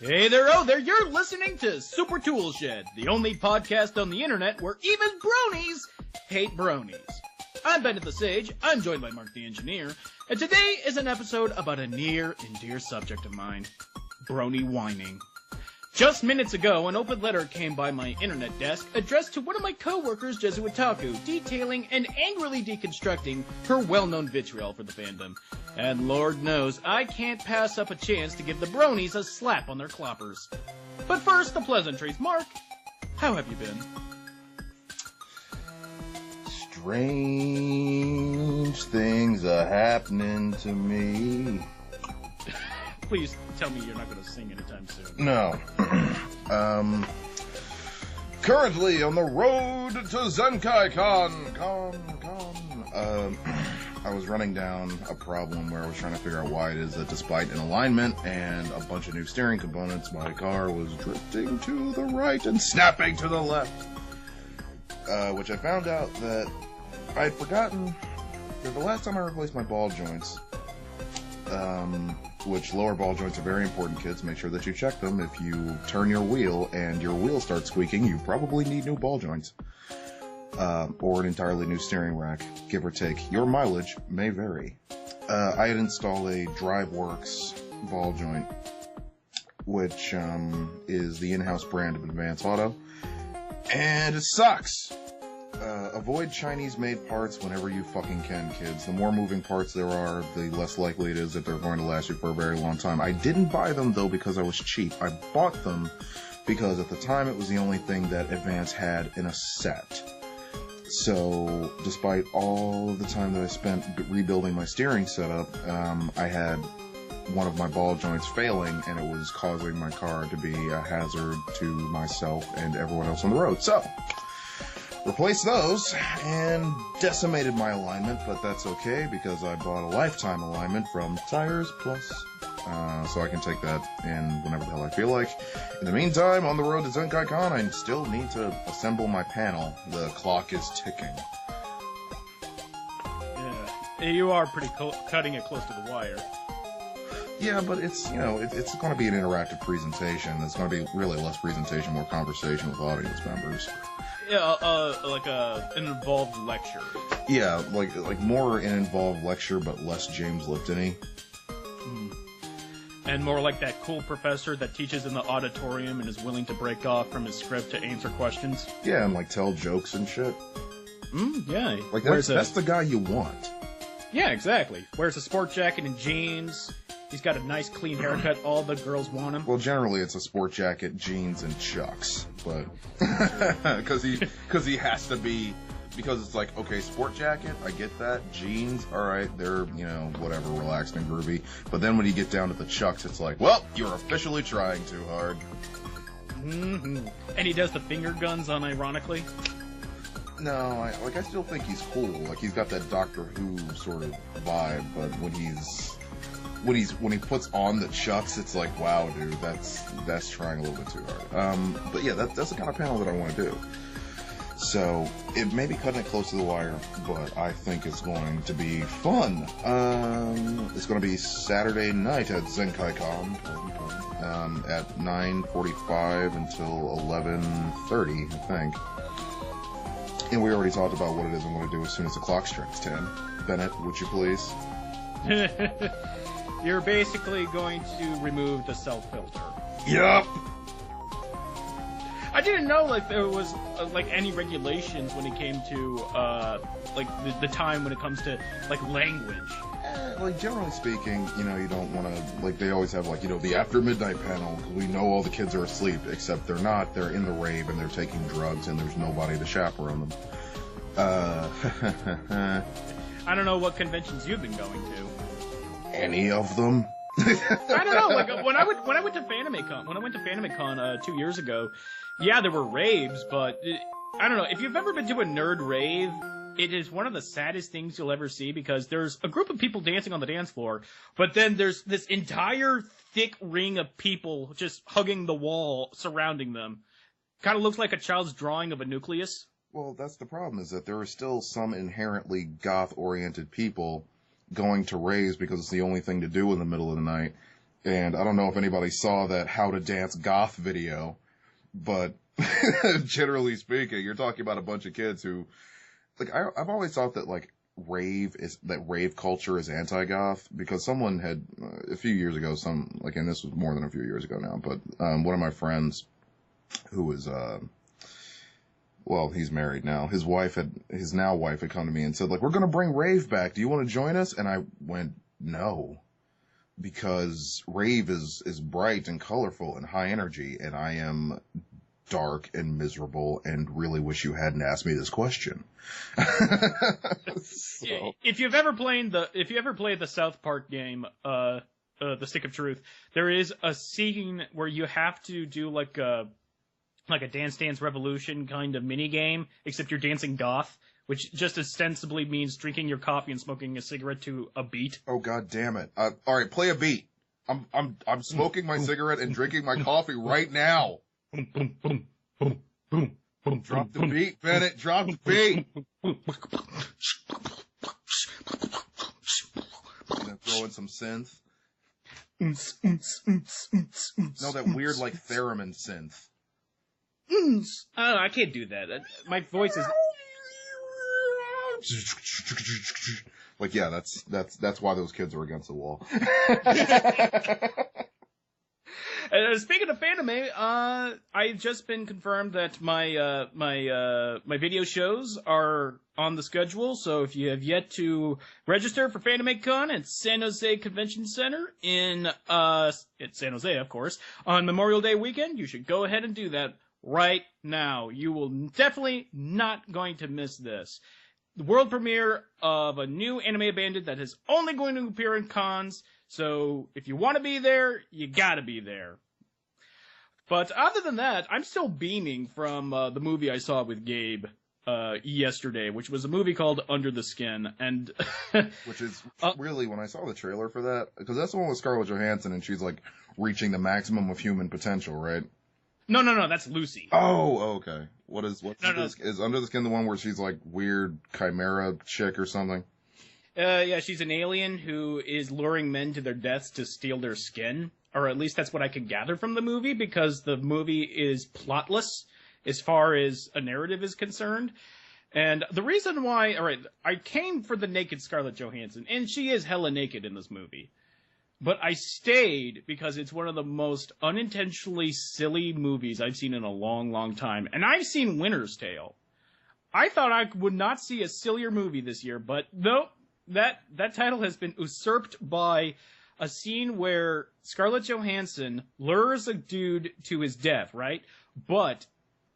Hey there, oh there, you're listening to Super Tool Shed, the only podcast on the internet where even bronies hate bronies. I'm Bennett the Sage, I'm joined by Mark the Engineer, and today is an episode about a near and dear subject of mine, brony whining. Just minutes ago, an open letter came by my internet desk addressed to one of my co-workers, Jesuit Taku, detailing and angrily deconstructing her well-known vitriol for the fandom. And Lord knows, I can't pass up a chance to give the bronies a slap on their cloppers. But first, the pleasantries. Mark, how have you been? Strange things are happening to me. Please tell me you're not going to sing anytime soon. No. Currently on the road to Zenkai-Con. I was running down a problem where I was trying to figure out why it is that despite an alignment and a bunch of new steering components, my car was drifting to the right and snapping to the left. Which I found out that I had forgotten that the last time I replaced my ball joints, which lower ball joints are very important, kids. Make sure that you check them. If you turn your wheel and your wheel starts squeaking, you probably need new ball joints. Or an entirely new steering rack, give or take. Your mileage may vary. I had installed a DriveWorks ball joint, which is the in-house brand of Advance Auto, and it sucks. Avoid Chinese-made parts whenever you fucking can, kids. The more moving parts there are, the less likely it is that they're going to last you for a very long time. I didn't buy them, though, because I was cheap. I bought them because at the time it was the only thing that Advance had in a set. So, despite all of the time that I spent rebuilding my steering setup, I had one of my ball joints failing, and it was causing my car to be a hazard to myself and everyone else on the road. So, replaced those and decimated my alignment, but that's okay because I bought a lifetime alignment from Tires Plus. So I can take that in whenever the hell I feel like. In the meantime, on the road to Zenkai-Con, I still need to assemble my panel. The clock is ticking. Yeah, you are pretty cutting it close to the wire. Yeah, but it's going to be an interactive presentation. It's going to be really less presentation, more conversation with audience members. Yeah, like an involved lecture. Yeah, like more an involved lecture, but less James Lipton-y. And more like that cool professor that teaches in the auditorium and is willing to break off from his script to answer questions. Yeah, and like tell jokes and shit. Yeah. Like that's the guy you want. Yeah, exactly. Wears a sport jacket and jeans. He's got a nice clean haircut. All the girls want him. Well, generally it's a sport jacket, jeans, and chucks, but because he has to be. Because it's like, okay, sport jacket, I get that. Jeans, alright, they're, whatever, relaxed and groovy. But then when you get down to the chucks, it's like, well, you're officially trying too hard. Mm-hmm. And he does the finger guns unironically? No, I still think he's cool. Like, he's got that Doctor Who sort of vibe, but when he puts on the chucks, it's like, wow, dude, that's trying a little bit too hard. But yeah, that's the kind of panel that I want to do. So, it may be cutting it close to the wire, but I think it's going to be fun. It's going to be Saturday night at Zenkai-Con, at 9:45 until 11:30, I think. And we already talked about what it is I'm going to do as soon as the clock strikes 10. Bennett, would you please? You're basically going to remove the self-filter. Yup! I didn't know there was any regulations when it came to the time when it comes to language. Generally speaking, you don't want to they always have the after midnight panel because we know all the kids are asleep, except they're not. They're in the rave and they're taking drugs and there's nobody to chaperone them. I don't know what conventions you've been going to. Any of them? I don't know. When I went to FanimeCon 2 years ago. Yeah, there were raves, but I don't know. If you've ever been to a nerd rave, it is one of the saddest things you'll ever see because there's a group of people dancing on the dance floor, but then there's this entire thick ring of people just hugging the wall surrounding them. Kind of looks like a child's drawing of a nucleus. Well, that's the problem, is that there are still some inherently goth-oriented people going to raves because it's the only thing to do in the middle of the night. And I don't know if anybody saw that How to Dance Goth video, but generally speaking, you're talking about a bunch of kids who, like, I've always thought that, like, rave culture is anti-goth, because someone had, a few years ago, and this was more than a few years ago now, but one of my friends who was, well, he's married now. His now wife had come to me and said, like, we're going to bring rave back. Do you want to join us? And I went, no, because rave is bright and colorful and high energy, and I am dark and miserable and really wish you hadn't asked me this question. So. If you've ever played the South Park game, The Stick of Truth, there is a scene where you have to do like a Dance Dance Revolution kind of mini game, except you're dancing goth, which just ostensibly means drinking your coffee and smoking a cigarette to a beat. Oh, God damn it! All right, play a beat. I'm smoking my cigarette and drinking my coffee right now. Boom, boom, boom, boom, boom, boom. Drop the beat, Bennett. Drop the beat. And then throw in some synth. No, that weird like theremin synth. I can't do that. My voice is. Like, yeah, that's why those kids are against the wall. Speaking of Fanime, I've just been confirmed that my video shows are on the schedule. So if you have yet to register for FanimeCon at San Jose Convention Center at San Jose, of course, on Memorial Day weekend, you should go ahead and do that right now. You will definitely not going to miss this. The world premiere of a new anime bandit that is only going to appear in cons. So if you want to be there, you gotta be there. But other than that, I'm still beaming from the movie I saw with Gabe yesterday, which was a movie called Under the Skin. And which is really, when I saw the trailer for that, because that's the one with Scarlett Johansson and she's like reaching the maximum of human potential, right? No, that's Lucy. Oh, okay. Is Under the Skin the one where she's like weird chimera chick or something? Yeah, she's an alien who is luring men to their deaths to steal their skin. Or at least that's what I could gather from the movie, because the movie is plotless as far as a narrative is concerned. And the reason why, alright, I came for the naked Scarlett Johansson, and she is hella naked in this movie. But I stayed because it's one of the most unintentionally silly movies I've seen in a long, long time. And I've seen Winter's Tale. I thought I would not see a sillier movie this year, but nope. That title has been usurped by a scene where Scarlett Johansson lures a dude to his death, right? But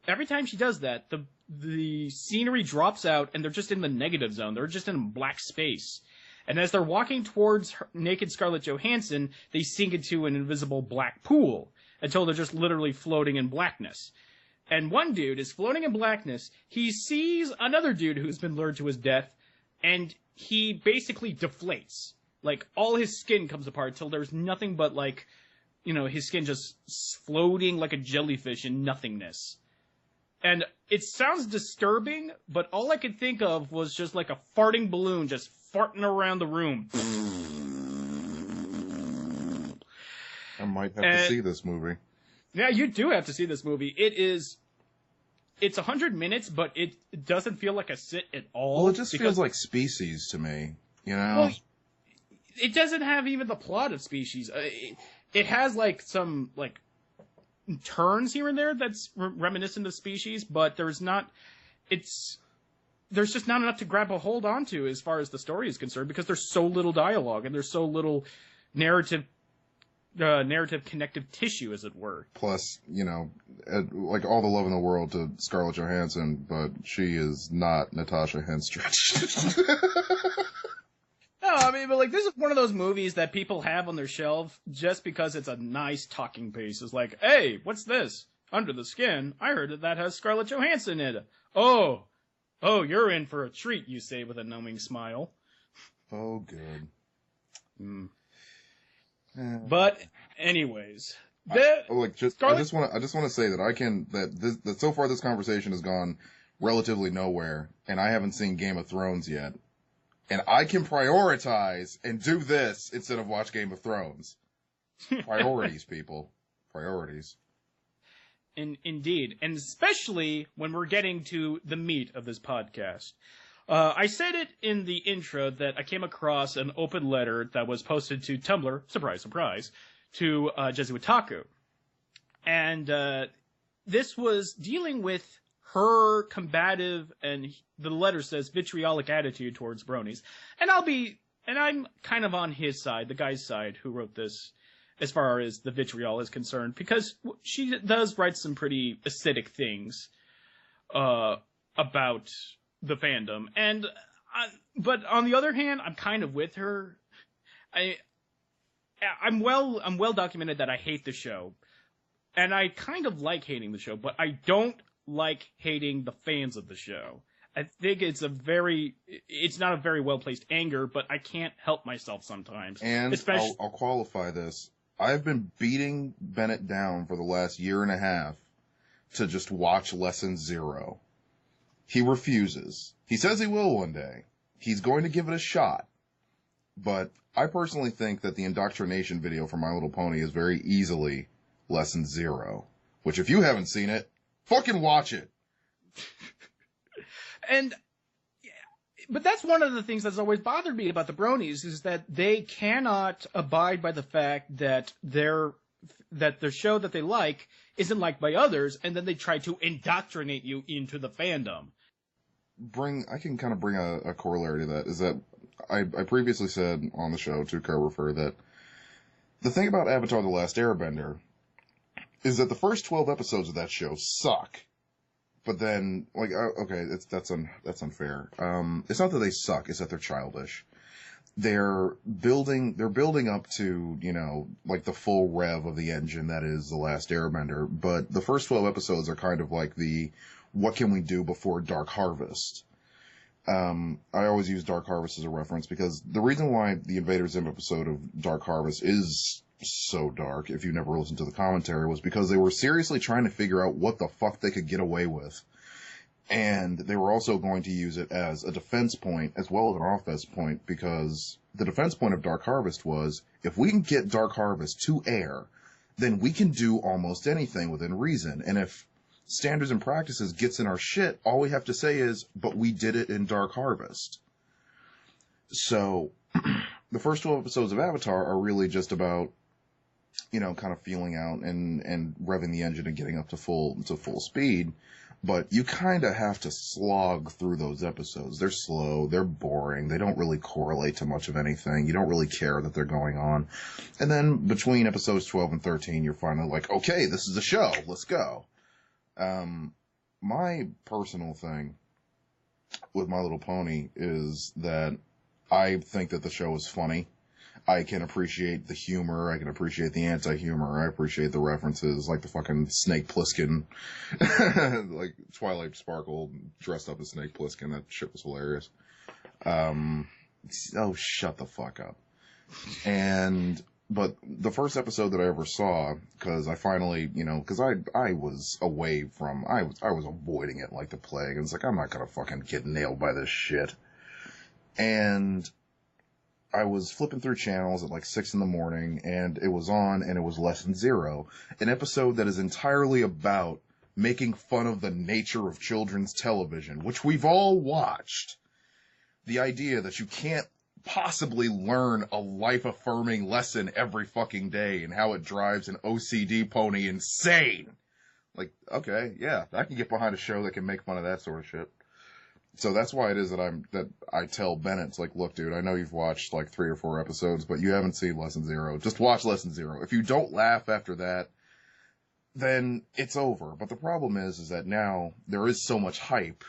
every time she does that, the scenery drops out and they're just in the negative zone. They're just in black space. And as they're walking towards naked Scarlett Johansson, they sink into an invisible black pool until they're just literally floating in blackness. And one dude is floating in blackness. He sees another dude who's been lured to his death, and he basically deflates. Like, all his skin comes apart till there's nothing but, like, his skin just floating like a jellyfish in nothingness. And it sounds disturbing, but all I could think of was just like a farting balloon just farting around the room. I might have to see this movie. Yeah, you do have to see this movie. It's 100 minutes, but it doesn't feel like a sit at all. Well, it just feels like Species to me, Well, it doesn't have even the plot of Species. It has, like, some, like, turns here and there that's reminiscent of Species, but there's just not enough to grab a hold onto as far as the story is concerned, because there's so little dialogue and there's so little narrative connective tissue, as it were. Plus, like, all the love in the world to Scarlett Johansson, but she is not Natasha Henstridge. No, I mean, but like, this is one of those movies that people have on their shelf just because it's a nice talking piece. It's like, hey, what's this? Under the Skin? I heard that has Scarlett Johansson in it. Oh, you're in for a treat, you say with a knowing smile. Oh, good. But, anyways, I just want to say that that so far this conversation has gone relatively nowhere, and I haven't seen Game of Thrones yet, and I can prioritize and do this instead of watch Game of Thrones. Priorities, people. Priorities. Indeed. And especially when we're getting to the meat of this podcast. I said it in the intro that I came across an open letter that was posted to Tumblr, surprise, surprise, to Jesuit Taku. And this was dealing with her combative, and the letter says, vitriolic attitude towards bronies. And I'm kind of on his side, the guy's side who wrote this, as far as the vitriol is concerned, because she does write some pretty acidic things about the fandom. And but on the other hand, I'm kind of with her. I'm well documented that I hate the show, and I kind of like hating the show, but I don't like hating the fans of the show. I think it's not a very well placed anger, but I can't help myself sometimes. And I'll qualify this. I've been beating Bennett down for the last year and a half to just watch Lesson 0. He refuses. He says he will one day. He's going to give it a shot. But I personally think that the indoctrination video for My Little Pony is very easily Lesson 0. Which, if you haven't seen it, fucking watch it. But that's one of the things that's always bothered me about the bronies, is that they cannot abide by the fact that the show that they like isn't liked by others, and then they try to indoctrinate you into the fandom. I can kind of bring a corollary to that, is that I previously said on the show to co-refer that the thing about Avatar: The Last Airbender is that the first 12 episodes of that show suck. But then, okay, that's unfair. It's not that they suck; it's that they're childish. They're building up to, the full rev of the engine that is The Last Airbender. But the first 12 episodes are kind of like what can we do before Dark Harvest? I always use Dark Harvest as a reference because the reason why the Invader Zim episode of Dark Harvest is so dark, if you never listened to the commentary, was because they were seriously trying to figure out what the fuck they could get away with. And they were also going to use it as a defense point as well as an offense point, because the defense point of Dark Harvest was, if we can get Dark Harvest to air, then we can do almost anything within reason. And if Standards and Practices gets in our shit, all we have to say is, but we did it in Dark Harvest. So the first 12 episodes of Avatar are really just about, kind of feeling out and revving the engine and getting up to full speed. But you kind of have to slog through those episodes. They're slow, they're boring, they don't really correlate to much of anything. You don't really care that they're going on. And then between episodes 12 and 13, you're finally like, okay, this is a show, let's go. My personal thing with My Little Pony is that I think that the show is funny. I can appreciate the humor, I can appreciate the anti-humor, I appreciate the references, like the fucking Snake Plissken, like Twilight Sparkle dressed up as Snake Plissken. That shit was hilarious. Oh, shut the fuck up. But the first episode that I ever saw, because I finally, because I was away from, I was avoiding it like the plague, and it's like, I'm not gonna fucking get nailed by this shit. And I was flipping through channels at like 6 a.m, and it was on, and it was Lesson 0, an episode that is entirely about making fun of the nature of children's television, which we've all watched. The idea that you can't possibly learn a life-affirming lesson every fucking day and how it drives an OCD pony insane. Like, okay, yeah, I can get behind a show that can make fun of that sort of shit. So that's why it is that I tell Bennett, it's like, look, dude, I know you've watched like 3 or 4 episodes, but you haven't seen Lesson 0. Just watch Lesson 0. If you don't laugh after that, then it's over. But the problem is that now there is so much hype,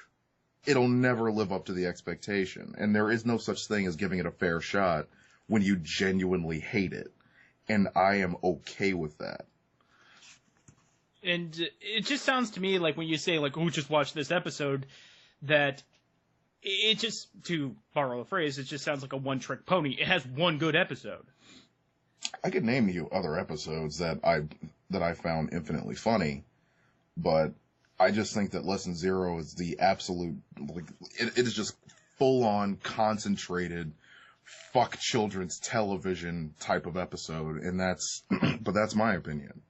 it'll never live up to the expectation. And there is no such thing as giving it a fair shot when you genuinely hate it. And I am okay with that. And it just sounds to me like when you say, like, oh, just watch this episode, that it just, to borrow a phrase, it just sounds like a one-trick pony. It has one good episode. I could name you other episodes that I found infinitely funny, but I just think that Lesson 0 is the absolute, like, it is just full-on concentrated fuck children's television type of episode, and that's, but that's my opinion.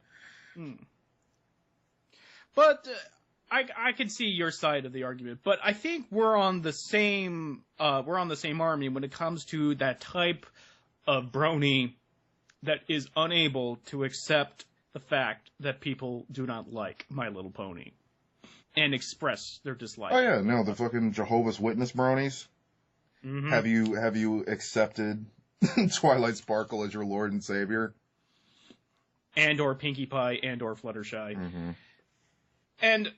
But I can see your side of the argument, but I think we're on the same army when it comes to that type of brony that is unable to accept the fact that people do not like My Little Pony and express their dislike. Oh yeah, no, the fucking Jehovah's Witness bronies. Mm-hmm. Have you accepted Twilight Sparkle as your Lord and Savior? And or Pinkie Pie and or Fluttershy. Mm-hmm. And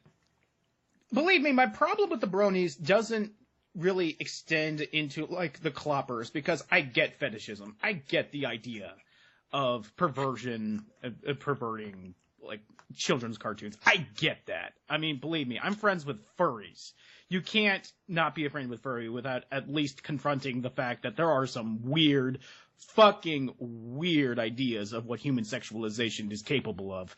believe me, my problem with the bronies doesn't really extend into like the cloppers, because I get fetishism. I get the idea of perversion, perverting like children's cartoons. I get that. I mean, believe me, I'm friends with furries. You can't not be a friend with furry without at least confronting the fact that there are some weird, fucking weird ideas of what human sexualization is capable of.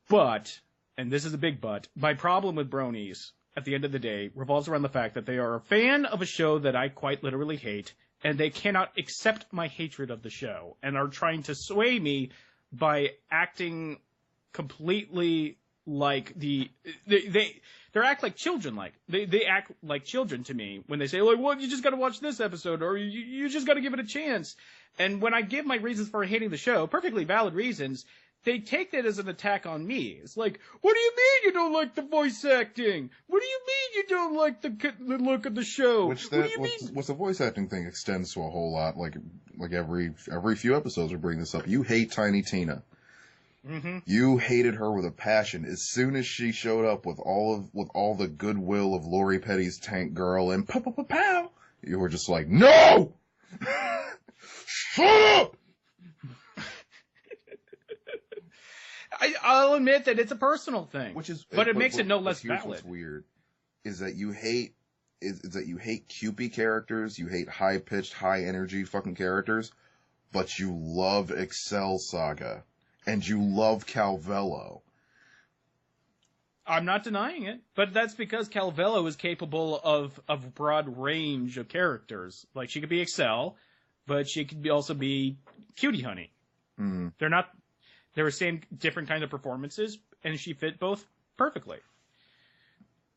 But, and this is a big but, my problem with bronies, at the end of the day, revolves around the fact that they are a fan of a show that I quite literally hate, and they cannot accept my hatred of the show, and are trying to sway me by acting completely like they act like children. Like they act like children to me when they say, like, well, you just got to watch this episode, or you just got to give it a chance. And when I give my reasons for hating the show, perfectly valid reasons, they take that as an attack on me. It's like, what do you mean you don't like the voice acting? What do you mean you don't like the look of the show? Which the voice acting thing extends to a whole lot. Like every few episodes we bring this up. You hate Tiny Tina. Mm-hmm. You hated her with a passion. As soon as she showed up with all the goodwill of Lori Petty's Tank Girl and pow, you were just like, no! Shut up! I'll admit that it's a personal thing, but it makes it no less here's valid. What's weird is that you hate Cupid characters, you hate high-pitched, high-energy fucking characters, but you love Excel Saga, and you love Calvello. I'm not denying it, but that's because Calvello is capable of a broad range of characters. Like, she could be Excel, but she could also be Cutie Honey. Mm. They were same different kind of performances, and she fit both perfectly.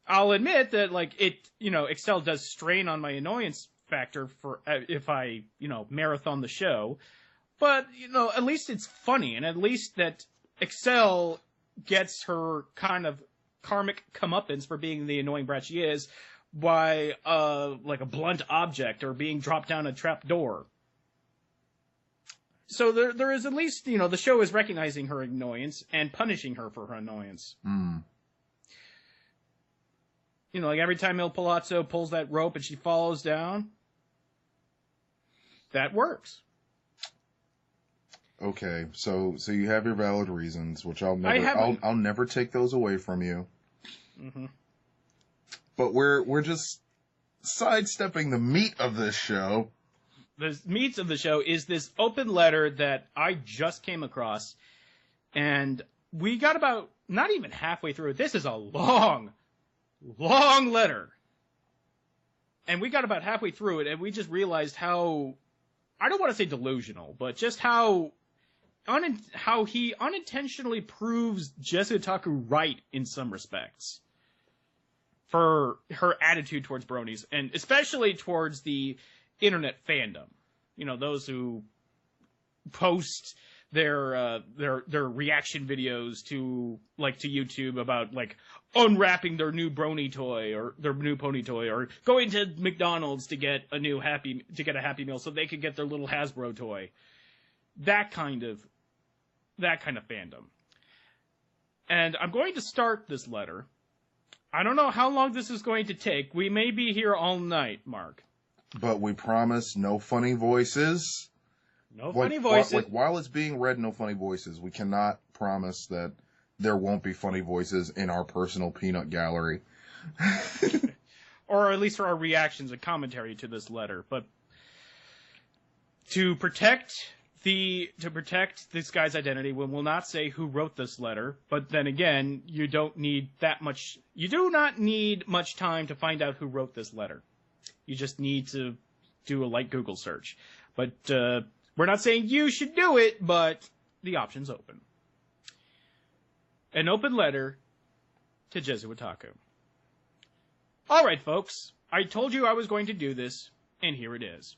I'll admit that, like, Excel does strain on my annoyance factor for if I, marathon the show. But, at least it's funny, and at least that Excel gets her kind of karmic comeuppance for being the annoying brat she is by, like a blunt object or being dropped down a trap door. So there is at least, the show is recognizing her annoyance and punishing her for her annoyance. Mm. Like every time Il Palazzo pulls that rope and she follows down, that works. Okay, so you have your valid reasons, which I'll never take those away from you. Mm-hmm. But we're just sidestepping the meat of this show. The meat of the show is this open letter that I just came across, and we got about not even halfway through it. This is a long letter. And we got about halfway through it, and we just realized how, I don't want to say delusional, but just how he unintentionally proves Jesse Otaku right in some respects for her attitude towards bronies, and especially towards the internet fandom. Those who post their reaction videos to YouTube about unwrapping their new brony toy or their new pony toy, or going to McDonald's to get a Happy Meal so they could get their little Hasbro toy. That kind of fandom. And I'm going to start this letter. I don't know how long this is going to take. We may be here all night, Mark. But we promise no funny voices. No funny voices. While it's being read, no funny voices. We cannot promise that there won't be funny voices in our personal peanut gallery. Or at least for our reactions and commentary to this letter. But to protect this guy's identity, we will not say who wrote this letter. But then again, you do not need much time to find out who wrote this letter. You just need to do a light Google search. But we're not saying you should do it, but the option's open. An open letter to Jesuitaku. Alright, folks. I told you I was going to do this, and here it is.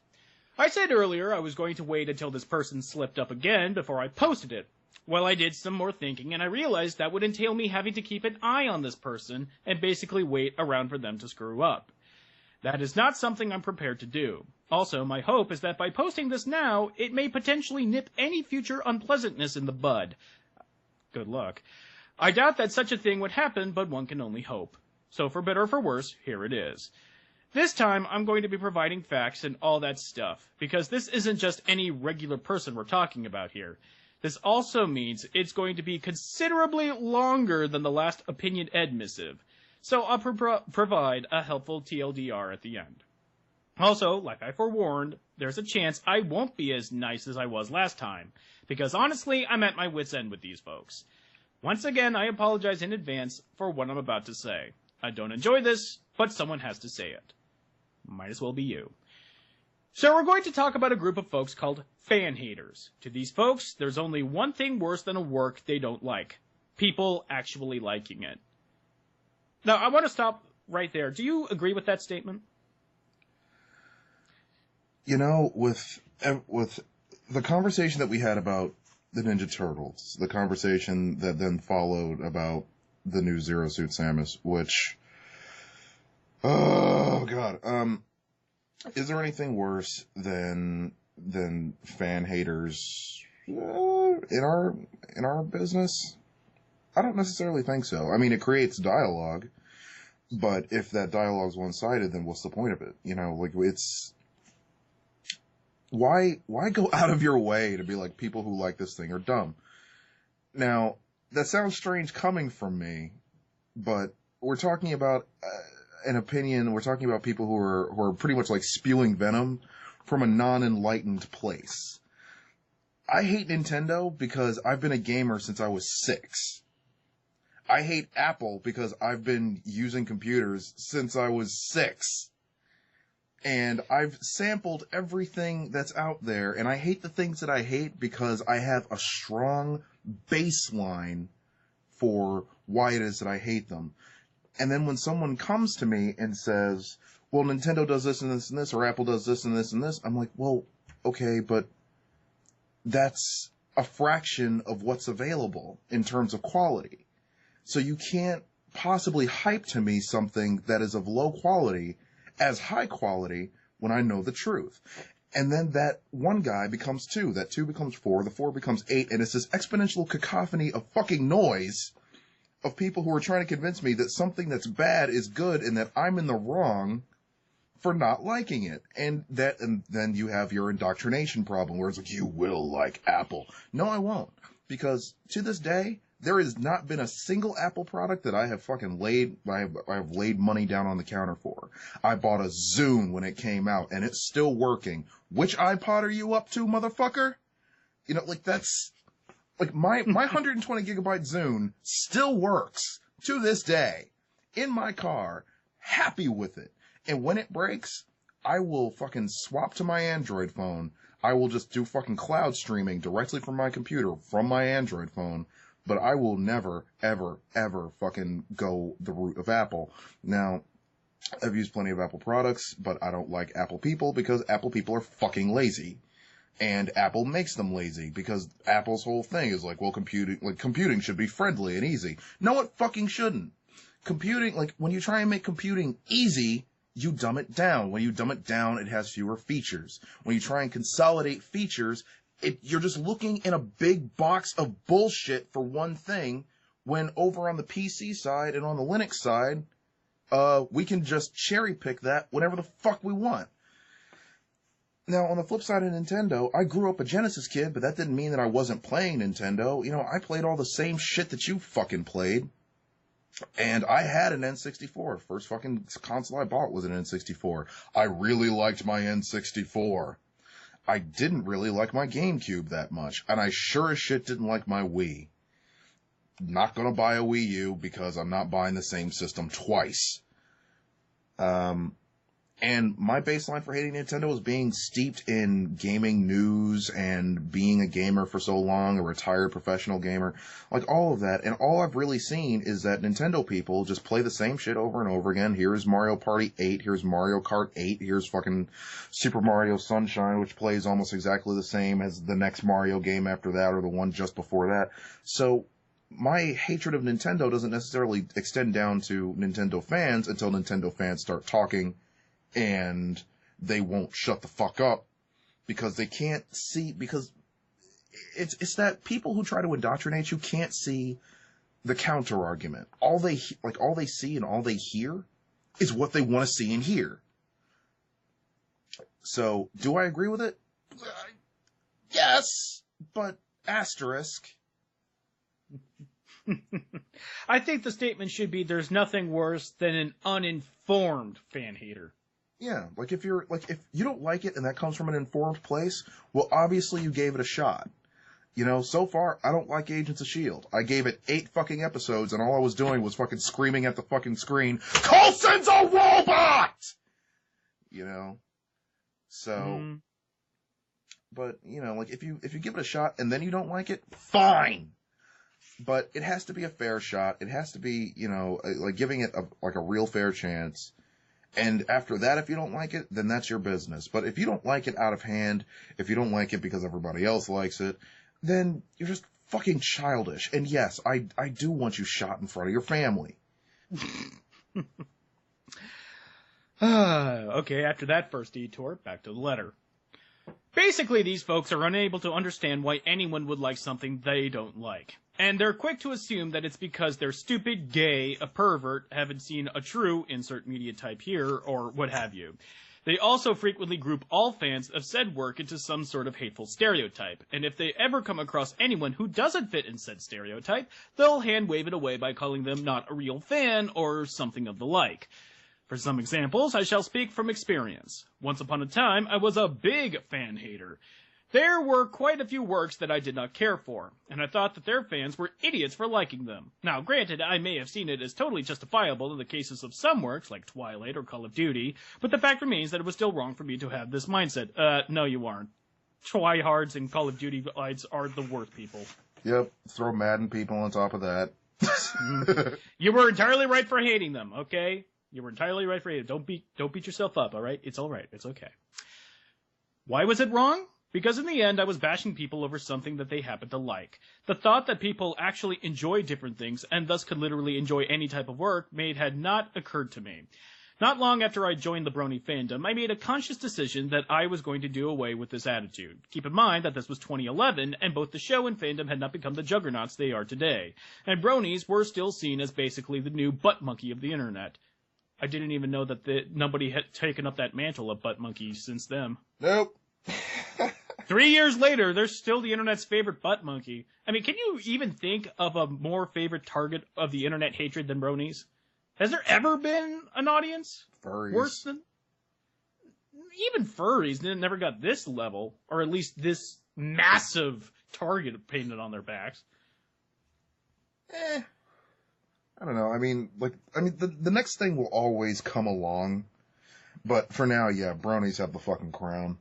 I said earlier I was going to wait until this person slipped up again before I posted it. Well, I did some more thinking, and I realized that would entail me having to keep an eye on this person and basically wait around for them to screw up. That is not something I'm prepared to do. Also, my hope is that by posting this now, it may potentially nip any future unpleasantness in the bud. Good luck. I doubt that such a thing would happen, but one can only hope. So for better or for worse, here it is. This time, I'm going to be providing facts and all that stuff, because this isn't just any regular person we're talking about here. This also means it's going to be considerably longer than the last Opinion Ed missive, so I'll provide a helpful TLDR at the end. Also, like I forewarned, there's a chance I won't be as nice as I was last time, because honestly, I'm at my wit's end with these folks. Once again, I apologize in advance for what I'm about to say. I don't enjoy this, but someone has to say it. Might as well be you. So we're going to talk about a group of folks called fan haters. To these folks, there's only one thing worse than a work they don't like. People actually liking it. Now, I want to stop right there. Do you agree with that statement? You know, with the conversation that we had about the Ninja Turtles, the conversation that then followed about the new Zero Suit Samus, which, oh god, is there anything worse than fan haters in our business? I don't necessarily think so. I mean, it creates dialogue, but if that dialogue's one-sided, then what's the point of it? You know, like, it's why go out of your way to be like, people who like this thing are dumb? Now, that sounds strange coming from me, but we're talking about an opinion. We're talking about people who are pretty much like spewing venom from a non-enlightened place. I hate Nintendo because I've been a gamer since I was 6. I hate Apple because I've been using computers since I was 6. And I've sampled everything that's out there, and I hate the things that I hate because I have a strong baseline for why it is that I hate them. And then when someone comes to me and says, well, Nintendo does this and this and this, or Apple does this and this and this, I'm like, well, okay, but that's a fraction of what's available in terms of quality. So you can't possibly hype to me something that is of low quality as high quality when I know the truth. And then that one guy becomes 2, that 2 becomes 4, the 4 becomes 8, and it's this exponential cacophony of fucking noise of people who are trying to convince me that something that's bad is good and that I'm in the wrong for not liking it. And then you have your indoctrination problem where it's like, you will like Apple. No, I won't. Because to this day, there has not been a single Apple product that I have fucking I've laid money down on the counter for. I bought a Zune when it came out, and it's still working. Which iPod are you up to, motherfucker? You know, like, that's, like, my 120 gigabyte Zune still works to this day in my car, happy with it. And when it breaks, I will fucking swap to my Android phone. I will just do fucking cloud streaming directly from my computer, from my Android phone. But I will never, ever, ever fucking go the route of Apple. Now, I've used plenty of Apple products, but I don't like Apple people because Apple people are fucking lazy. And Apple makes them lazy because Apple's whole thing is like, well, computing should be friendly and easy. No, it fucking shouldn't. Computing, like, when you try and make computing easy, you dumb it down. When you dumb it down, it has fewer features. When you try and consolidate features, you're just looking in a big box of bullshit for one thing, when over on the PC side and on the Linux side, we can just cherry pick that whenever the fuck we want. Now, on the flip side of Nintendo, I grew up a Genesis kid, but that didn't mean that I wasn't playing Nintendo. You know, I played all the same shit that you fucking played. And I had an N64. First fucking console I bought was an N64. I really liked my N64. I didn't really like my GameCube that much, and I sure as shit didn't like my Wii. Not gonna buy a Wii U because I'm not buying the same system twice. And And my baseline for hating Nintendo is being steeped in gaming news and being a gamer for so long, a retired professional gamer, like all of that. And all I've really seen is that Nintendo people just play the same shit over and over again. Here's Mario Party 8, here's Mario Kart 8, here's fucking Super Mario Sunshine, which plays almost exactly the same as the next Mario game after that or the one just before that. So my hatred of Nintendo doesn't necessarily extend down to Nintendo fans until Nintendo fans start talking and they won't shut the fuck up because they can't see, because it's that people who try to indoctrinate you can't see the counter argument. All they see and all they hear is what they want to see and hear. So, do I agree with it? Yes, but asterisk. I think the statement should be there's nothing worse than an uninformed fan hater. Yeah, if you don't like it and that comes from an informed place, well, obviously you gave it a shot. So far, I don't like Agents of S.H.I.E.L.D. I gave it 8 fucking episodes and all I was doing was fucking screaming at the fucking screen, Coulson's a robot! So, but, if you give it a shot and then you don't like it, fine! But it has to be a fair shot. It has to be, giving it a real fair chance. And after that, if you don't like it, then that's your business. But if you don't like it out of hand, if you don't like it because everybody else likes it, then you're just fucking childish. And yes, I do want you shot in front of your family. Okay, after that first detour, back to the letter. Basically, these folks are unable to understand why anyone would like something they don't like. And they're quick to assume that it's because they're stupid, gay, a pervert, haven't seen a true insert media type here, or what have you. They also frequently group all fans of said work into some sort of hateful stereotype, and if they ever come across anyone who doesn't fit in said stereotype, they'll hand-wave it away by calling them not a real fan, or something of the like. For some examples, I shall speak from experience. Once upon a time, I was a big fan hater. There were quite a few works that I did not care for, and I thought that their fans were idiots for liking them. Now, granted, I may have seen it as totally justifiable in the cases of some works, like Twilight or Call of Duty, but the fact remains that it was still wrong for me to have this mindset. No, you aren't. Tryhards and Call of Duty lights are the worst people. Yep, throw Madden people on top of that. You were entirely right for hating them, okay? You were entirely right for hating them. Don't beat yourself up, alright? It's alright. It's okay. Why was it wrong? Because in the end, I was bashing people over something that they happened to like. The thought that people actually enjoy different things, and thus could literally enjoy any type of work, had not occurred to me. Not long after I joined the Brony fandom, I made a conscious decision that I was going to do away with this attitude. Keep in mind that this was 2011, and both the show and fandom had not become the juggernauts they are today. And Bronies were still seen as basically the new butt monkey of the internet. I didn't even know that nobody had taken up that mantle of butt monkey since then. Nope. 3 years later, they're still the internet's favorite butt monkey. I mean, can you even think of a more favorite target of the internet hatred than Bronies? Has there ever been an audience? Furries. Worse than... Even furries never got this level, or at least this massive target painted on their backs. I don't know. The next thing will always come along. But for now, yeah, Bronies have the fucking crown.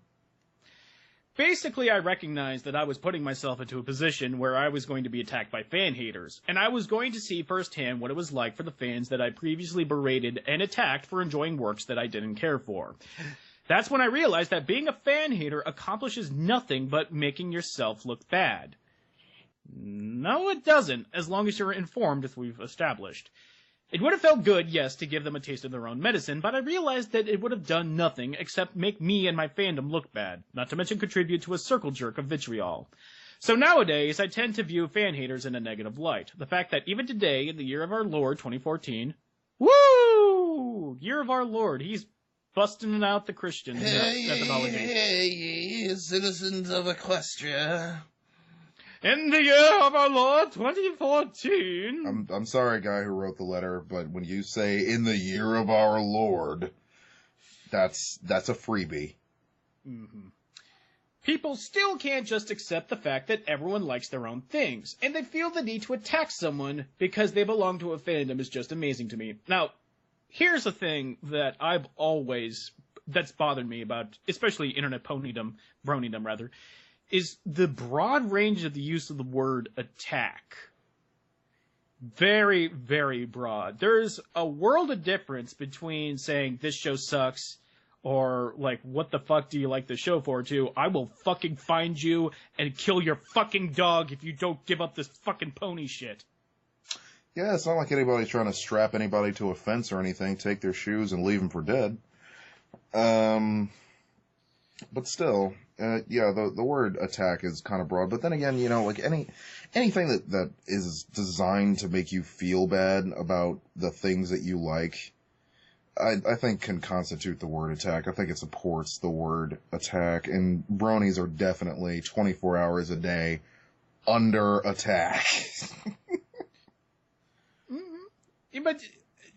Basically, I recognized that I was putting myself into a position where I was going to be attacked by fan haters, and I was going to see firsthand what it was like for the fans that I previously berated and attacked for enjoying works that I didn't care for. That's when I realized that being a fan hater accomplishes nothing but making yourself look bad. No, it doesn't, as long as you're informed, as we've established. It would have felt good, yes, to give them a taste of their own medicine, but I realized that it would have done nothing except make me and my fandom look bad, not to mention contribute to a circle jerk of vitriol. So nowadays, I tend to view fan haters in a negative light. The fact that even today, in the year of our Lord, 2014, woo! Year of our Lord, he's busting out the Christian methodology. Hey, citizens of Equestria. In the year of our Lord, 2014. I'm sorry, guy who wrote the letter, but when you say "in the year of our Lord," that's a freebie. Mm-hmm. People still can't just accept the fact that everyone likes their own things, and they feel the need to attack someone because they belong to a fandom is just amazing to me. Now, here's the thing that I've always that's bothered me about, especially internet bronydom rather, is the broad range of the use of the word attack. Very, very broad. There's a world of difference between saying this show sucks or like what the fuck do you like the show for to I will fucking find you and kill your fucking dog if you don't give up this fucking pony shit. Yeah, it's not like anybody's trying to strap anybody to a fence or anything, take their shoes and leave them for dead. But still, yeah, the word attack is kind of broad. But then again, you know, like anything that is designed to make you feel bad about the things that you like, I think can constitute the word attack. I think it supports the word attack. And bronies are definitely 24 hours a day under attack. Mm-hmm. But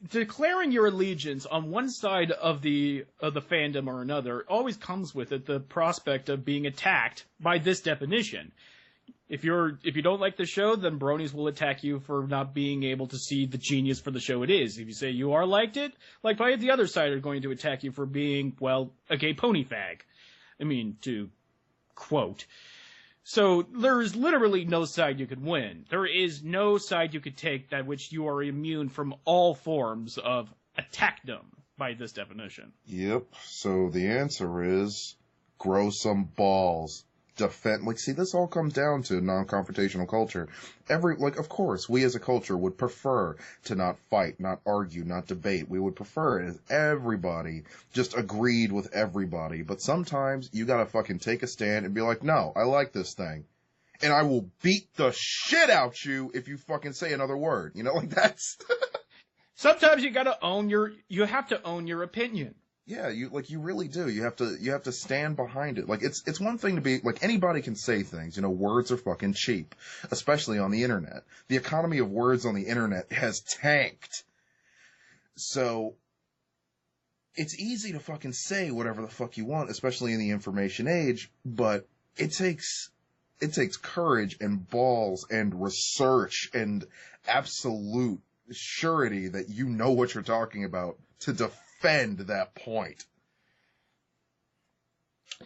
declaring your allegiance on one side of the fandom or another always comes with it the prospect of being attacked by this definition. If you don't like the show, then bronies will attack you for not being able to see the genius for the show it is. If you say you are liked it, like by the other side are going to attack you for being, well, a gay pony fag. I mean, to quote. So there's literally no side you could win. There is no side you could take that which you are immune from all forms of attackdom by this definition. Yep. So the answer is grow some balls. Defend, like, see, this all comes down to non-confrontational culture. Of course, we as a culture would prefer to not fight, not argue, not debate. We would prefer it if everybody just agreed with everybody. But sometimes you gotta fucking take a stand and be like, no, I like this thing. And I will beat the shit out you if you fucking say another word. You know, like that's... Sometimes you have to own your opinion. Yeah, you really do. You have to stand behind it. Like, it's one thing to be, like, anybody can say things. You know, words are fucking cheap. Especially on the internet. The economy of words on the internet has tanked. So, it's easy to fucking say whatever the fuck you want, especially in the information age, but it takes courage and balls and research and absolute surety that you know what you're talking about to defend that point,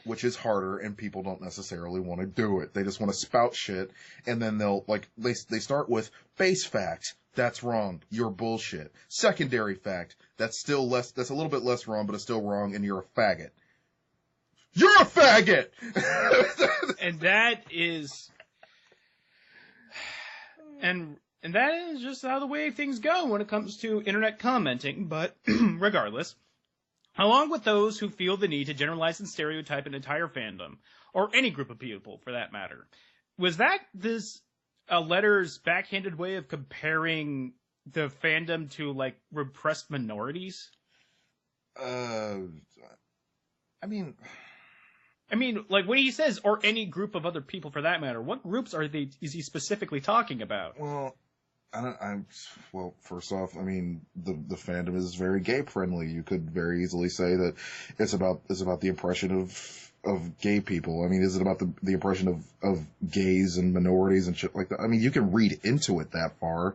which is harder, and people don't necessarily want to do it. They just want to spout shit, and then they start with base fact, that's wrong, you're bullshit. Secondary fact, that's a little bit less wrong, but it's still wrong, and you're a faggot. You're a faggot! And that is... And that is just how the way things go when it comes to internet commenting, but regardless, along with those who feel the need to generalize and stereotype an entire fandom, or any group of people for that matter, was that this letter's backhanded way of comparing the fandom to, like, repressed minorities? I mean, like, when he says, or any group of other people for that matter, what groups is he specifically talking about? Well, well, first off, I mean, the fandom is very gay friendly. You could very easily say that it's about the impression of gay people. I mean, is it about the impression of gays and minorities and shit like that? I mean, you can read into it that far.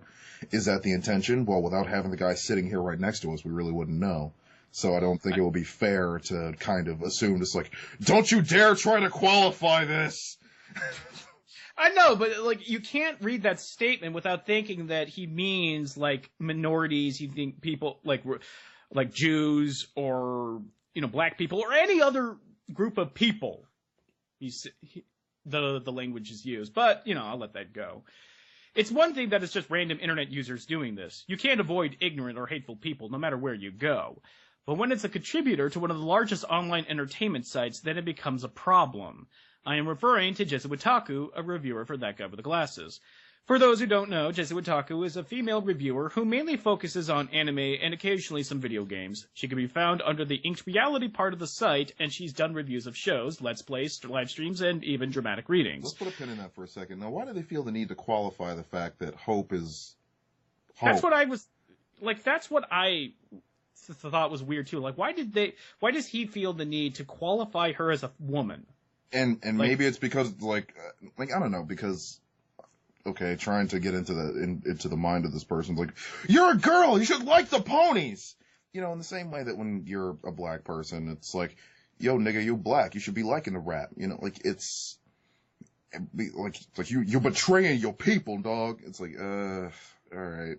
Is that the intention? Well, without having the guy sitting here right next to us, we really wouldn't know. So I don't think it would be fair to kind of assume just like, don't you dare try to qualify this! I know, but, like, you can't read that statement without thinking that he means, like, minorities, he thinks people, like Jews, or, you know, black people, or any other group of people. The language is used, but, you know, I'll let that go. It's one thing that it's just random internet users doing this. You can't avoid ignorant or hateful people, no matter where you go. But when it's a contributor to one of the largest online entertainment sites, then it becomes a problem. I am referring to Jessie Wataku, a reviewer for That Guy with the Glasses. For those who don't know, Jessie Wataku is a female reviewer who mainly focuses on anime and occasionally some video games. She can be found under the Inked Reality part of the site, and she's done reviews of shows, Let's Plays, live streams, and even dramatic readings. Let's put a pin in that for a second. Now, why do they feel the need to qualify the fact that hope is hope? That's what I thought was weird too. Like, why does he feel the need to qualify her as a woman? And maybe it's because I don't know, because okay, trying to get into the mind of this person, like, you're a girl, you should like the ponies. in the same way that when you're a black person, it's like, yo, nigga, you black, you should be liking the rap. It's like you're betraying your people, dog. It's like, all right.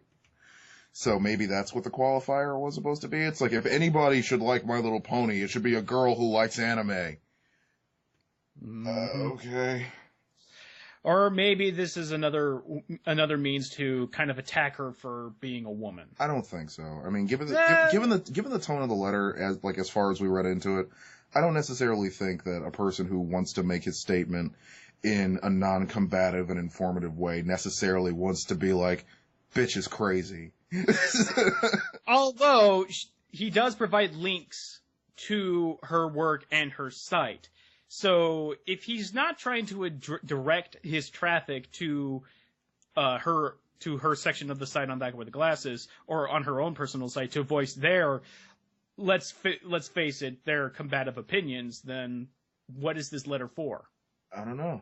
So maybe that's what the qualifier was supposed to be. It's like, if anybody should like My Little Pony, it should be a girl who likes anime. Okay. Or maybe this is another means to kind of attack her for being a woman. I don't think so. I mean, given the tone of the letter, as far as we read into it, I don't necessarily think that a person who wants to make his statement in a non-combative and informative way necessarily wants to be like, bitch is crazy. Although he does provide links to her work and her site. So if he's not trying to direct his traffic to her section of the site on Back with the Glasses, or on her own personal site to voice their, let's face it, their combative opinions, then what is this letter for? I don't know.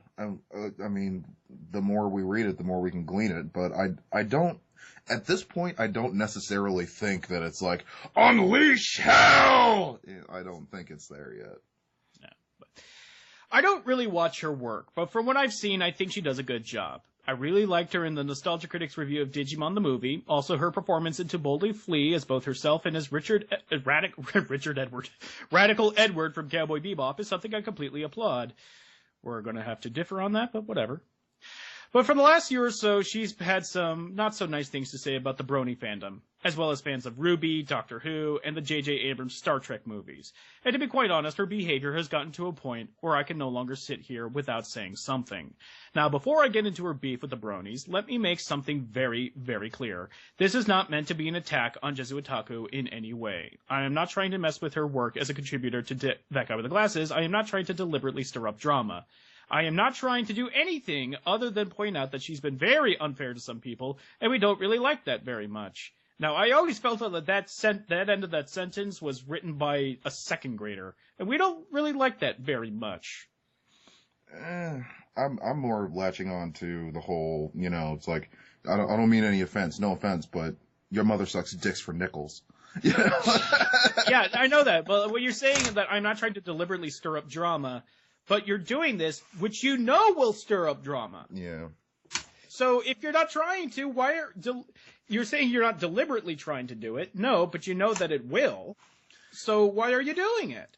I mean, the more we read it, the more we can glean it. But I don't, at this point, I don't necessarily think that it's like, unleash hell! I don't think it's there yet. No, but I don't really watch her work, but from what I've seen, I think she does a good job. I really liked her in the Nostalgia Critics review of Digimon the movie. Also, her performance in To Boldly Flee as both herself and as Radical Edward from Cowboy Bebop is something I completely applaud. We're going to have to differ on that, but whatever. But for the last year or so, she's had some not-so-nice things to say about the Brony fandom, as well as fans of RWBY, Doctor Who, and the J.J. Abrams Star Trek movies. And to be quite honest, her behavior has gotten to a point where I can no longer sit here without saying something. Now, before I get into her beef with the Bronies, let me make something very, very clear. This is not meant to be an attack on Jezu Otaku in any way. I am not trying to mess with her work as a contributor to That Guy with the Glasses. I am not trying to deliberately stir up drama. I am not trying to do anything other than point out that she's been very unfair to some people, and we don't really like that very much. Now, I always felt that end of that sentence was written by a second grader, and we don't really like that very much. I'm more latching on to the whole, it's like, I don't mean any offense, no offense, but your mother sucks dicks for nickels. Yeah, I know that, but what you're saying is that I'm not trying to deliberately stir up drama, but you're doing this, which you know will stir up drama. Yeah. So if you're not trying to, you're saying you're not deliberately trying to do it? No, but you know that it will. So why are you doing it?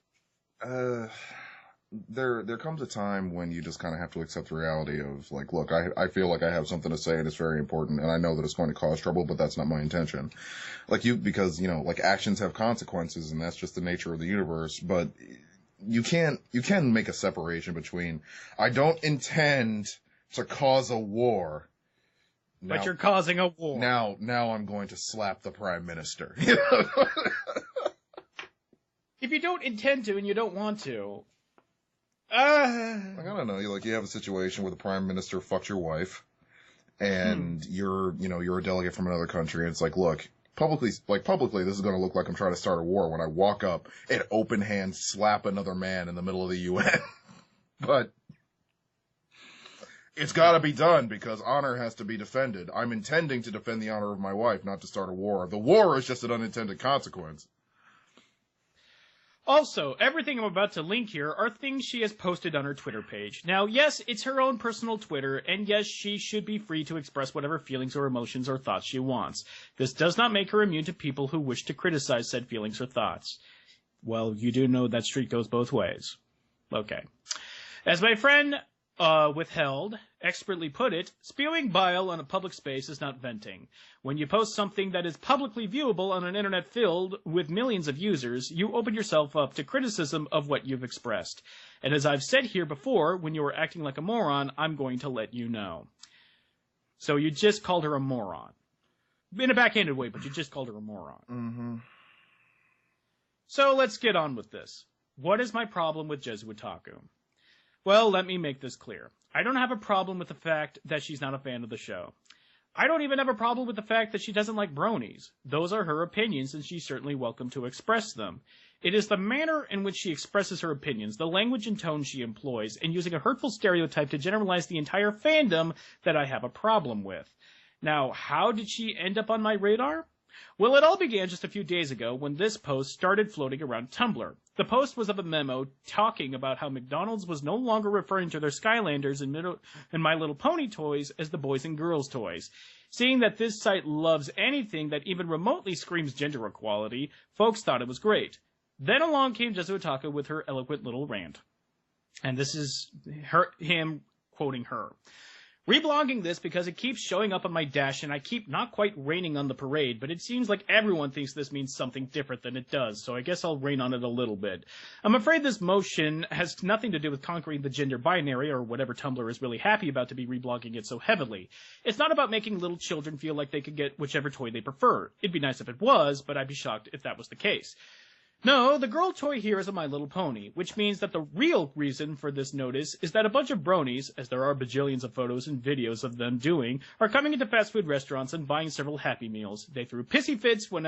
There comes a time when you just kind of have to accept the reality of, like, look, I feel like I have something to say and it's very important, and I know that it's going to cause trouble, but that's not my intention. Because, actions have consequences, and that's just the nature of the universe, but you can make a separation between, I don't intend to cause a war. But you're causing a war. Now I'm going to slap the Prime Minister. If you don't intend to and you don't want to, I don't know. You have a situation where the Prime Minister fucked your wife, and you're a delegate from another country, and it's like, look, publicly, this is going to look like I'm trying to start a war when I walk up and open hand slap another man in the middle of the UN. But it's got to be done because honor has to be defended. I'm intending to defend the honor of my wife, not to start a war. The war is just an unintended consequence. Also, everything I'm about to link here are things she has posted on her Twitter page. Now, yes, it's her own personal Twitter, and yes, she should be free to express whatever feelings or emotions or thoughts she wants. This does not make her immune to people who wish to criticize said feelings or thoughts. Well, you do know that street goes both ways. Okay. As my friend Withheld expertly put it, spewing bile on a public space is not venting. When you post something that is publicly viewable on an internet filled with millions of users, you open yourself up to criticism of what you've expressed. And as I've said here before, when you were acting like a moron, I'm going to let you know. So you just called her a moron. In a backhanded way, but you just called her a moron. Mm-hmm. So let's get on with this. What is my problem with Jezu Otaku? Well, let me make this clear. I don't have a problem with the fact that she's not a fan of the show. I don't even have a problem with the fact that she doesn't like bronies. Those are her opinions, and she's certainly welcome to express them. It is the manner in which she expresses her opinions, the language and tone she employs, and using a hurtful stereotype to generalize the entire fandom that I have a problem with. Now, how did she end up on my radar? Well, it all began just a few days ago when this post started floating around Tumblr. The post was of a memo talking about how McDonald's was no longer referring to their Skylanders and My Little Pony toys as the boys and girls toys. Seeing that this site loves anything that even remotely screams gender equality, folks thought it was great. Then along came Jesu Otaka with her eloquent little rant. And this is him quoting her. Reblogging this because it keeps showing up on my dash and I keep not quite raining on the parade, but it seems like everyone thinks this means something different than it does, so I guess I'll rain on it a little bit. I'm afraid this motion has nothing to do with conquering the gender binary or whatever Tumblr is really happy about to be reblogging it so heavily. It's not about making little children feel like they could get whichever toy they prefer. It'd be nice if it was, but I'd be shocked if that was the case. No, the girl toy here is a My Little Pony, which means that the real reason for this notice is that a bunch of bronies, as there are bajillions of photos and videos of them doing, are coming into fast food restaurants and buying several Happy Meals. They threw pissy fits when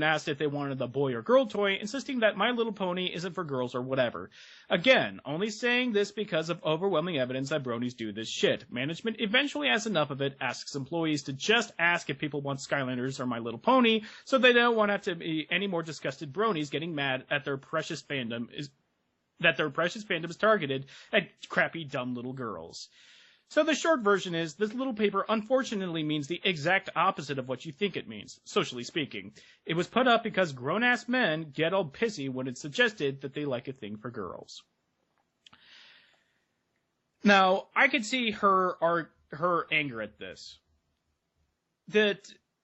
asked if they wanted a boy or girl toy, insisting that My Little Pony isn't for girls or whatever. Again, only saying this because of overwhelming evidence that bronies do this shit. Management eventually has enough of it, asks employees to just ask if people want Skylanders or My Little Pony, so they don't want to have to be any more disgusted bronies getting mad at their precious fandom is targeted at crappy dumb little girls. So the short version is, this little paper unfortunately means the exact opposite of what you think it means, socially speaking. It was put up because grown-ass men get all pissy when it's suggested that they like a thing for girls. Now, I could see her anger at this. That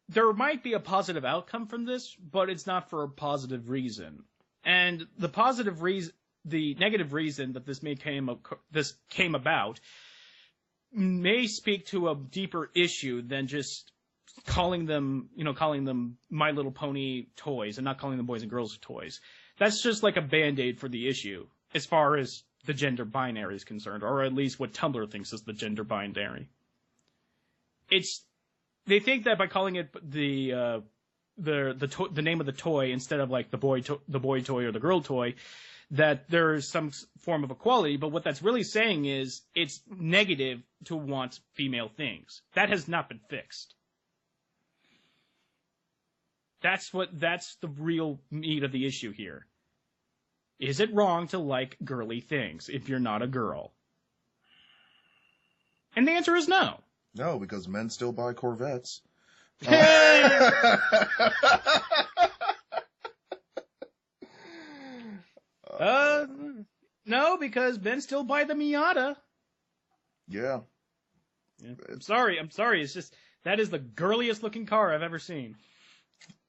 there might be a positive outcome from this, but it's not for a positive reason. And the negative reason that this came about may speak to a deeper issue than just calling them My Little Pony toys and not calling them boys and girls toys. That's just like a band-aid for the issue, as far as the gender binary is concerned, or at least what Tumblr thinks is the gender binary. They think that by calling it the name of the toy instead of like the boy toy or the girl toy, that there's some form of equality, but what that's really saying is it's negative to want female things. That has not been fixed. That's the real meat of the issue here. Is it wrong to like girly things if you're not a girl? And the answer is no. No, because men still buy Corvettes. No, because men still buy the Miata. Yeah. I'm sorry. It's just, that is the girliest looking car I've ever seen.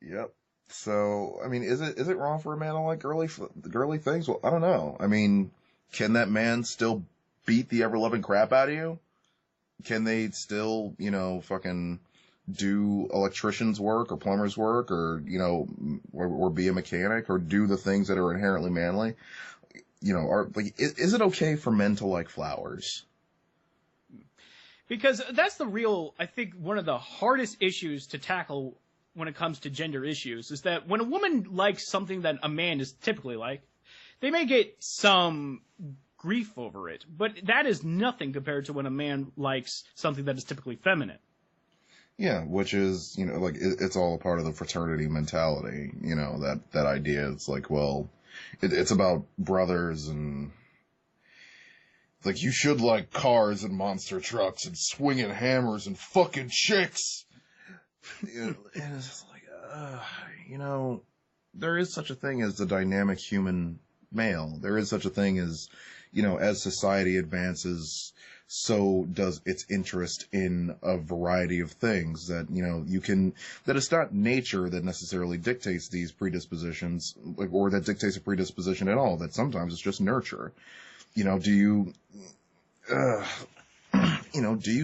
Yep. So, I mean, is it wrong for a man to like girly things? Well, I don't know. I mean, can that man still beat the ever-loving crap out of you? Can they still, fucking do electrician's work or plumber's work or, or be a mechanic or do the things that are inherently manly? Is it okay for men to like flowers? Because that's I think one of the hardest issues to tackle when it comes to gender issues is that when a woman likes something that a man is typically like, they may get some grief over it, but that is nothing compared to when a man likes something that is typically feminine. Yeah, which is, it's all a part of the fraternity mentality, that idea. It's like, well, it's about brothers and, like, you should like cars and monster trucks and swinging hammers and fucking chicks. And it's just like, there is such a thing as the dynamic human male. There is such a thing as, as society advances, so does its interest in a variety of things that, that it's not nature that necessarily dictates these predispositions, or that dictates a predisposition at all, that sometimes it's just nurture. Do you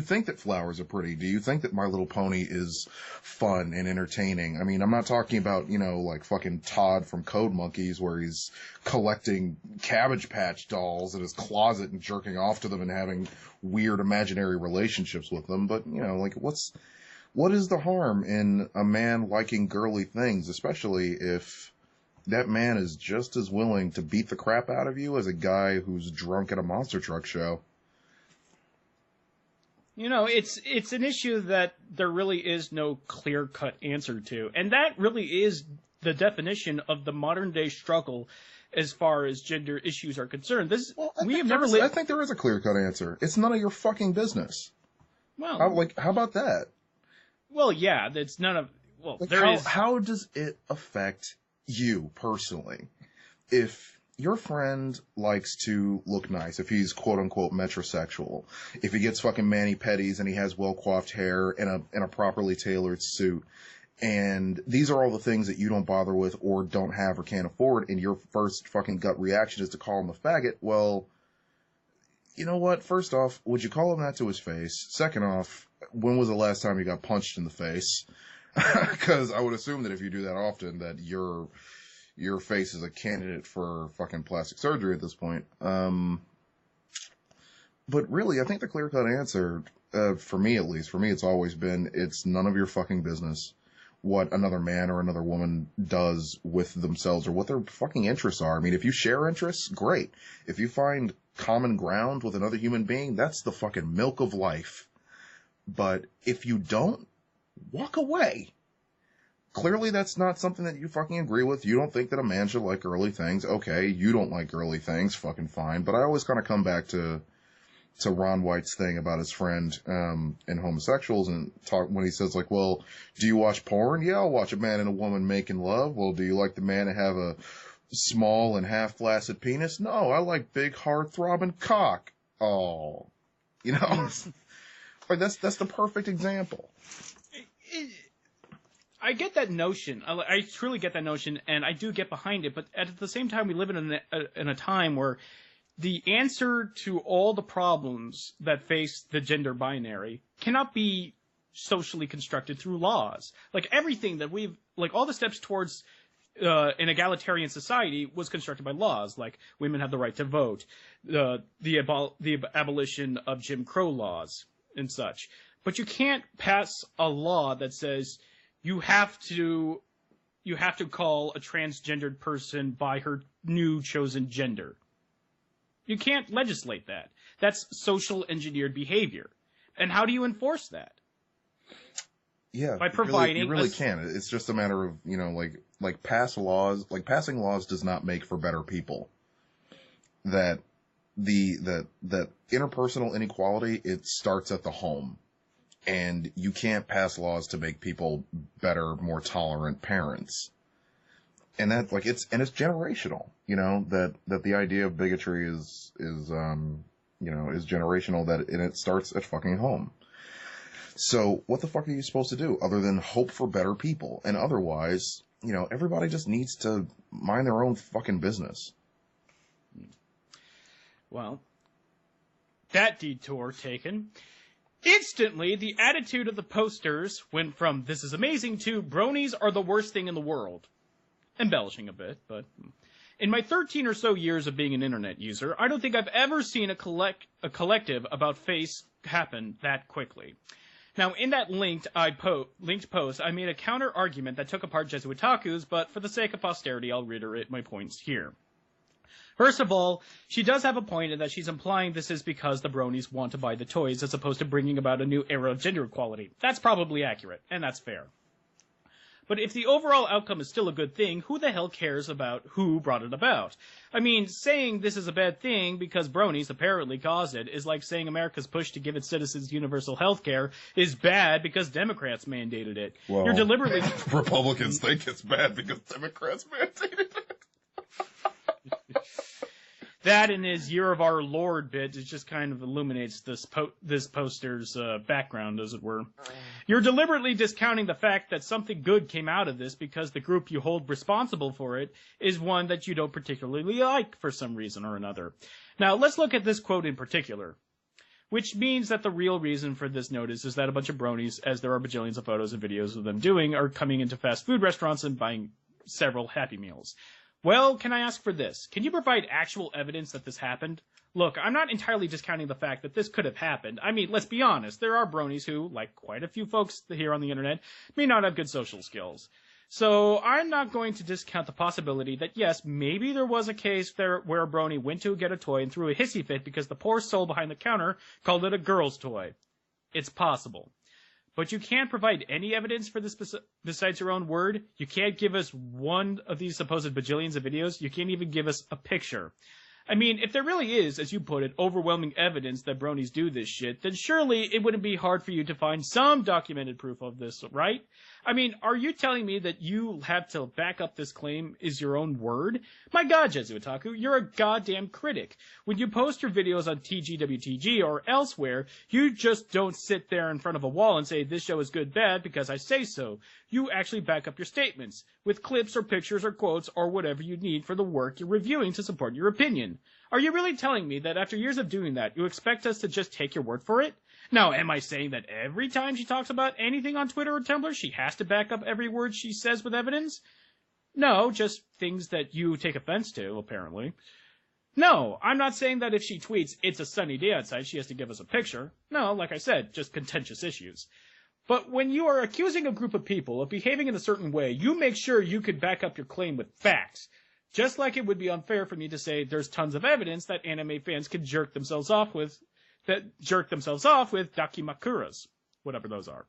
think that flowers are pretty? Do you think that My Little Pony is fun and entertaining? I mean, I'm not talking about, like fucking Todd from Code Monkeys where he's collecting Cabbage Patch dolls in his closet and jerking off to them and having weird imaginary relationships with them. But, what is the harm in a man liking girly things, especially if that man is just as willing to beat the crap out of you as a guy who's drunk at a monster truck show? You know, it's an issue that there really is no clear-cut answer to. And that really is the definition of the modern-day struggle as far as gender issues are concerned. I think there is a clear-cut answer. It's none of your fucking business. Well, how about that? Well, yeah, that's none of... Well, How does it affect you personally? If your friend likes to look nice, if he's quote-unquote metrosexual, if he gets fucking mani-pedis and he has well-coiffed hair and a properly tailored suit, and these are all the things that you don't bother with or don't have or can't afford, and your first fucking gut reaction is to call him a faggot, well, you know what? First off, would you call him that to his face? Second off, when was the last time you got punched in the face? Because I would assume that if you do that often, that your face is a candidate for fucking plastic surgery at this point. But really, I think the clear-cut answer, for me at least, it's always been, it's none of your fucking business what another man or another woman does with themselves or what their fucking interests are. I mean, if you share interests, great. If you find common ground with another human being, that's the fucking milk of life. But if you don't, walk away. Clearly that's not something that you fucking agree with. You don't think that a man should like girly things. Okay, you don't like girly things, fucking fine. But I always kind of come back to Ron White's thing about his friend and homosexuals and talk when he says like, well, do you watch porn? Yeah, I'll watch a man and a woman making love. Well, do you like the man to have a small and half flaccid penis? No, I like big hard throbbing cock. Oh, you know, like that's the perfect example. I get that notion. I truly get that notion, and I do get behind it. But at the same time, we live in a time where the answer to all the problems that face the gender binary cannot be socially constructed through laws. Like everything that all the steps towards an egalitarian society was constructed by laws. Like women have the right to vote, the abolition of Jim Crow laws and such. But you can't pass a law that says you have to call a transgendered person by her new chosen gender. You can't legislate that. That's social enginered behavior. And how do you enforce that? Yeah, by providing you really can't. It's just a matter of, you know, like passing laws does not make for better people. That interpersonal inequality, it starts at the home. And you can't pass laws to make people better, more tolerant parents. And that, like, it's generational, you know, that the idea of bigotry is generational, and it starts at fucking home. So what the fuck are you supposed to do other than hope for better people? And otherwise, you know, everybody just needs to mind their own fucking business. Well, that detour taken. Instantly, the attitude of the posters went from "this is amazing" to "bronies are the worst thing in the world." Embellishing a bit, but in my 13 or so years of being an internet user, I don't think I've ever seen a collective about face happen that quickly. Now, in that linked post, I made a counter-argument that took apart Jesuitakus, but for the sake of posterity, I'll reiterate my points here. First of all, she does have a point in that she's implying this is because the bronies want to buy the toys as opposed to bringing about a new era of gender equality. That's probably accurate, and that's fair. But if the overall outcome is still a good thing, who the hell cares about who brought it about? I mean, saying this is a bad thing because bronies apparently caused it is like saying America's push to give its citizens universal health care is bad because Democrats mandated it. Well, You're deliberately... Republicans think it's bad because Democrats mandated it. That and his Year of Our Lord bit, it just kind of illuminates this poster's background, as it were. You're deliberately discounting the fact that something good came out of this because the group you hold responsible for it is one that you don't particularly like for some reason or another. Now, let's look at this quote in particular, which means that the real reason for this notice is that a bunch of bronies, as there are bajillions of photos and videos of them doing, are coming into fast food restaurants and buying several Happy Meals. Well, can I ask for this? Can you provide actual evidence that this happened? Look, I'm not entirely discounting the fact that this could have happened. I mean, let's be honest. There are bronies who, like quite a few folks here on the internet, may not have good social skills. So I'm not going to discount the possibility that, yes, maybe there was a case there where a brony went to get a toy and threw a hissy fit because the poor soul behind the counter called it a girl's toy. It's possible. But you can't provide any evidence for this besides your own word. You can't give us one of these supposed bajillions of videos. You can't even give us a picture. I mean, if there really is, as you put it, overwhelming evidence that bronies do this shit, then surely it wouldn't be hard for you to find some documented proof of this, right? I mean, are you telling me that you have to back up this claim is your own word? My god, Jezu Otaku, you're a goddamn critic. When you post your videos on TGWTG or elsewhere, you just don't sit there in front of a wall and say, this show is good, bad, because I say so. You actually back up your statements with clips or pictures or quotes or whatever you need for the work you're reviewing to support your opinion. Are you really telling me that after years of doing that, you expect us to just take your word for it? Now, am I saying that every time she talks about anything on Twitter or Tumblr, she has to back up every word she says with evidence? No, just things that you take offense to, apparently. No, I'm not saying that if she tweets, it's a sunny day outside, she has to give us a picture. No, like I said, just contentious issues. But when you are accusing a group of people of behaving in a certain way, you make sure you can back up your claim with facts. Just like it would be unfair for me to say there's tons of evidence that anime fans can jerk themselves off with dakimakuras, whatever those are,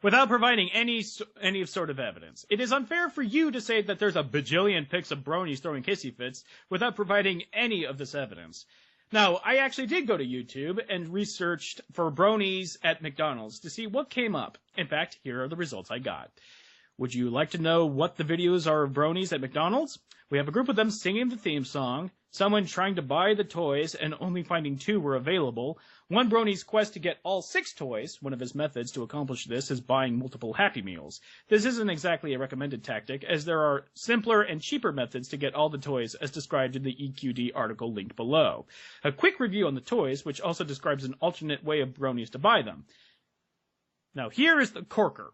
without providing any sort of evidence. It is unfair for you to say that there's a bajillion pics of bronies throwing hissy fits without providing any of this evidence. Now, I actually did go to YouTube and researched for bronies at McDonald's to see what came up. In fact, here are the results I got. Would you like to know what the videos are of bronies at McDonald's? We have a group of them singing the theme song, someone trying to buy the toys and only finding 2 were available, one brony's quest to get all 6 toys. One of his methods to accomplish this is buying multiple Happy Meals. This isn't exactly a recommended tactic, as there are simpler and cheaper methods to get all the toys as described in the EQD article linked below. A quick review on the toys, which also describes an alternate way of bronies to buy them. Now here is the corker.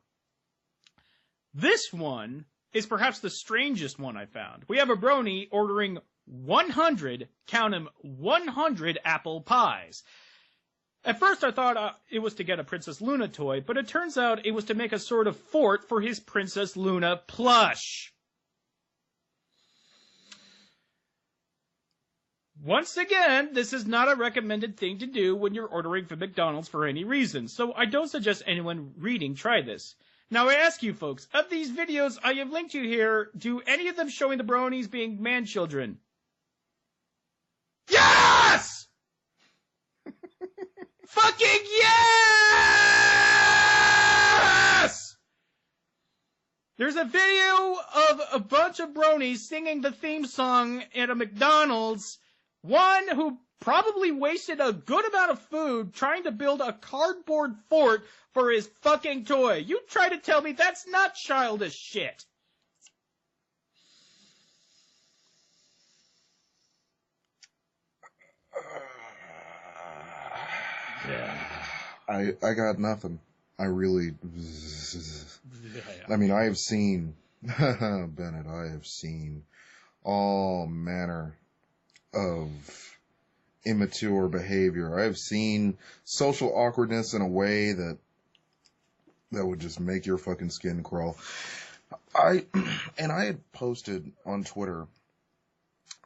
This one is perhaps the strangest one I found. We have a brony ordering 100, count 'em, 100 apple pies. At first I thought it was to get a Princess Luna toy, but it turns out it was to make a sort of fort for his Princess Luna plush. Once again, this is not a recommended thing to do when you're ordering from McDonald's for any reason, so I don't suggest anyone reading try this. Now I ask you folks, of these videos I have linked you here, do any of them showing the bronies being man-children? Yes! Fucking yes! There's a video of a bunch of bronies singing the theme song at a McDonald's. One who probably wasted a good amount of food trying to build a cardboard fort for his fucking toy. You try to tell me that's not childish shit. Yeah. I got nothing. I really... I mean, I have seen... Bennett, I have seen all manner of immature behavior. I've seen social awkwardness in a way that would just make your fucking skin crawl. I had posted on Twitter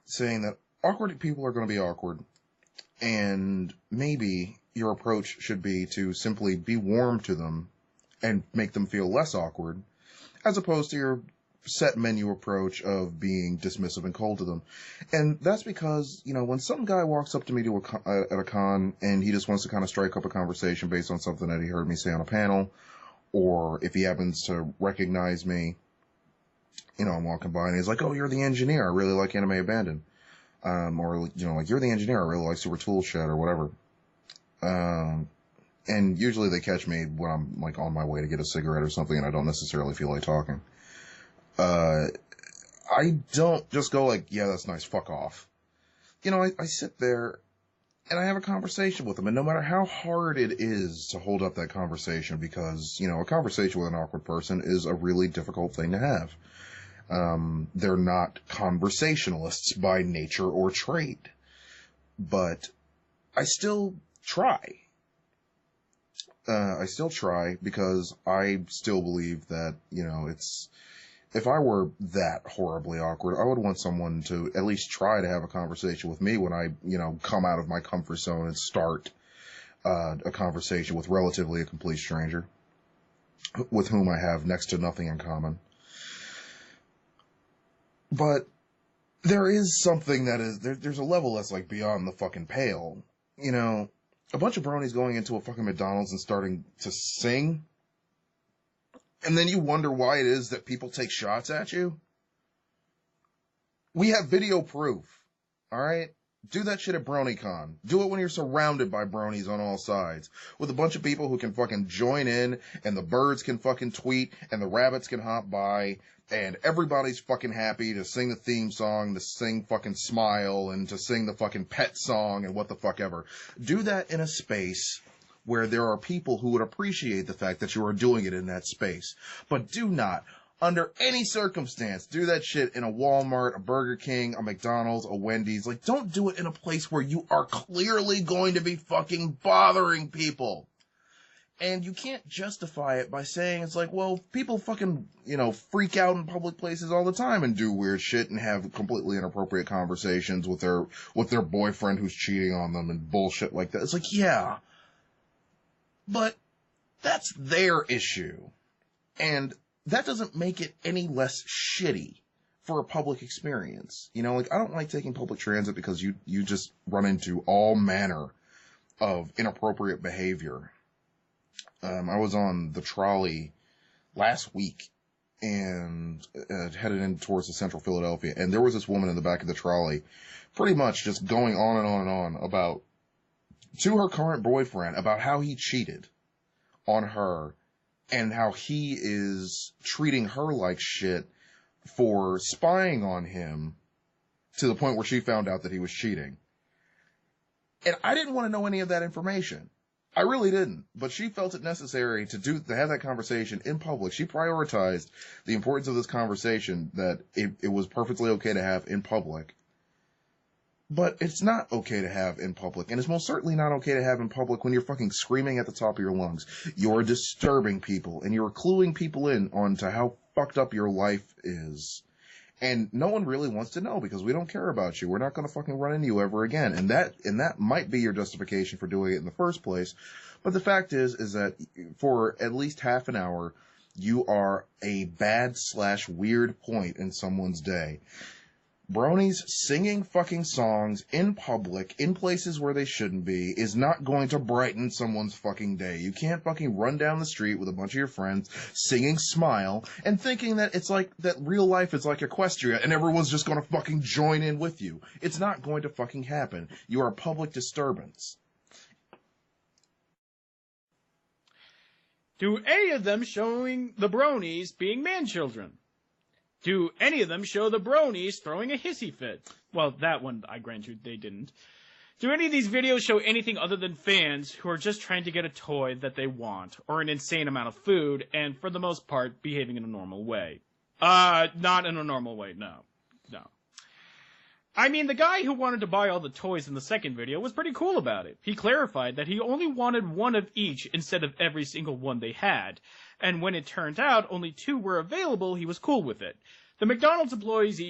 saying that awkward people are going to be awkward, and maybe your approach should be to simply be warm to them and make them feel less awkward, as opposed to your set menu approach of being dismissive and cold to them. And that's because, you know, when some guy walks up to me at a con and he just wants to kind of strike up a conversation based on something that he heard me say on a panel, or if he happens to recognize me, you know, I'm walking by and he's like, oh, you're the engineer, I really like Anime Abandoned. Or, you know, like, you're the engineer, I really like Super Tool Shed, or whatever. And usually they catch me when I'm, like, on my way to get a cigarette or something and I don't necessarily feel like talking. I don't just go like, yeah, that's nice, fuck off. You know, I sit there and I have a conversation with them, and no matter how hard it is to hold up that conversation, because, you know, a conversation with an awkward person is a really difficult thing to have. They're not conversationalists by nature or trait, but I still try. I still try because I still believe that, you know, if I were that horribly awkward, I would want someone to at least try to have a conversation with me when I, you know, come out of my comfort zone and start a conversation with relatively a complete stranger with whom I have next to nothing in common. But there is something that is, there's a level that's like beyond the fucking pale. You know, a bunch of bronies going into a fucking McDonald's and starting to sing, and then you wonder why it is that people take shots at you. We have video proof, alright? Do that shit at BronyCon. Do it when you're surrounded by bronies on all sides. With a bunch of people who can fucking join in, and the birds can fucking tweet, and the rabbits can hop by, and everybody's fucking happy to sing the theme song, to sing fucking Smile, and to sing the fucking pet song, and what the fuck ever. Do that in a space where there are people who would appreciate the fact that you are doing it in that space. But do not, under any circumstance, do that shit in a Walmart, a Burger King, a McDonald's, a Wendy's. Like, don't do it in a place where you are clearly going to be fucking bothering people. And you can't justify it by saying, it's like, well, people fucking, you know, freak out in public places all the time and do weird shit and have completely inappropriate conversations with their boyfriend who's cheating on them and bullshit like that. It's like, yeah, but that's their issue. And that doesn't make it any less shitty for a public experience. You know, like, I don't like taking public transit because you just run into all manner of inappropriate behavior. I was on the trolley last week and headed in towards the central Philadelphia, and there was this woman in the back of the trolley pretty much just going on and on and on about, to her current boyfriend, about how he cheated on her and how he is treating her like shit for spying on him to the point where she found out that he was cheating. And I didn't want to know any of that information. I really didn't. But she felt it necessary to have that conversation in public. She prioritized the importance of this conversation, that it was perfectly okay to have in public. But it's not okay to have in public, and it's most certainly not okay to have in public when you're fucking screaming at the top of your lungs. You're disturbing people, and you're cluing people in onto how fucked up your life is. And no one really wants to know, because we don't care about you. We're not going to fucking run into you ever again. And that might be your justification for doing it in the first place. But the fact is that for at least half an hour, you are a bad/weird point in someone's day. Bronies singing fucking songs in public, in places where they shouldn't be, is not going to brighten someone's fucking day. You can't fucking run down the street with a bunch of your friends singing Smile and thinking that it's like, that real life is like Equestria and everyone's just going to fucking join in with you. It's not going to fucking happen. You are a public disturbance. Do any of them showing the bronies being man-children? Do any of them show the bronies throwing a hissy fit? Well, that one, I grant you, they didn't. Do any of these videos show anything other than fans who are just trying to get a toy that they want, or an insane amount of food, and for the most part, behaving in a normal way? Not in a normal way, no. No. I mean, the guy who wanted to buy all the toys in the second video was pretty cool about it. He clarified that he only wanted one of each instead of every single one they had. And when it turned out only 2 were available, he was cool with it. The McDonald's employees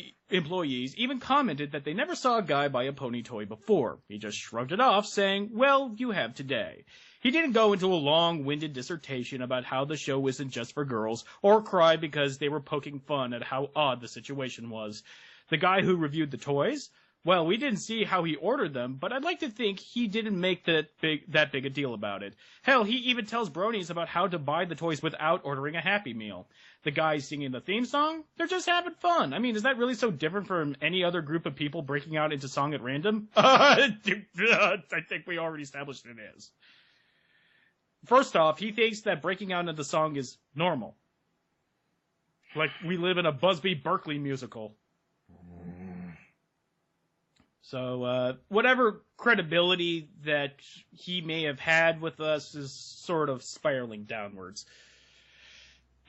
even commented that they never saw a guy buy a pony toy before. He just shrugged it off, saying, well, you have today. He didn't go into a long-winded dissertation about how the show isn't just for girls, or cry because they were poking fun at how odd the situation was. The guy who reviewed the toys? Well, we didn't see how he ordered them, but I'd like to think he didn't make that big a deal about it. Hell, he even tells bronies about how to buy the toys without ordering a Happy Meal. The guys singing the theme song? They're just having fun. I mean, is that really so different from any other group of people breaking out into song at random? I think we already established it is. First off, he thinks that breaking out into song is normal. Like we live in a Busby Berkeley musical. So, whatever credibility that he may have had with us is sort of spiraling downwards.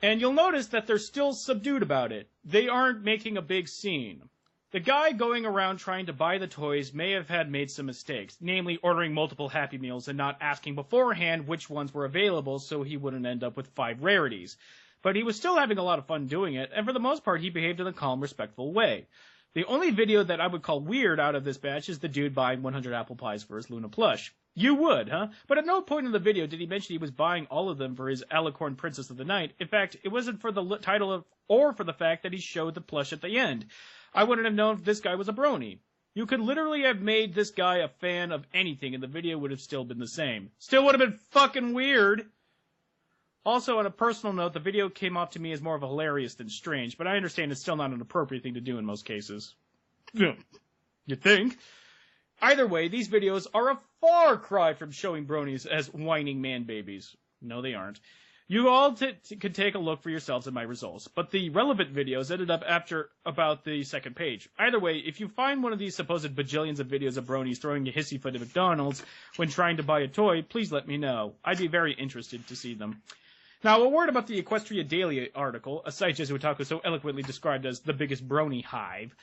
And you'll notice that they're still subdued about it. They aren't making a big scene. The guy going around trying to buy the toys may have made some mistakes, namely ordering multiple Happy Meals and not asking beforehand which ones were available so he wouldn't end up with 5 rarities. But he was still having a lot of fun doing it, and for the most part he behaved in a calm, respectful way. The only video that I would call weird out of this batch is the dude buying 100 apple pies for his Luna plush. You would, huh? But at no point in the video did he mention he was buying all of them for his Alicorn Princess of the Night. In fact, it wasn't for the title of, or for the fact that he showed the plush at the end. I wouldn't have known if this guy was a brony. You could literally have made this guy a fan of anything and the video would have still been the same. Still would have been fucking weird. Also, on a personal note, the video came off to me as more of a hilarious than strange, but I understand it's still not an appropriate thing to do in most cases. You think? Either way, these videos are a far cry from showing bronies as whining man babies. No, they aren't. You all can take a look for yourselves at my results, but the relevant videos ended up after about the second page. Either way, if you find one of these supposed bajillions of videos of bronies throwing a hissy fit at McDonald's when trying to buy a toy, please let me know. I'd be very interested to see them. Now, a word about the Equestria Daily article, a site Jesu Otaku so eloquently described as the biggest brony hive.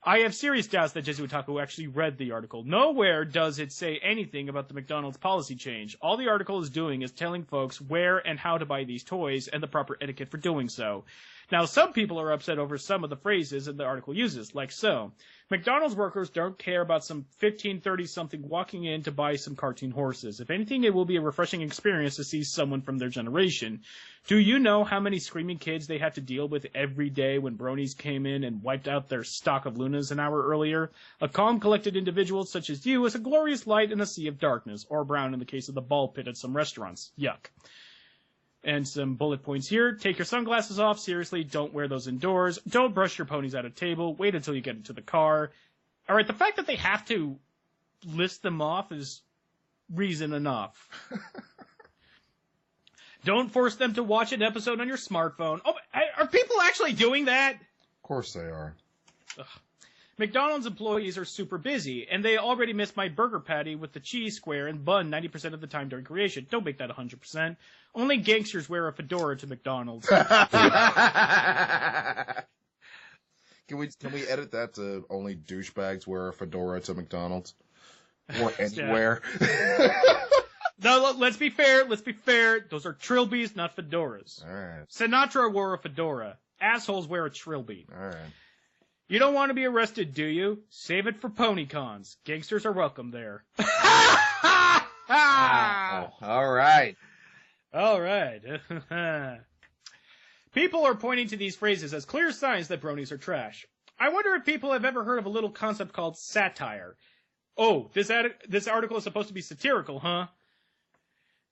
I have serious doubts that Jesu Otaku actually read the article. Nowhere does it say anything about the McDonald's policy change. All the article is doing is telling folks where and how to buy these toys and the proper etiquette for doing so. Now, some people are upset over some of the phrases that the article uses, like so. McDonald's workers don't care about some 15, 30-something walking in to buy some cartoon horses. If anything, it will be a refreshing experience to see someone from their generation. Do you know how many screaming kids they have to deal with every day when bronies came in and wiped out their stock of Lunas an hour earlier? A calm, collected individual such as you is a glorious light in a sea of darkness, or brown in the case of the ball pit at some restaurants. Yuck. And some bullet points here. Take your sunglasses off. Seriously, don't wear those indoors. Don't brush your ponies at a table. Wait until you get into the car. All right, the fact that they have to list them off is reason enough. Don't force them to watch an episode on your smartphone. Oh, are people actually doing that? Of course they are. Ugh. McDonald's employees are super busy, and they already missed my burger patty with the cheese square and bun 90% of the time during creation. Don't make that 100%. Only gangsters wear a fedora to McDonald's. Can we edit that to only douchebags wear a fedora to McDonald's? Or anywhere? No, let's be fair. Let's be fair. Those are trilbies, not fedoras. All right. Sinatra wore a fedora. Assholes wear a trilby. All right. You don't want to be arrested, do you? Save it for pony cons. Gangsters are welcome there. Oh, all right. All right. People are pointing to these phrases as clear signs that bronies are trash. I wonder if people have ever heard of a little concept called satire. Oh, this article is supposed to be satirical, huh?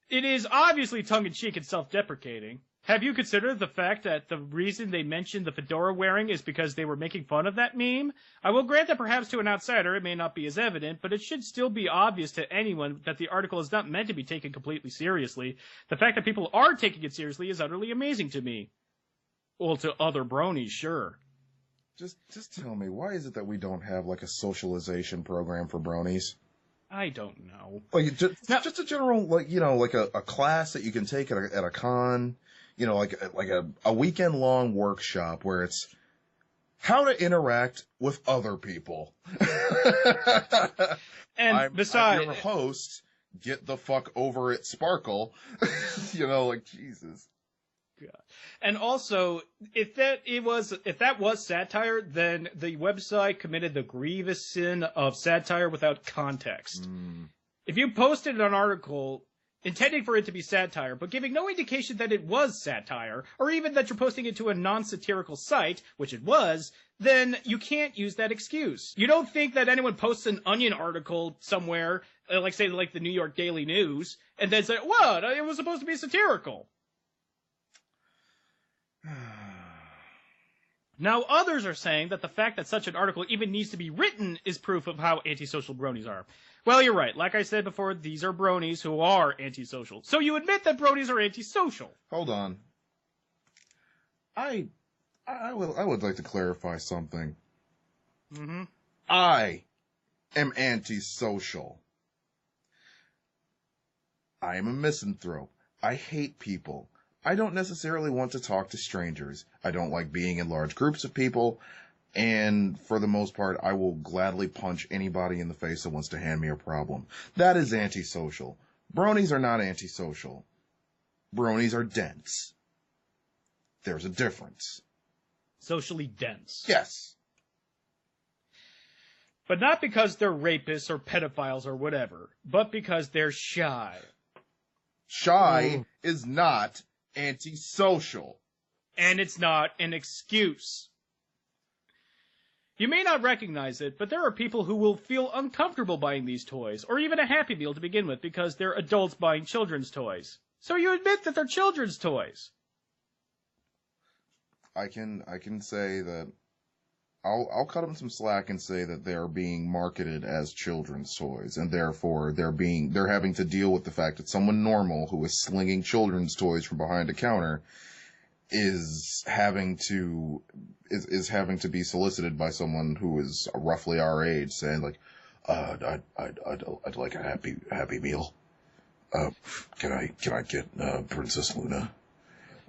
It is obviously tongue-in-cheek and self-deprecating. Have you considered the fact that the reason they mentioned the fedora wearing is because they were making fun of that meme? I will grant that perhaps to an outsider it may not be as evident, but it should still be obvious to anyone that the article is not meant to be taken completely seriously. The fact that people are taking it seriously is utterly amazing to me. Well, to other bronies, sure. Just tell me, why is it that we don't have like a socialization program for bronies? I don't know. Like just a general, like, you know, like a class that you can take at a con. You know, like a weekend long workshop where it's how to interact with other people. And I'm your host. Get the fuck over it, Sparkle. You know, like Jesus. God. And also, if that was satire, then the website committed the grievous sin of satire without context. If you posted an article intending for it to be satire, but giving no indication that it was satire, or even that you're posting it to a non-satirical site, which it was, then you can't use that excuse. You don't think that anyone posts an Onion article somewhere, like the New York Daily News, and then say, what? It was supposed to be satirical. Now, others are saying that the fact that such an article even needs to be written is proof of how antisocial bronies are. Well, you're right. Like I said before, these are bronies who are antisocial. So you admit that bronies are antisocial. Hold on. I would like to clarify something. Mm-hmm. I am antisocial. I am a misanthrope. I hate people. I don't necessarily want to talk to strangers. I don't like being in large groups of people. And for the most part, I will gladly punch anybody in the face that wants to hand me a problem. That is antisocial. Bronies are not antisocial. Bronies are dense. There's a difference. Socially dense. Yes. But not because they're rapists or pedophiles or whatever, but because they're shy. Shy is not antisocial. And it's not an excuse. You may not recognize it, but there are people who will feel uncomfortable buying these toys, or even a Happy Meal to begin with, because they're adults buying children's toys. So you admit that they're children's toys. I can say that I'll cut them some slack and say that they're being marketed as children's toys, and therefore they're having to deal with the fact that someone normal who is slinging children's toys from behind a counter is having to be solicited by someone who is roughly our age, saying like, I'd like a happy meal. Can I get Princess Luna?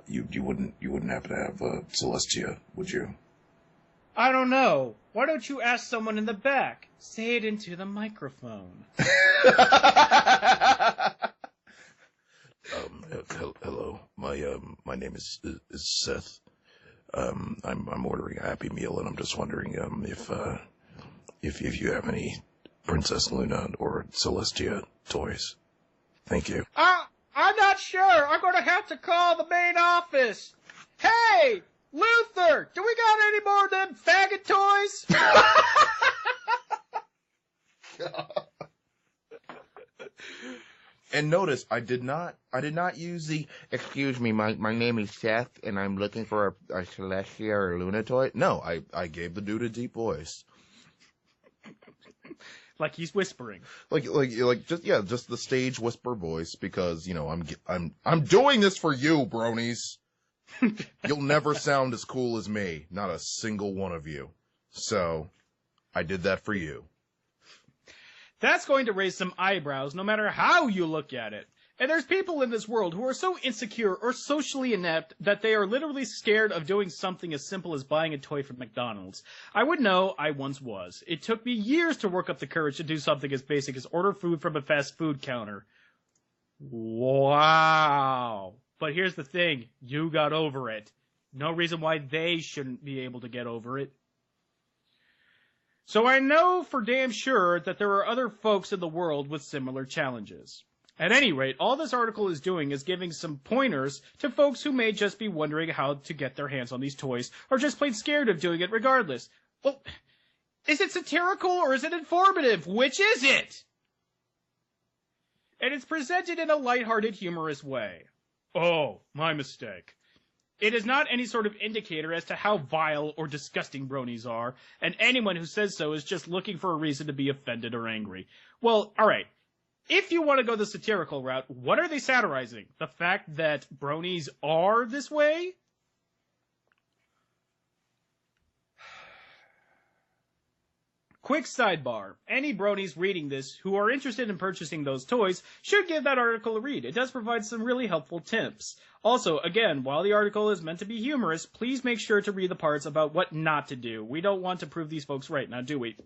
You wouldn't happen to have Celestia, would you? I don't know. Why don't you ask someone in the back? Say it into the microphone. Hello. My name is Seth. I'm ordering a Happy Meal, and I'm just wondering if you have any Princess Luna or Celestia toys. Thank you. I'm not sure. I'm going to have to call the main office. Hey, Luther, do we got any more of them faggot toys? And notice, I did not use the, excuse me, my name is Seth, and I'm looking for a Celestia or Luna toy. No, I gave the dude a deep voice. Like he's whispering. Like just the stage whisper voice, because, you know, I'm doing this for you, bronies. You'll never sound as cool as me, not a single one of you. So, I did that for you. That's going to raise some eyebrows no matter how you look at it. And there's people in this world who are so insecure or socially inept that they are literally scared of doing something as simple as buying a toy from McDonald's. I would know, I once was. It took me years to work up the courage to do something as basic as order food from a fast food counter. Wow. But here's the thing, you got over it. No reason why they shouldn't be able to get over it. So I know for damn sure that there are other folks in the world with similar challenges. At any rate, all this article is doing is giving some pointers to folks who may just be wondering how to get their hands on these toys, or just plain scared of doing it regardless. Well, is it satirical or is it informative? Which is it? And it's presented in a lighthearted, humorous way. Oh, my mistake. It is not any sort of indicator as to how vile or disgusting bronies are, and anyone who says so is just looking for a reason to be offended or angry. Well, alright. If you want to go the satirical route, what are they satirizing? The fact that bronies are this way? Quick sidebar. Any bronies reading this who are interested in purchasing those toys should give that article a read. It does provide some really helpful tips. Also, again, while the article is meant to be humorous, please make sure to read the parts about what not to do. We don't want to prove these folks right, now do we?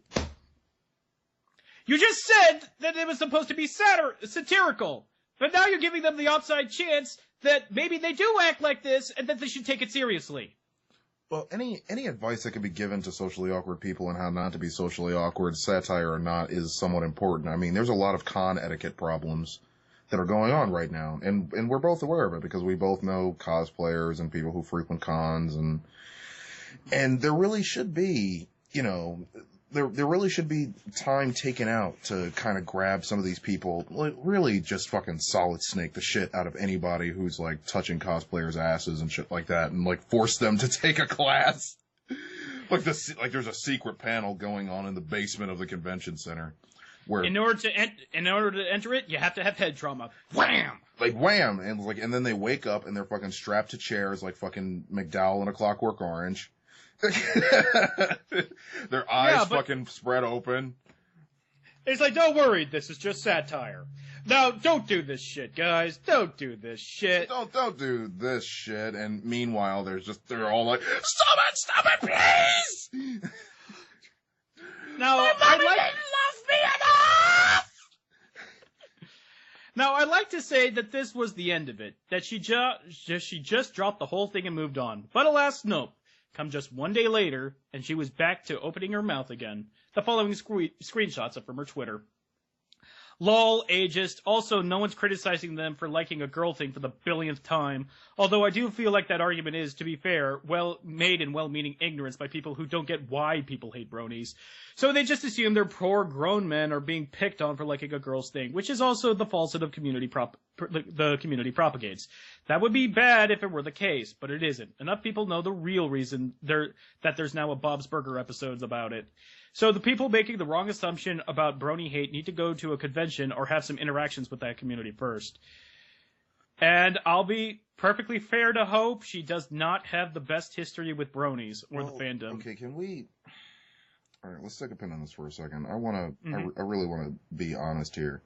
You just said that it was supposed to be satirical, but now you're giving them the outside chance that maybe they do act like this and that they should take it seriously. Well, any advice that can be given to socially awkward people and how not to be socially awkward, satire or not, is somewhat important. I mean, there's a lot of con etiquette problems that are going on right now, and we're both aware of it because we both know cosplayers and people who frequent cons, and there really should be, you know, there really should be time taken out to kind of grab some of these people, like, really just fucking solid snake the shit out of anybody who's, like, touching cosplayers' asses and shit like that, and, like, force them to take a class. Like there's a secret panel going on in the basement of the convention center. Where in order to enter it, you have to have head trauma. Wham! Like wham! And then they wake up and they're fucking strapped to chairs like fucking McDowell in A Clockwork Orange. Their eyes fucking spread open. It's like, don't worry, this is just satire. No, don't do this shit, guys. Don't do this shit. Don't do this shit. And meanwhile, they're all like, stop it, please! Now, My mommy didn't love me enough! Now, I'd like to say that this was the end of it. That she just dropped the whole thing and moved on. But alas, nope. Come just one day later, and she was back to opening her mouth again. the following screenshots from her Twitter. Lol, ageist. Also, no one's criticizing them for liking a girl thing for the billionth time. Although I do feel like that argument is, to be fair, well-made and well-meaning ignorance by people who don't get why people hate bronies. So they just assume their poor grown men are being picked on for liking a girl's thing, which is also the falsehood of the community propagates. That would be bad if it were the case, but it isn't. Enough people know the real reason that there's now a Bob's Burger episodes about it. So the people making the wrong assumption about brony hate need to go to a convention or have some interactions with that community first. And I'll be perfectly fair to Hope, she does not have the best history with bronies or the fandom. Okay, can we... All right, let's take a pin on this for a second. I really want to be honest here.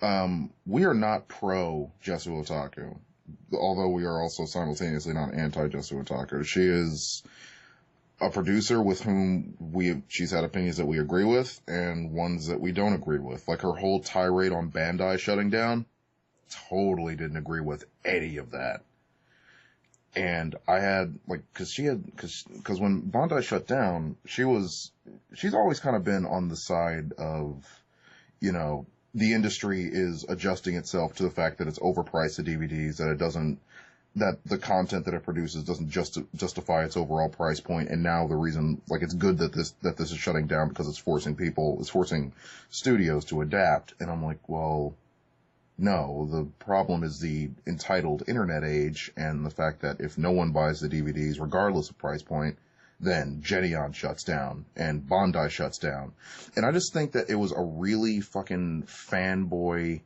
We are not pro Jesu Otaku, although we are also simultaneously not anti-Jesu Otaku. She is a producer with whom she's had opinions that we agree with and ones that we don't agree with. Like her whole tirade on Bandai shutting down, totally didn't agree with any of that. And I had, like, cause when Bandai shut down, she's always kind of been on the side of, you know, the industry is adjusting itself to the fact that it's overpriced the DVDs, that the content that it produces doesn't justify its overall price point. And now the reason, like, it's good that this is shutting down because it's forcing studios to adapt. And I'm like, well, no, the problem is the entitled internet age and the fact that if no one buys the DVDs, regardless of price point, then Geneon shuts down and Bandai shuts down. And I just think that it was a really fucking fanboy,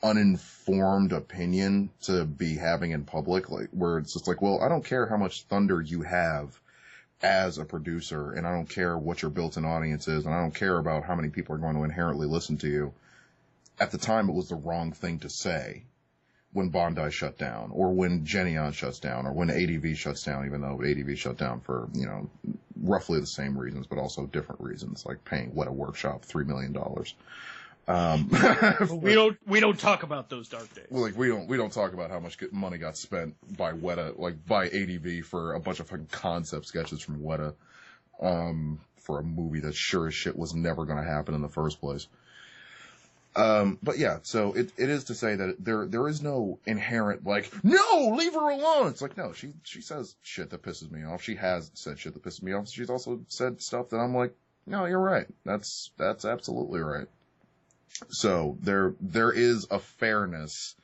uninformed opinion to be having in public, like, where it's just like, well, I don't care how much thunder you have as a producer, and I don't care what your built-in audience is, and I don't care about how many people are going to inherently listen to you. At the time, it was the wrong thing to say when Bandai shut down, or when Geneon shuts down, or when ADV shuts down, even though ADV shut down for, you know, roughly the same reasons, but also different reasons, like paying Weta Workshop $3 million. We don't talk about those dark days. Like, we don't talk about how much money got spent by Weta, like, by ADV for a bunch of fucking concept sketches from Weta, for a movie that sure as shit was never going to happen in the first place. But yeah, so it is to say that there is no inherent, like, no, leave her alone. It's like, no, she says shit that pisses me off. She has said shit that pisses me off. She's also said stuff that I'm like, no, you're right. That's absolutely right. So there is a fairness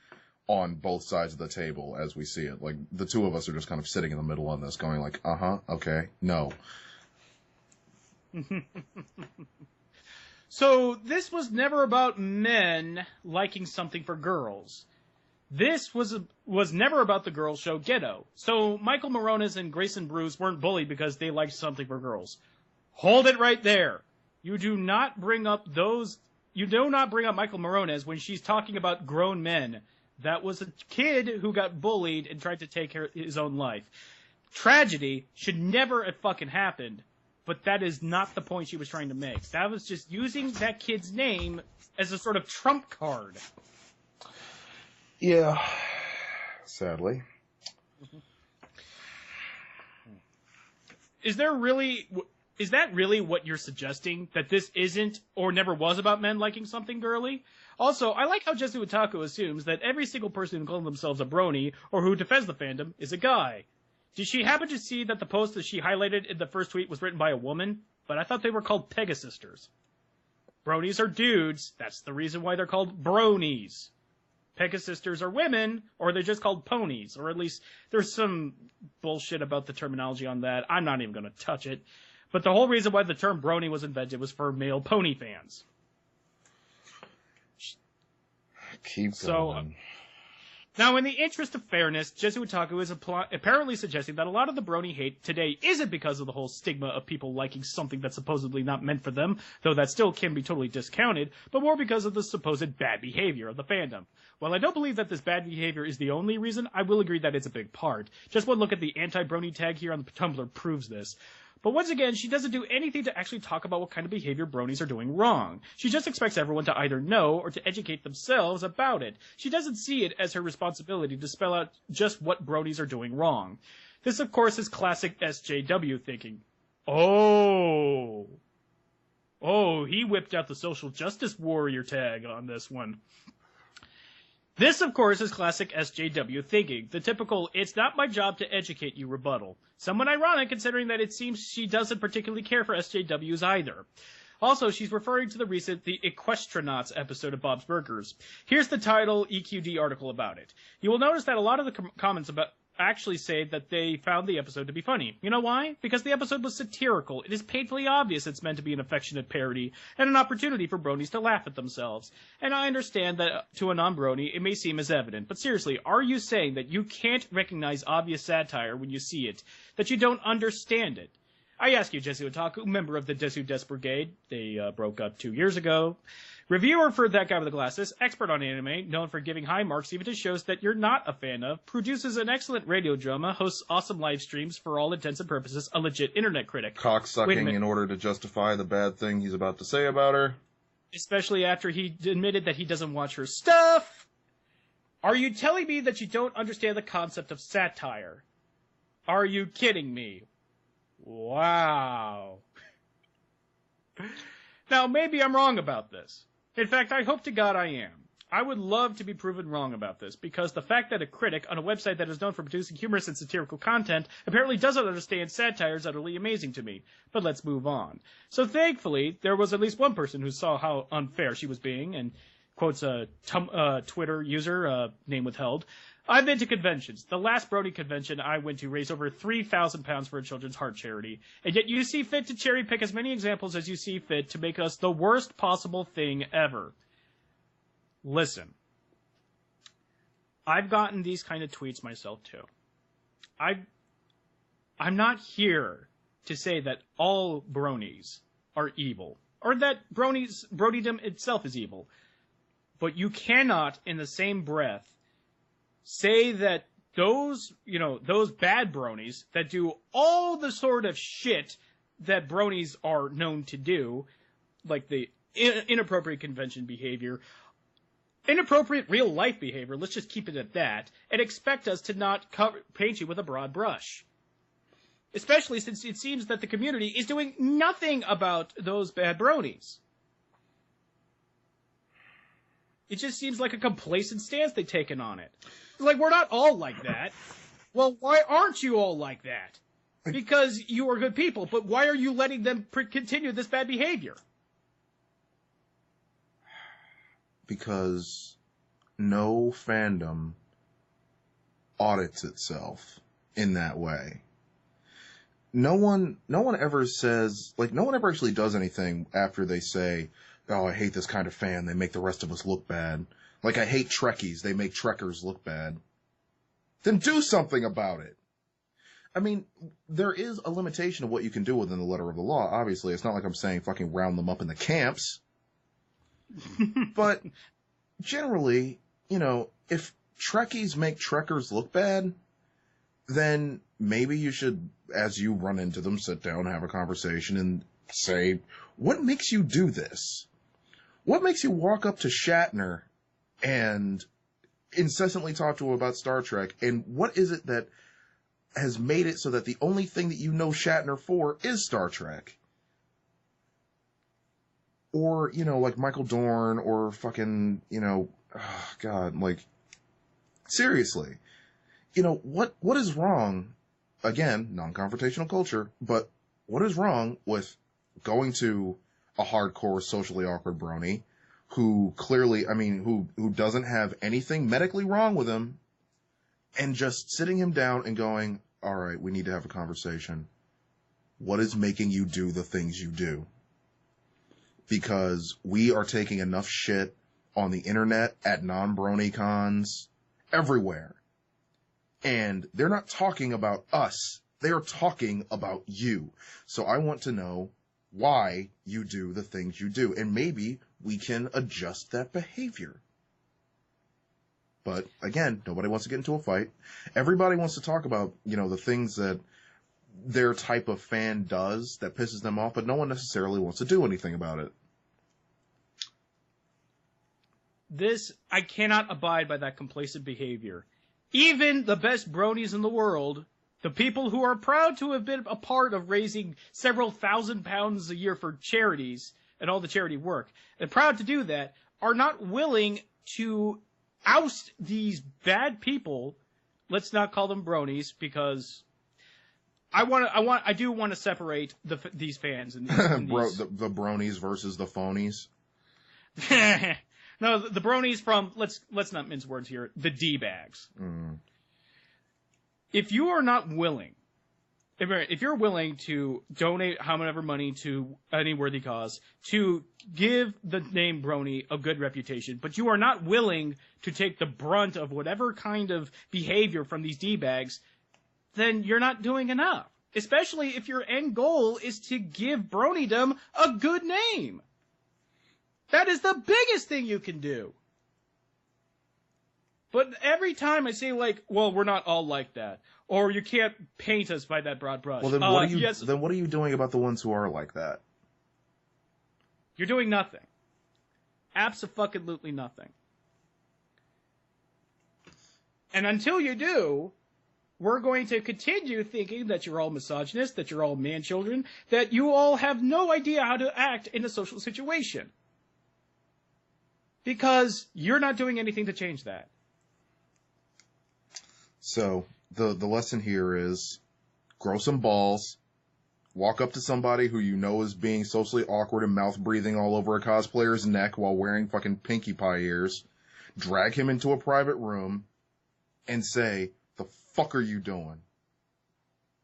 on both sides of the table as we see it. Like, the two of us are just kind of sitting in the middle on this going like, okay, no. So this was never about men liking something for girls. This was never about the girls' show Ghetto. So Michael Morones and Grayson Bruce weren't bullied because they liked something for girls. Hold it right there. You do not bring up Michael Morones when she's talking about grown men. That was a kid who got bullied and tried to take his own life. Tragedy should never have fucking happened. But that is not the point she was trying to make. That was just using that kid's name as a sort of trump card. Yeah, sadly. Is that really what you're suggesting? That this isn't or never was about men liking something girly? Also, I like how Jesu Otaku assumes that every single person who calls themselves a brony or who defends the fandom is a guy. Did she happen to see that the post that she highlighted in the first tweet was written by a woman? But I thought they were called Pegasisters. Bronies are dudes. That's the reason why they're called bronies. Pegasisters are women, or they're just called ponies. Or at least there's some bullshit about the terminology on that. I'm not even going to touch it. But the whole reason why the term brony was invented was for male pony fans. Keep going. Now, in the interest of fairness, Jesu Otaku is apparently suggesting that a lot of the brony hate today isn't because of the whole stigma of people liking something that's supposedly not meant for them, though that still can be totally discounted, but more because of the supposed bad behavior of the fandom. While I don't believe that this bad behavior is the only reason, I will agree that it's a big part. Just one look at the anti-brony tag here on the Tumblr proves this. But once again, she doesn't do anything to actually talk about what kind of behavior bronies are doing wrong. She just expects everyone to either know or to educate themselves about it. She doesn't see it as her responsibility to spell out just what bronies are doing wrong. This, of course, is classic SJW thinking. Oh, Oh, he whipped out the social justice warrior tag on this one. This, of course, is classic SJW thinking, the typical, it's not my job to educate you rebuttal. Somewhat ironic considering that it seems she doesn't particularly care for SJWs either. Also, she's referring to the recent The Equestronauts episode of Bob's Burgers. Here's the title EQD article about it. You will notice that a lot of the comments about actually say that they found the episode to be funny. You know why? Because the episode was satirical. It is painfully obvious it's meant to be an affectionate parody and an opportunity for bronies to laugh at themselves. And I understand that to a non-brony it may seem as evident, but seriously, are you saying that you can't recognize obvious satire when you see it? That you don't understand it? I ask you, Jesse Otaku, member of the Desu Des Brigade, they broke up 2 years ago, reviewer for That Guy with the Glasses, expert on anime, known for giving high marks even to shows that you're not a fan of, produces an excellent radio drama, hosts awesome live streams, for all intents and purposes, a legit internet critic. Cocksucking in order to justify the bad thing he's about to say about her. Especially after he admitted that he doesn't watch her stuff. Are you telling me that you don't understand the concept of satire? Are you kidding me? Wow. Now, maybe I'm wrong about this. In fact, I hope to God I am. I would love to be proven wrong about this, because the fact that a critic on a website that is known for producing humorous and satirical content apparently doesn't understand satire is utterly amazing to me. But let's move on. So thankfully, there was at least one person who saw how unfair she was being, and quotes a Twitter user, name withheld. I've been to conventions. The last Brony convention I went to raised over £3,000 for a children's heart charity. And yet you see fit to cherry pick as many examples as you see fit to make us the worst possible thing ever. Listen. I've gotten these kind of tweets myself too. I'm not here to say that all bronies are evil. Or that bronydom itself is evil. But you cannot, in the same breath, say that those bad bronies that do all the sort of shit that bronies are known to do, like the inappropriate convention behavior, inappropriate real-life behavior, let's just keep it at that, and expect us to not paint you with a broad brush. Especially since it seems that the community is doing nothing about those bad bronies. It just seems like a complacent stance they've taken on it. Like, we're not all like that. Well, why aren't you all like that? Because you are good people, but why are you letting them continue this bad behavior? Because no fandom audits itself in that way. No one ever says, like, no one ever actually does anything after they say, oh, I hate this kind of fan, they make the rest of us look bad. Like, I hate Trekkies, they make Trekkers look bad. Then do something about it. I mean, there is a limitation of what you can do within the letter of the law, obviously. It's not like I'm saying fucking round them up in the camps. But, generally, if Trekkies make Trekkers look bad, then maybe you should, as you run into them, sit down, have a conversation, and say, what makes you do this? What makes you walk up to Shatner and incessantly talk to him about Star Trek? And what is it that has made it so that the only thing that you know Shatner for is Star Trek? Or, like Michael Dorn or fucking, oh God, like, seriously. What is wrong, again, non-confrontational culture, but what is wrong with going to a hardcore socially awkward brony who clearly, who doesn't have anything medically wrong with him, and just sitting him down and going, all right, we need to have a conversation. What is making you do the things you do? Because we are taking enough shit on the internet, at non-brony cons, everywhere. And they're not talking about us. They are talking about you. So I want to know why you do the things you do. And maybe we can adjust that behavior. But again, nobody wants to get into a fight. Everybody wants to talk about, the things that their type of fan does that pisses them off, but no one necessarily wants to do anything about it. I cannot abide by that complacent behavior. Even the best bronies in the world, the people who are proud to have been a part of raising several £1,000s a year for charities, and all the charity work, and proud to do that, are not willing to oust these bad people. Let's not call them bronies, because I do want to separate these fans and these. The bronies versus the phonies. No, the bronies from let's not mince words here. The D-bags. If you are not willing, if you're willing to donate however money to any worthy cause, to give the name Brony a good reputation, but you are not willing to take the brunt of whatever kind of behavior from these D-bags, then you're not doing enough. Especially if your end goal is to give Bronydom a good name. That is the biggest thing you can do. But every time I say, like, well, we're not all like that, or you can't paint us by that broad brush. Well, then what are you doing about the ones who are like that? You're doing nothing. Abso-fucking-lutely nothing. And until you do, we're going to continue thinking that you're all misogynist, that you're all man-children, that you all have no idea how to act in a social situation. Because you're not doing anything to change that. So, the lesson here is, grow some balls, walk up to somebody who you know is being socially awkward and mouth-breathing all over a cosplayer's neck while wearing fucking Pinkie Pie ears, drag him into a private room, and say, the fuck are you doing?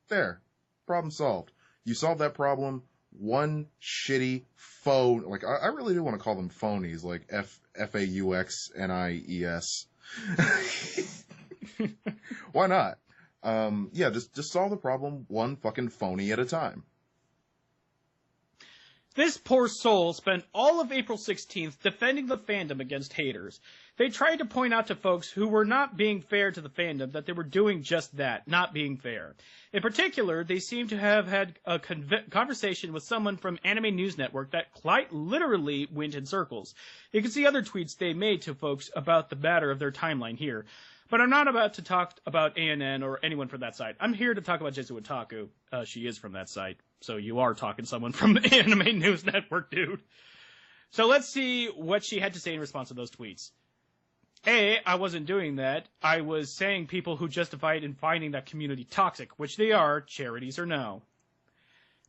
There. Problem solved. You solved that problem, one shitty faux, like, I really do want to call them phonies, like Fauxnies. Why not? Yeah, just solve the problem one fucking phony at a time. This poor soul spent all of April 16th defending the fandom against haters. They tried to point out to folks who were not being fair to the fandom that they were doing just that, not being fair. In particular, they seem to have had a conversation with someone from Anime News Network that quite literally went in circles. You can see other tweets they made to folks about the matter of their timeline here. But I'm not about to talk about ANN or anyone from that site. I'm here to talk about Jesu Otaku. She is from that site, so you are talking to someone from the Anime News Network, dude. So let's see what she had to say in response to those tweets. A, I wasn't doing that. I was saying people who justified in finding that community toxic, which they are, charities or no.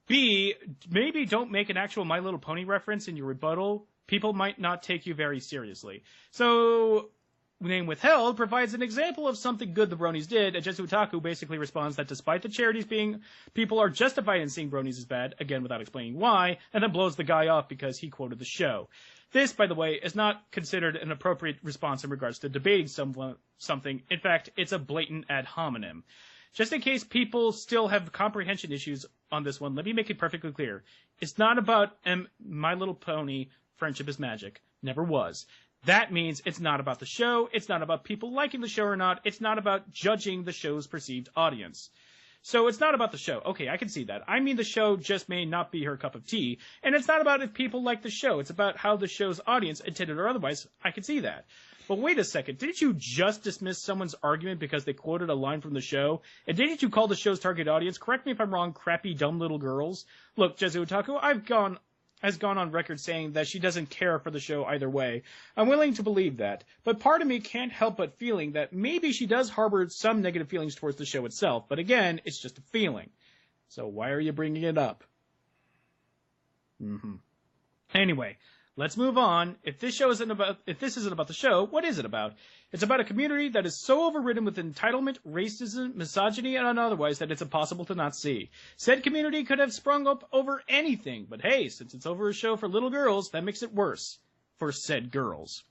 B, maybe don't make an actual My Little Pony reference in your rebuttal. People might not take you very seriously. So, name withheld provides an example of something good the bronies did, and Jesu Otaku basically responds that despite the charities being, people are justified in seeing bronies as bad, again without explaining why, and then blows the guy off because he quoted the show. This, by the way, is not considered an appropriate response in regards to debating something. In fact, it's a blatant ad hominem. Just in case people still have comprehension issues on this one, let me make it perfectly clear. It's not about My Little Pony, Friendship is Magic. Never was. That means it's not about the show, it's not about people liking the show or not, it's not about judging the show's perceived audience. So it's not about the show. Okay, I can see that. I mean, the show just may not be her cup of tea, and it's not about if people like the show, it's about how the show's audience, intended or otherwise, I can see that. But wait a second, didn't you just dismiss someone's argument because they quoted a line from the show? And didn't you call the show's target audience, correct me if I'm wrong, crappy, dumb little girls? Look, Jesu Otaku, has gone on record saying that she doesn't care for the show either way. I'm willing to believe that, but part of me can't help but feeling that maybe she does harbor some negative feelings towards the show itself, but again, it's just a feeling. So why are you bringing it up? Anyway, let's move on. If this isn't about the show, what is it about? It's about a community that is so overridden with entitlement, racism, misogyny, and otherwise that it's impossible to not see. Said community could have sprung up over anything, but hey, since it's over a show for little girls, that makes it worse. For said girls.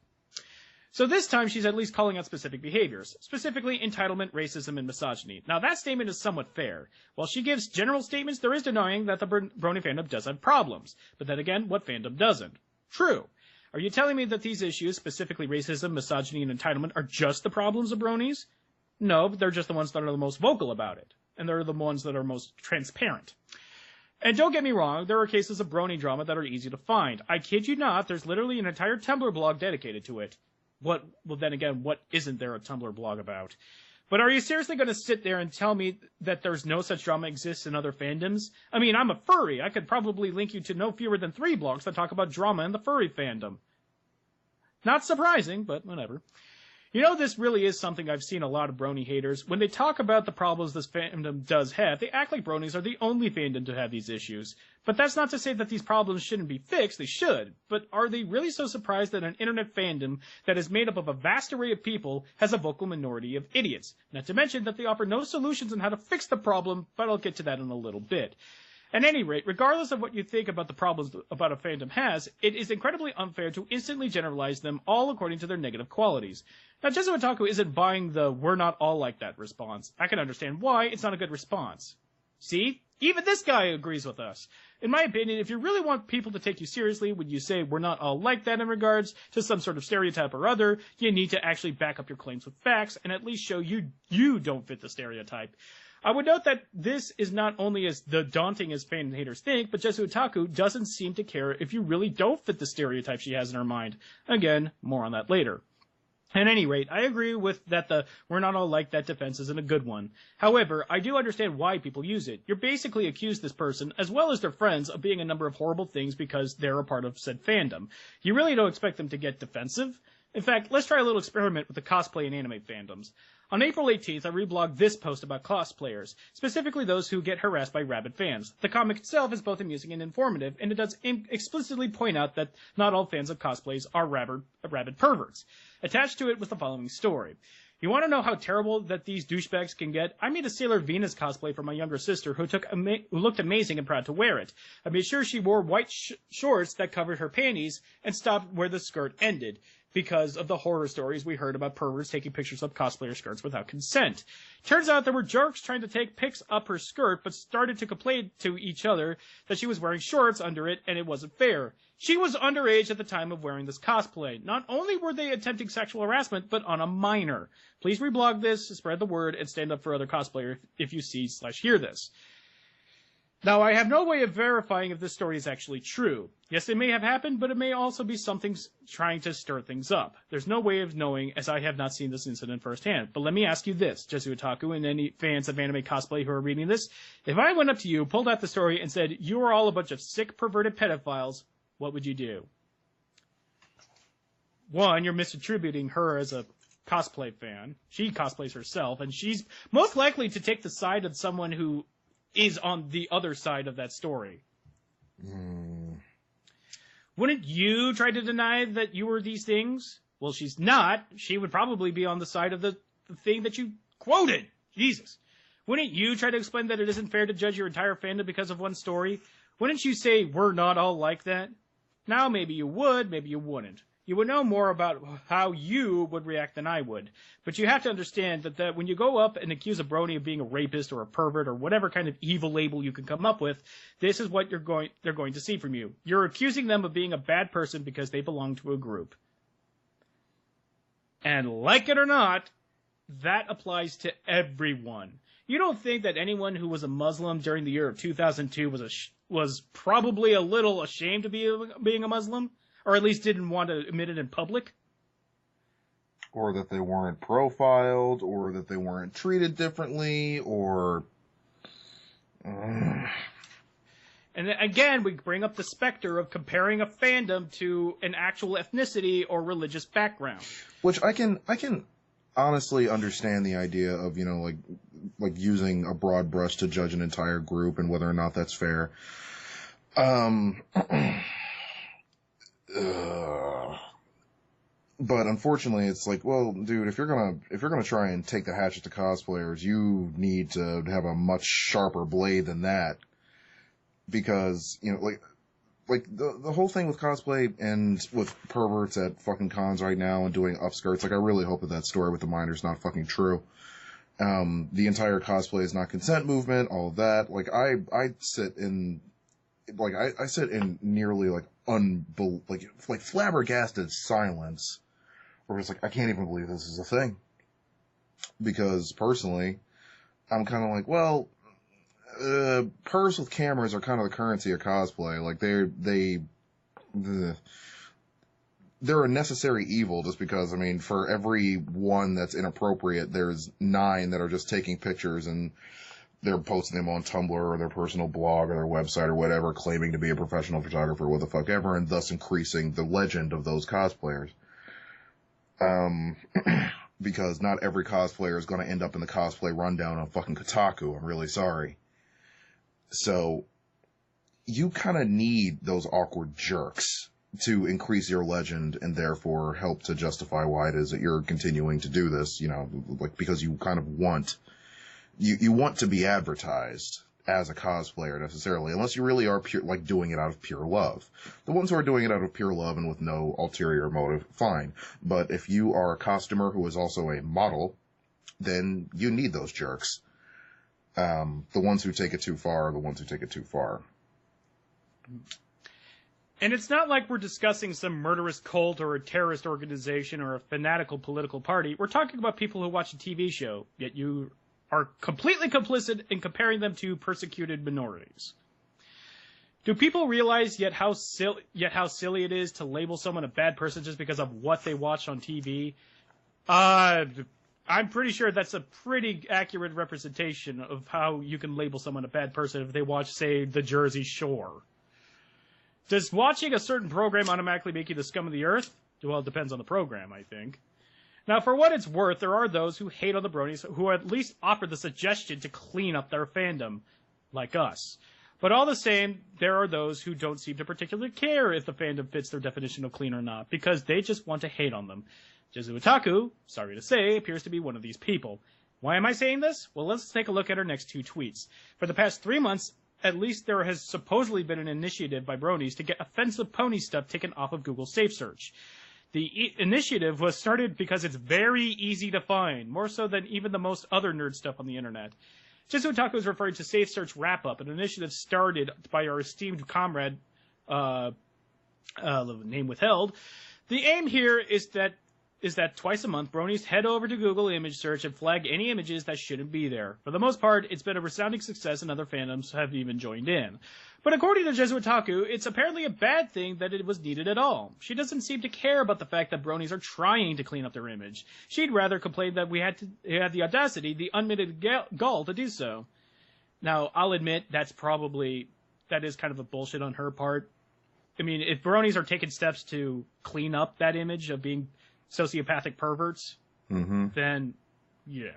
So this time she's at least calling out specific behaviors, specifically entitlement, racism, and misogyny. Now that statement is somewhat fair. While she gives general statements, there is denying that the Brony fandom does have problems. But then again, what fandom doesn't? True. Are you telling me that these issues, specifically racism, misogyny, and entitlement, are just the problems of bronies? No, but they're just the ones that are the most vocal about it. And they're the ones that are most transparent. And don't get me wrong, there are cases of brony drama that are easy to find. I kid you not, there's literally an entire Tumblr blog dedicated to it. Well then again, what isn't there a Tumblr blog about? But are you seriously going to sit there and tell me that there's no such drama exists in other fandoms? I mean, I'm a furry. I could probably link you to no fewer than 3 blogs that talk about drama in the furry fandom. Not surprising, but whatever. You know, this really is something I've seen a lot of Brony haters. When they talk about the problems this fandom does have, they act like Bronies are the only fandom to have these issues. But that's not to say that these problems shouldn't be fixed, they should. But are they really so surprised that an internet fandom that is made up of a vast array of people has a vocal minority of idiots? Not to mention that they offer no solutions on how to fix the problem, but I'll get to that in a little bit. At any rate, regardless of what you think about the problems about a fandom has, it is incredibly unfair to instantly generalize them all according to their negative qualities. Now, Jesu Otaku isn't buying the "we're not all like that" response. I can understand why it's not a good response. See? Even this guy agrees with us. In my opinion, if you really want people to take you seriously when you say we're not all like that in regards to some sort of stereotype or other, you need to actually back up your claims with facts and at least show you don't fit the stereotype. I would note that this is not only as daunting as fan haters think, but Jesu Otaku doesn't seem to care if you really don't fit the stereotype she has in her mind. Again, more on that later. At any rate, I agree with that the "we're not all like that" defense isn't a good one. However, I do understand why people use it. You're basically accused this person, as well as their friends, of being a number of horrible things because they're a part of said fandom. You really don't expect them to get defensive. In fact, let's try a little experiment with the cosplay and anime fandoms. On April 18th, I reblogged this post about cosplayers, specifically those who get harassed by rabid fans. The comic itself is both amusing and informative, and it does explicitly point out that not all fans of cosplays are rabid perverts. Attached to it was the following story. You want to know how terrible that these douchebags can get? I made a Sailor Venus cosplay for my younger sister who looked amazing and proud to wear it. I made sure she wore white shorts that covered her panties and stopped where the skirt ended, because of the horror stories we heard about perverts taking pictures of cosplayer skirts without consent. Turns out there were jerks trying to take pics up her skirt, but started to complain to each other that she was wearing shorts under it, and it wasn't fair. She was underage at the time of wearing this cosplay. Not only were they attempting sexual harassment, but on a minor. Please reblog this, spread the word, and stand up for other cosplayers if you see/hear this. Now, I have no way of verifying if this story is actually true. Yes, it may have happened, but it may also be something trying to stir things up. There's no way of knowing, as I have not seen this incident firsthand. But let me ask you this, Jesu Otaku and any fans of anime cosplay who are reading this. If I went up to you, pulled out the story, and said, you are all a bunch of sick, perverted pedophiles, what would you do? 1, you're misattributing her as a cosplay fan. She cosplays herself, and she's most likely to take the side of someone who is on the other side of that story. Wouldn't you try to deny that you were these things? Well, she's not. She would probably be on the side of the thing that you quoted. Jesus. Wouldn't you try to explain that it isn't fair to judge your entire fandom because of one story? Wouldn't you say, we're not all like that? Now, maybe you would, maybe you wouldn't. You would know more about how you would react than I would. But you have to understand that when you go up and accuse a Brony of being a rapist or a pervert or whatever kind of evil label you can come up with, this is what they're going to see from you. You're accusing them of being a bad person because they belong to a group. And like it or not, that applies to everyone. You don't think that anyone who was a Muslim during the year of 2002 was probably a little ashamed of being a Muslim? Or at least didn't want to admit it in public? Or that they weren't profiled, or that they weren't treated differently, or... And again, we bring up the specter of comparing a fandom to an actual ethnicity or religious background. Which I can honestly understand the idea of, like using a broad brush to judge an entire group and whether or not that's fair. But unfortunately, it's like, well, dude, if you're gonna try and take the hatchet to cosplayers, you need to have a much sharper blade than that, because like the whole thing with cosplay and with perverts at fucking cons right now and doing upskirts, like I really hope that story with the minor's not fucking true. The entire cosplay is not consent movement, all of that. Like I sit in nearly like flabbergasted silence, where it's like, I can't even believe this is a thing. Because personally, I'm kind of like, well, pervs with cameras are kind of the currency of cosplay. Like they're a necessary evil just because, I mean, for every one that's inappropriate, there's 9 that are just taking pictures and they're posting them on Tumblr or their personal blog or their website or whatever, claiming to be a professional photographer, what the fuck ever, and thus increasing the legend of those cosplayers. Because not every cosplayer is going to end up in the cosplay rundown on fucking Kotaku. I'm really sorry. So, you kind of need those awkward jerks to increase your legend and therefore help to justify why it is that you're continuing to do this, you know, like, because you kind of want, you want to be advertised as a cosplayer necessarily, unless you really are pure, like, doing it out of pure love. The ones who are doing it out of pure love and with no ulterior motive, fine. But if you are a costumer who is also a model, then you need those jerks. The ones who take it too far are the ones who take it too far. And it's not like we're discussing some murderous cult or a terrorist organization or a fanatical political party. We're talking about people who watch a TV show, yet you are completely complicit in comparing them to persecuted minorities. Do people realize yet how silly it is to label someone a bad person just because of what they watch on TV? I'm pretty sure that's a pretty accurate representation of how you can label someone a bad person if they watch, say, the Jersey Shore. Does watching a certain program automatically make you the scum of the earth? Well, it depends on the program, I think. Now, for what it's worth, there are those who hate on the bronies who at least offer the suggestion to clean up their fandom, like us. But all the same, there are those who don't seem to particularly care if the fandom fits their definition of clean or not, because they just want to hate on them. Jezu Otaku, sorry to say, appears to be one of these people. Why am I saying this? Well, let's take a look at her next 2 tweets. For the past 3 months, at least there has supposedly been an initiative by bronies to get offensive pony stuff taken off of Google Safe Search. The initiative was started because it's very easy to find, more so than even the most other nerd stuff on the internet. Jezu Otaku is referring to Safe Search Wrap-Up, an initiative started by our esteemed comrade, name withheld. The aim here is that twice a month, bronies head over to Google Image Search and flag any images that shouldn't be there. For the most part, it's been a resounding success and other fandoms have even joined in. But according to Jezu Otaku, it's apparently a bad thing that it was needed at all. She doesn't seem to care about the fact that bronies are trying to clean up their image. She'd rather complain that we had the audacity, the unmitigated gall to do so. Now, I'll admit that is kind of a bullshit on her part. I mean, if bronies are taking steps to clean up that image of being sociopathic perverts, then yeah.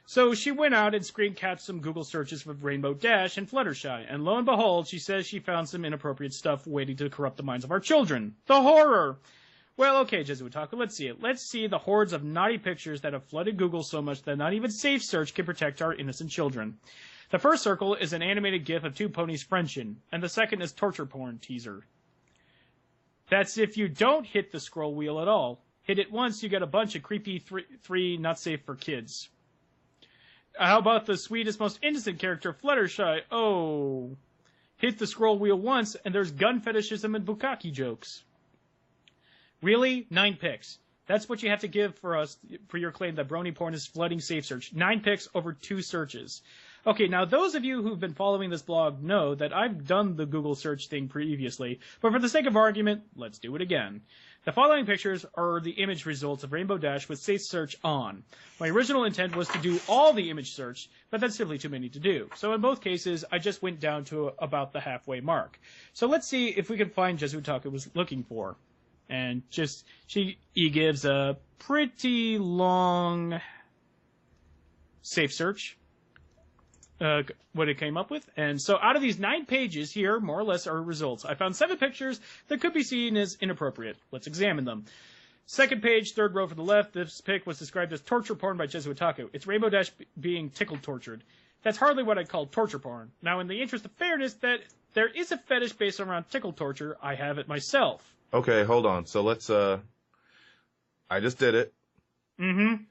So she went out and screen capped some Google searches with Rainbow Dash and Fluttershy, and lo and behold, she says she found some inappropriate stuff waiting to corrupt the minds of our children. The horror! Well, okay, Jezu Otaku, let's see it. Let's see the hordes of naughty pictures that have flooded Google so much that not even Safe Search can protect our innocent children. The first circle is an animated GIF of 2 ponies Frenching, and the second is torture porn teaser. That's if you don't hit the scroll wheel at all. Hit it once, you get a bunch of creepy 3 not safe for kids. How about the sweetest, most innocent character, Fluttershy? Oh. Hit the scroll wheel once, and there's gun fetishism and bukkake jokes. Really? 9 pics. That's what you have to give for your claim that brony porn is flooding Safe Search. 9 pics over 2 searches. Okay, now those of you who've been following this blog know that I've done the Google search thing previously, but for the sake of argument, let's do it again. The following pictures are the image results of Rainbow Dash with Safe Search on. My original intent was to do all the image search, but that's simply too many to do. So in both cases, I just went down to about the halfway mark. So let's see if we can find Jezu Otaku was looking for. And he gives a pretty long Safe Search. What it came up with. And so out of these 9 pages here, more or less, are results. I found 7 pictures that could be seen as inappropriate. Let's examine them. Second page, 3rd row from the left, this pic was described as torture porn by Jezu Otaku. It's Rainbow Dash being tickle-tortured. That's hardly what I'd call torture porn. Now, in the interest of fairness, that there is a fetish based around tickle torture. I have it myself. Okay, hold on. So let's, I just did it. Mm-hmm.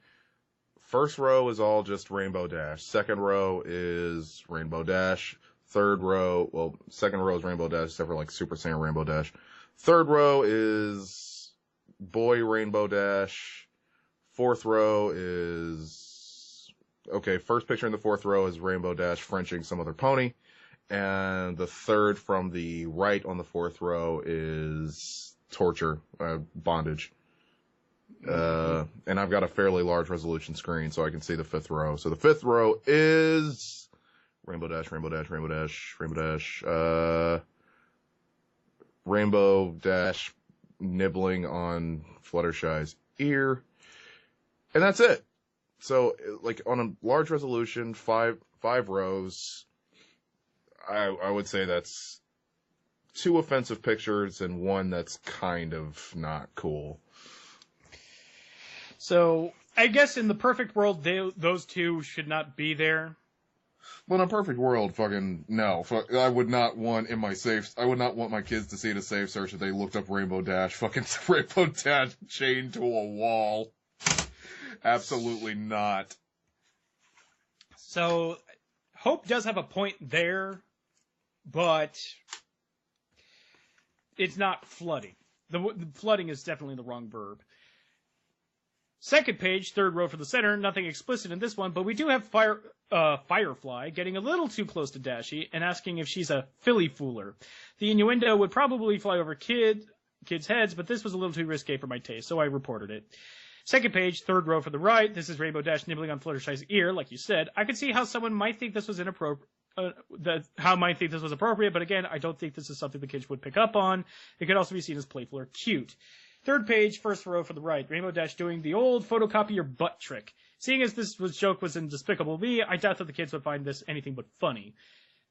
First row is all just Rainbow Dash. Second row is Rainbow Dash. Third row, second row is Rainbow Dash, except for like Super Saiyan Rainbow Dash. Third row is Boy Rainbow Dash. Fourth row is, first picture in the 4th row is Rainbow Dash Frenching some other pony. And the third from the right on the 4th row is torture, bondage. And I've got a fairly large resolution screen, so I can see the 5th row. So the 5th row is Rainbow Dash, Rainbow Dash, Rainbow Dash, Rainbow Dash, Rainbow Dash nibbling on Fluttershy's ear. And that's it. So, like, on a large resolution, five rows, I would say that's 2 offensive pictures and 1 that's kind of not cool. So, I guess in the perfect world, those 2 should not be there. Well, in a perfect world, fucking no. I would not want in my safe. I would not want my kids to see in a safe search that they looked up Rainbow Dash, fucking Rainbow Dash chained to a wall. Absolutely not. So, Hope does have a point there, but it's not flooding. The flooding is definitely the wrong verb. Second page, 3rd row for the center, nothing explicit in this one, but we do have Firefly getting a little too close to Dashy and asking if she's a filly fooler. The innuendo would probably fly over kids' heads, but this was a little too risque for my taste, so I reported it. Second page, 3rd row for the right, this is Rainbow Dash nibbling on Fluttershy's ear, like you said. I could see how someone might think this was inappropriate. Appropriate, but again, I don't think this is something the kids would pick up on. It could also be seen as playful or cute. 3rd page, 1st row for the right, Rainbow Dash doing the old photocopy your butt trick. Seeing as this joke was in Despicable Me, I doubt that the kids would find this anything but funny.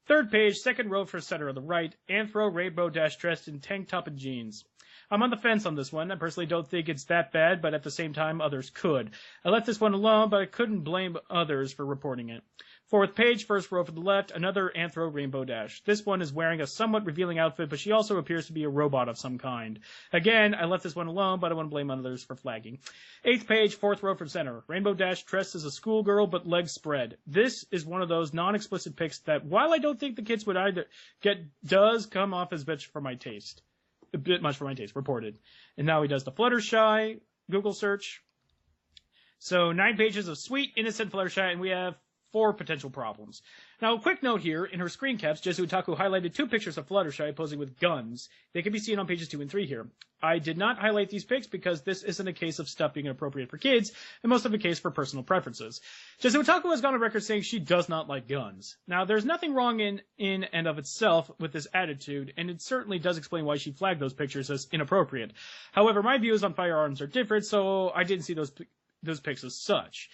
3rd page, 2nd row for center on the right, Anthro Rainbow Dash dressed in tank top and jeans. I'm on the fence on this one. I personally don't think it's that bad, but at the same time, others could. I left this one alone, but I couldn't blame others for reporting it. 4th page, 1st row for the left, another Anthro Rainbow Dash. This one is wearing a somewhat revealing outfit, but she also appears to be a robot of some kind. Again, I left this one alone, but I wouldn't blame others for flagging. 8th page, 4th row from center. Rainbow Dash dressed as a schoolgirl, but legs spread. This is one of those non-explicit pics that, while I don't think the kids would either get, does come off as a bit much for my taste, reported. And now he does the Fluttershy Google search. So 9 pages of sweet, innocent Fluttershy, and we have 4 potential problems. Now, a quick note here, in her screen caps, Jesu Otaku highlighted 2 pictures of Fluttershy posing with guns. They can be seen on pages 2 and 3 here. I did not highlight these pics because this isn't a case of stuff being inappropriate for kids, and most of a case for personal preferences. Jesu Otaku has gone on record saying she does not like guns. Now, there's nothing wrong in and of itself with this attitude, and it certainly does explain why she flagged those pictures as inappropriate. However, my views on firearms are different, so I didn't see those pics as such.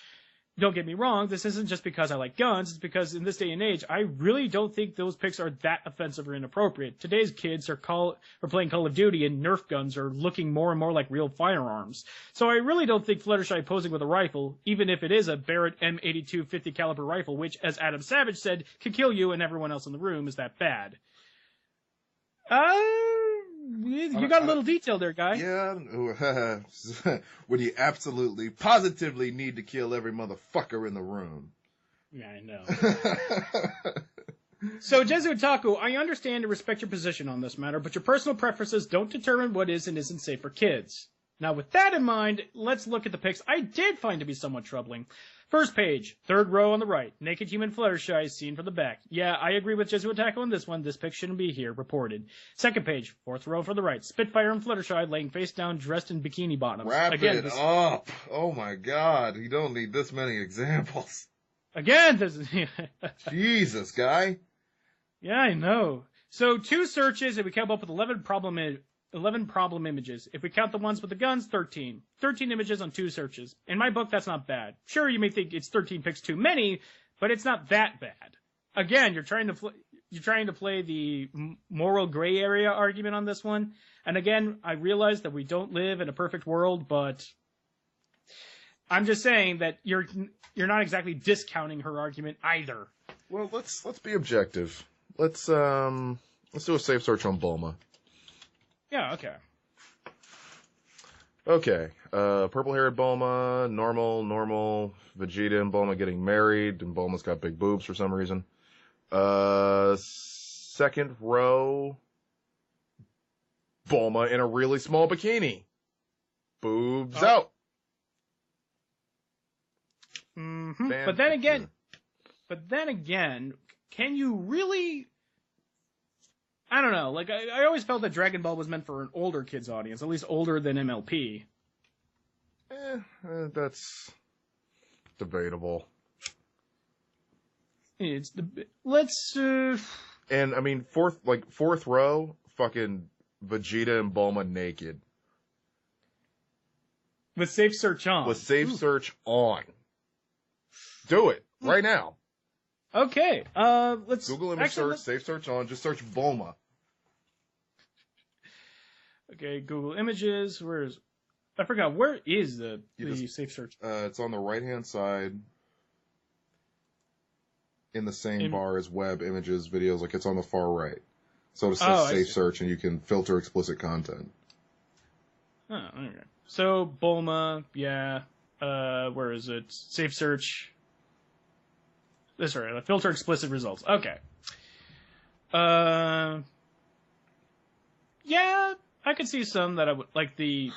Don't get me wrong, this isn't just because I like guns, it's because in this day and age, I really don't think those pics are that offensive or inappropriate. Today's kids are playing Call of Duty and Nerf guns are looking more and more like real firearms. So I really don't think Fluttershy posing with a rifle, even if it is a Barrett M82 50 caliber rifle, which, as Adam Savage said, could kill you and everyone else in the room, is that bad. You got a little detail there, guy. Yeah, when you absolutely, positively need to kill every motherfucker in the room. Yeah, I know. So, Jesu Otaku, I understand and respect your position on this matter, but your personal preferences don't determine what is and isn't safe for kids. Now, with that in mind, let's look at the pics I did find to be somewhat troubling. First page, 3rd row on the right, naked human Fluttershy seen from the back. Yeah, I agree with Jesu Otaku on this one. This pic shouldn't be here, reported. Second page, 4th row from the right, Spitfire and Fluttershy laying face down, dressed in bikini bottoms. Wrap it up. Oh my God, you don't need this many examples. Again, this is... Jesus, guy. Yeah, I know. So 2 searches, and we came up with 11 problem images. If we count the ones with the guns, 13. 13 images on 2 searches. In my book, that's not bad. Sure, you may think it's 13 pics too many, but it's not that bad. Again, you're trying to play the moral gray area argument on this one. And again, I realize that we don't live in a perfect world, but I'm just saying that you're not exactly discounting her argument either. Well, let's be objective. Let's do a safe search on Bulma. Yeah, okay. Okay, purple-haired Bulma, normal, Vegeta and Bulma getting married, and Bulma's got big boobs for some reason. 2nd row, Bulma in a really small bikini. Boobs out. Mm-hmm. But then again, can you really I don't know. Like, I always felt that Dragon Ball was meant for an older kids audience, at least older than MLP. That's debatable. Let's. And I mean, fourth row, fucking Vegeta and Bulma naked With safe search on. with safe search on. Do it right now. Okay. Let's Google image search, safe search on. Just search Bulma. Okay, Google Images. I forgot. Where is the safe search? It's on the right-hand side in the same bar as web, images, videos. Like, it's on the far right. So it says safe search, and you can filter explicit content. Oh, okay. So, Bulma, yeah. Where is it? Safe search. Sorry, filter explicit results. Okay. Yeah, I could see some that I would, like the...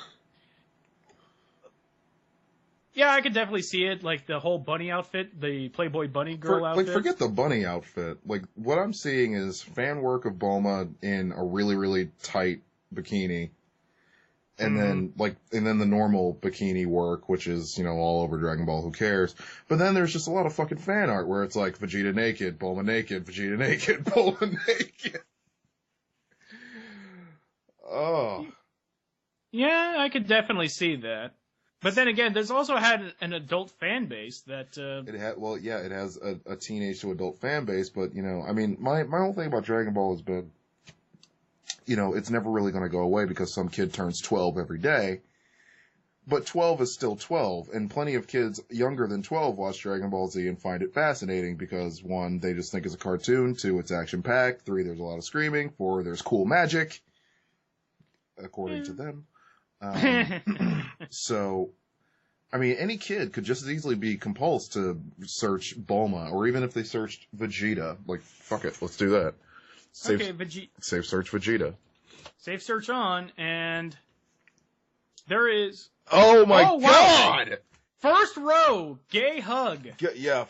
Yeah, I could definitely see it, like the whole bunny outfit, the Playboy bunny girl outfit. Like, forget the bunny outfit. Like, what I'm seeing is fan work of Bulma in a really, really tight bikini. And then the normal bikini work, which is, you know, all over Dragon Ball, who cares? But then there's just a lot of fucking fan art where it's like Vegeta naked, Bulma naked, Vegeta naked, Bulma naked. Oh. Yeah, I could definitely see that. But then again, there's also had an adult fan base that... It has a teenage to adult fan base, but, you know, I mean, my whole thing about Dragon Ball has been, you know, it's never really going to go away because some kid turns 12 every day. But 12 is still 12, and plenty of kids younger than 12 watch Dragon Ball Z and find it fascinating because, 1, they just think it's a cartoon, 2, it's action-packed, 3, there's a lot of screaming, 4, there's cool magic, according to them. So, I mean, any kid could just as easily be compulsed to search Bulma, or even if they searched Vegeta. Like, fuck it, let's do that. Safe search Vegeta. Safe search on, and there is... Oh my god! Wow. First row, gay hug.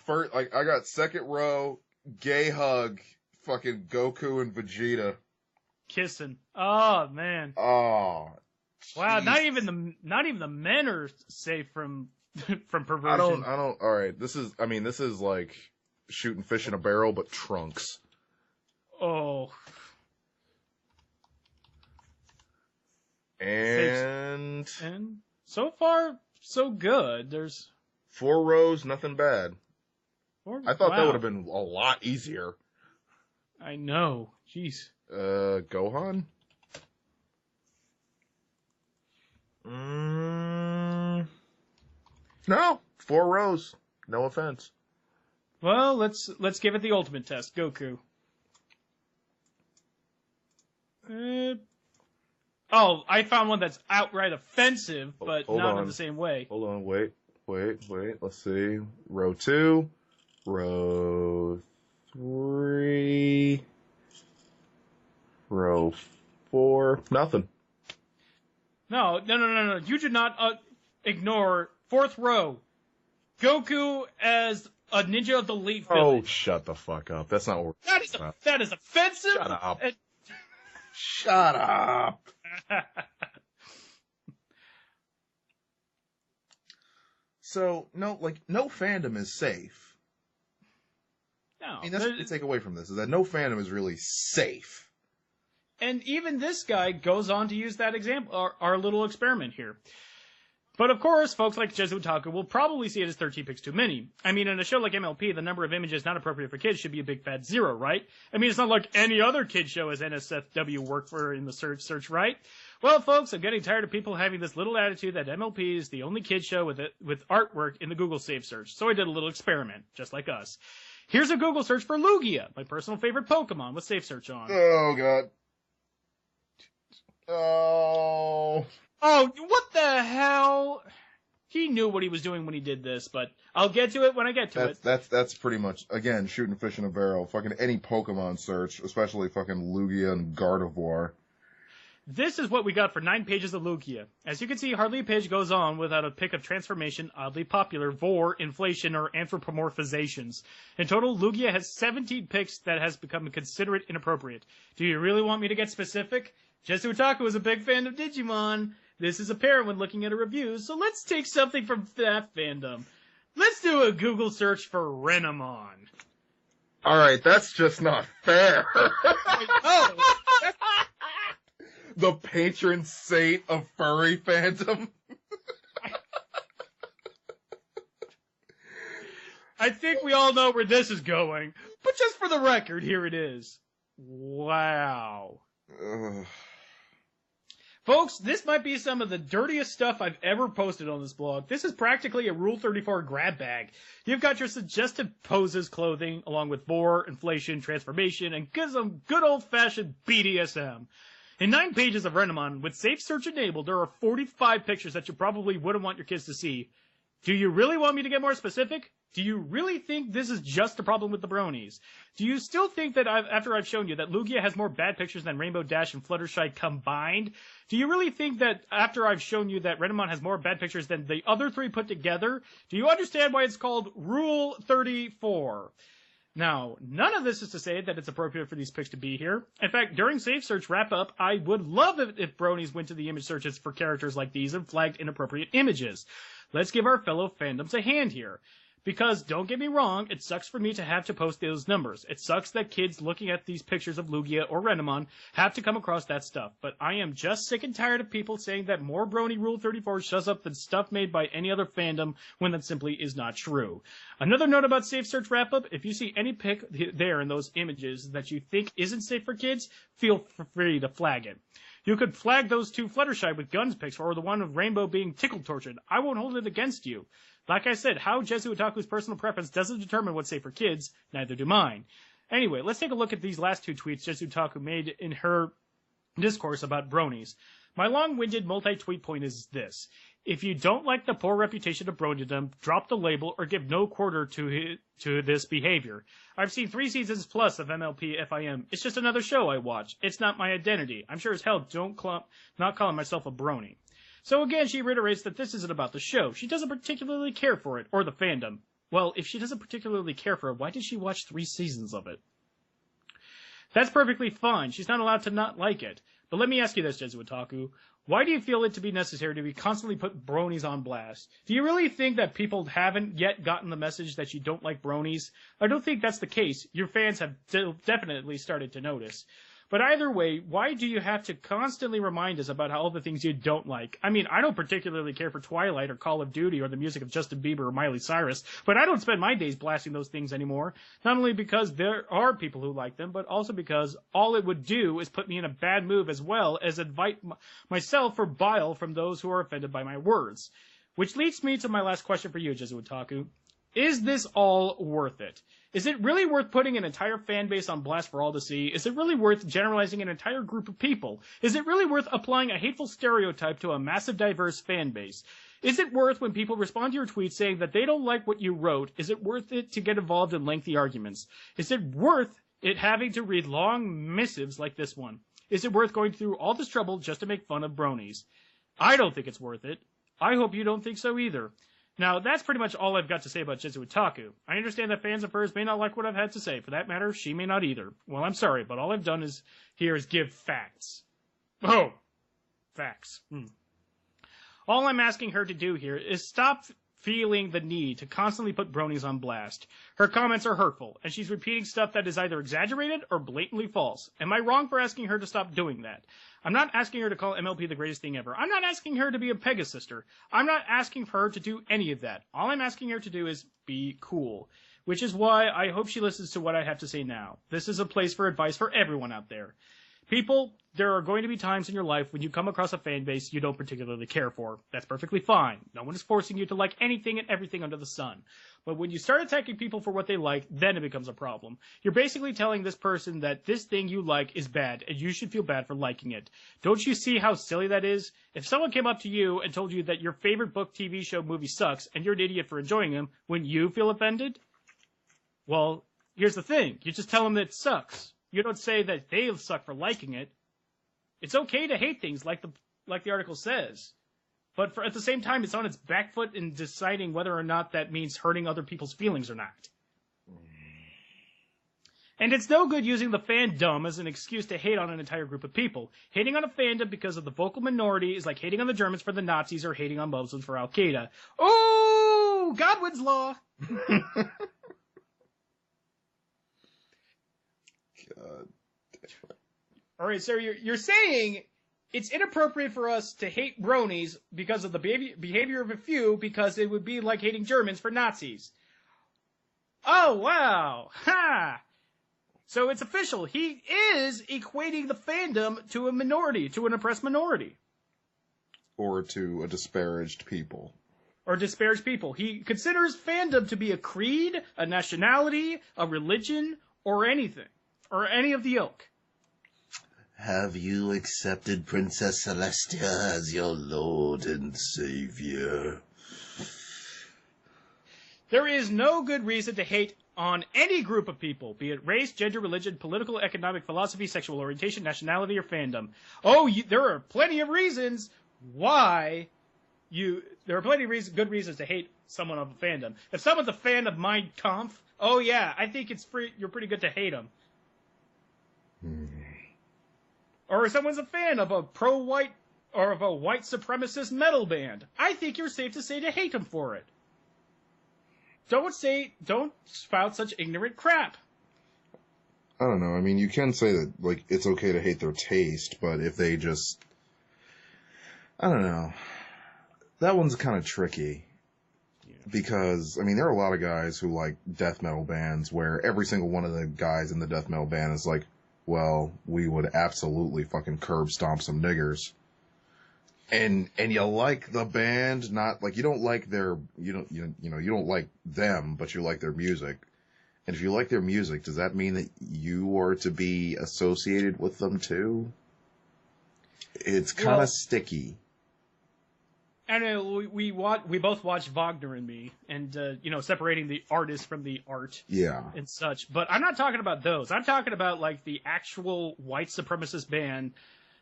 First, like, I got second row, gay hug, fucking Goku and Vegeta. Kissing. Oh, man. Oh, wow, jeez. not even the men are safe from perversion. I don't, alright, this is like shooting fish in a barrel, but trunks. Oh. And so far, so good. There's 4 rows, nothing bad. I thought that would have been a lot easier. I know. Jeez. Gohan? No, 4 rows. No offense. Well, let's give it the ultimate test. Goku. I found one that's outright offensive, but not in the same way. Hold on, wait. Let's see. Row 2, row 3, row 4. Nothing. No. You should not ignore 4th row. Goku as a ninja of the Leaf Village. Oh, shut the fuck up. That's not what that is offensive. Shut up. Shut up. So, no fandom is safe. No. I mean, that's what you take away from this, is that no fandom is really safe. And even this guy goes on to use that example, our little experiment here. But of course, folks like Jesu Otaku will probably see it as 13 pics too many. I mean, in a show like MLP, the number of images not appropriate for kids should be a big fat 0, right? I mean, it's not like any other kid show as NSFW work for in the search, right? Well, folks, I'm getting tired of people having this little attitude that MLP is the only kid show with artwork in the Google Safe Search. So I did a little experiment, just like us. Here's a Google search for Lugia, my personal favorite Pokemon, with Safe Search on. Oh, God. Oh, what the hell? He knew what he was doing when he did this, but I'll get to it when I get to it. That's pretty much, again, shooting fish in a barrel. Fucking any Pokemon search, especially fucking Lugia and Gardevoir. This is what we got for 9 pages of Lugia. As you can see, hardly a page goes on without a pic of transformation, oddly popular, vor, inflation, or anthropomorphizations. In total, Lugia has 17 pics that has become considered inappropriate. Do you really want me to get specific? Jesu Otaku is a big fan of Digimon. This is apparent when looking at a review, so let's take something from that fandom. Let's do a Google search for Renamon. Alright, that's just not fair. Oh! The patron saint of furry fandom. I think we all know where this is going, but just for the record, here it is. Wow. Ugh. Folks, this might be some of the dirtiest stuff I've ever posted on this blog. This is practically a Rule 34 grab bag. You've got your suggested poses clothing, along with vor, inflation, transformation, and some good old-fashioned BDSM. In 9 pages of Renamon, with Safe Search enabled, there are 45 pictures that you probably wouldn't want your kids to see. Do you really want me to get more specific? Do you really think this is just a problem with the Bronies? Do you still think that after I've shown you that Lugia has more bad pictures than Rainbow Dash and Fluttershy combined? Do you really think that after I've shown you that Renamon has more bad pictures than the other 3 put together? Do you understand why it's called Rule 34? Now, none of this is to say that it's appropriate for these pics to be here. In fact, during Safe Search wrap-up, I would love it if Bronies went to the image searches for characters like these and flagged inappropriate images. Let's give our fellow fandoms a hand here. Because, don't get me wrong, it sucks for me to have to post those numbers. It sucks that kids looking at these pictures of Lugia or Renamon have to come across that stuff. But I am just sick and tired of people saying that more Brony Rule 34 shows up than stuff made by any other fandom when that simply is not true. Another note about Safe Search Wrap-Up, if you see any pic there in those images that you think isn't safe for kids, feel free to flag it. You could flag those 2 Fluttershy with guns pics or the one of Rainbow being tickle tortured. I won't hold it against you. Like I said, how Jesu Otaku's personal preference doesn't determine what's safe for kids, neither do mine. Anyway, let's take a look at these last 2 tweets Jesu Otaku made in her discourse about Bronies. My long-winded multi-tweet point is this. If you don't like the poor reputation of Bronydom, drop the label or give no quarter to this behavior. I've seen 3 seasons plus of MLP FIM. It's just another show I watch. It's not my identity. I'm sure as hell not calling myself a Brony. So again, she reiterates that this isn't about the show. She doesn't particularly care for it, or the fandom. Well, if she doesn't particularly care for it, why did she watch 3 seasons of it? That's perfectly fine. She's not allowed to not like it. But let me ask you this, Jesu Otaku. Why do you feel it to be necessary to be constantly put Bronies on blast? Do you really think that people haven't yet gotten the message that you don't like Bronies? I don't think that's the case. Your fans have definitely started to notice. But either way, why do you have to constantly remind us about all the things you don't like? I mean, I don't particularly care for Twilight or Call of Duty or the music of Justin Bieber or Miley Cyrus, but I don't spend my days blasting those things anymore. Not only because there are people who like them, but also because all it would do is put me in a bad mood as well as invite myself for bile from those who are offended by my words. Which leads me to my last question for you, Jesu Otaku. Is this all worth it? Is it really worth putting an entire fan base on blast for all to see? Is it really worth generalizing an entire group of people? Is it really worth applying a hateful stereotype to a massive diverse fan base? Is it worth when people respond to your tweets saying that they don't like what you wrote? Is it worth it to get involved in lengthy arguments? Is it worth it having to read long missives like this one? Is it worth going through all this trouble just to make fun of Bronies? I don't think it's worth it. I hope you don't think so either. Now, that's pretty much all I've got to say about Jesu Otaku. I understand that fans of hers may not like what I've had to say. For that matter, she may not either. Well, I'm sorry, but all I've done is give facts. Oh, facts. All I'm asking her to do here is stop feeling the need to constantly put Bronies on blast. Her comments are hurtful, and she's repeating stuff that is either exaggerated or blatantly false. Am I wrong for asking her to stop doing that? I'm not asking her to call MLP the greatest thing ever. I'm not asking her to be a Pegasister. I'm not asking for her to do any of that. All I'm asking her to do is be cool. Which is why I hope she listens to what I have to say now. This is a place for advice for everyone out there. People, there are going to be times in your life when you come across a fan base you don't particularly care for. That's perfectly fine. No one is forcing you to like anything and everything under the sun. But when you start attacking people for what they like, then it becomes a problem. You're basically telling this person that this thing you like is bad, and you should feel bad for liking it. Don't you see how silly that is? If someone came up to you and told you that your favorite book, TV show, movie sucks, and you're an idiot for enjoying them, wouldn't you feel offended? Well, here's the thing. You just tell them that it sucks. You don't say that they suck for liking it. It's okay to hate things like the article says. But at the same time, it's on its back foot in deciding whether or not that means hurting other people's feelings or not. And it's no good using the fandom as an excuse to hate on an entire group of people. Hating on a fandom because of the vocal minority is like hating on the Germans for the Nazis or hating on Muslims for Al-Qaeda. Oh, Godwin's Law! God. All right, so you're saying it's inappropriate for us to hate bronies because of the behavior of a few, because it would be like hating Germans for Nazis. Oh, wow. Ha! So it's official. He is equating the fandom to a minority, to an oppressed minority. Or to a disparaged people. Or disparaged people. He considers fandom to be a creed, a nationality, a religion, or anything. Or any of the ilk. Have you accepted Princess Celestia as your Lord and Savior? There is no good reason to hate on any group of people, be it race, gender, religion, political, economic, philosophy, sexual orientation, nationality, or fandom. There are plenty of reasons why there are plenty of good reasons to hate someone of a fandom. If someone's a fan of Mein Kampf, oh yeah, I think you're pretty good to hate them. Or if someone's a fan of a pro-white or of a white supremacist metal band, I think you're safe to say to hate them for it. Don't spout such ignorant crap. I don't know. I mean, you can say that, like, it's okay to hate their taste, but if they just... I don't know. That one's kind of tricky. Yeah. Because, I mean, there are a lot of guys who like death metal bands where every single one of the guys in the death metal band is like, well, we would absolutely fucking curb stomp some niggers. And you like the band, not like you don't like you don't like them, but you like their music. And if you like their music, does that mean that you are to be associated with them too? It's kind of sticky. And we both watched Wagner and Me, and separating the artist from the art, and such. But I'm not talking about those. I'm talking about like the actual white supremacist band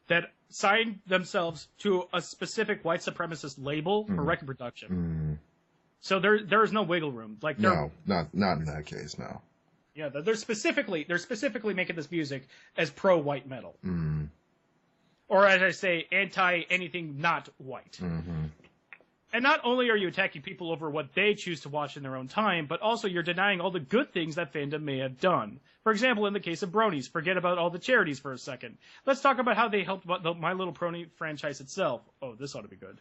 that signed themselves to a specific white supremacist label for record production. So there is no wiggle room. Like no, not in that case. No. Yeah, they're specifically making this music as pro white metal, or as I say, anti anything not white. And not only are you attacking people over what they choose to watch in their own time, but also you're denying all the good things that fandom may have done. For example, in the case of Bronies, forget about all the charities for a second. Let's talk about how they helped the My Little Pony franchise itself. Oh, this ought to be good.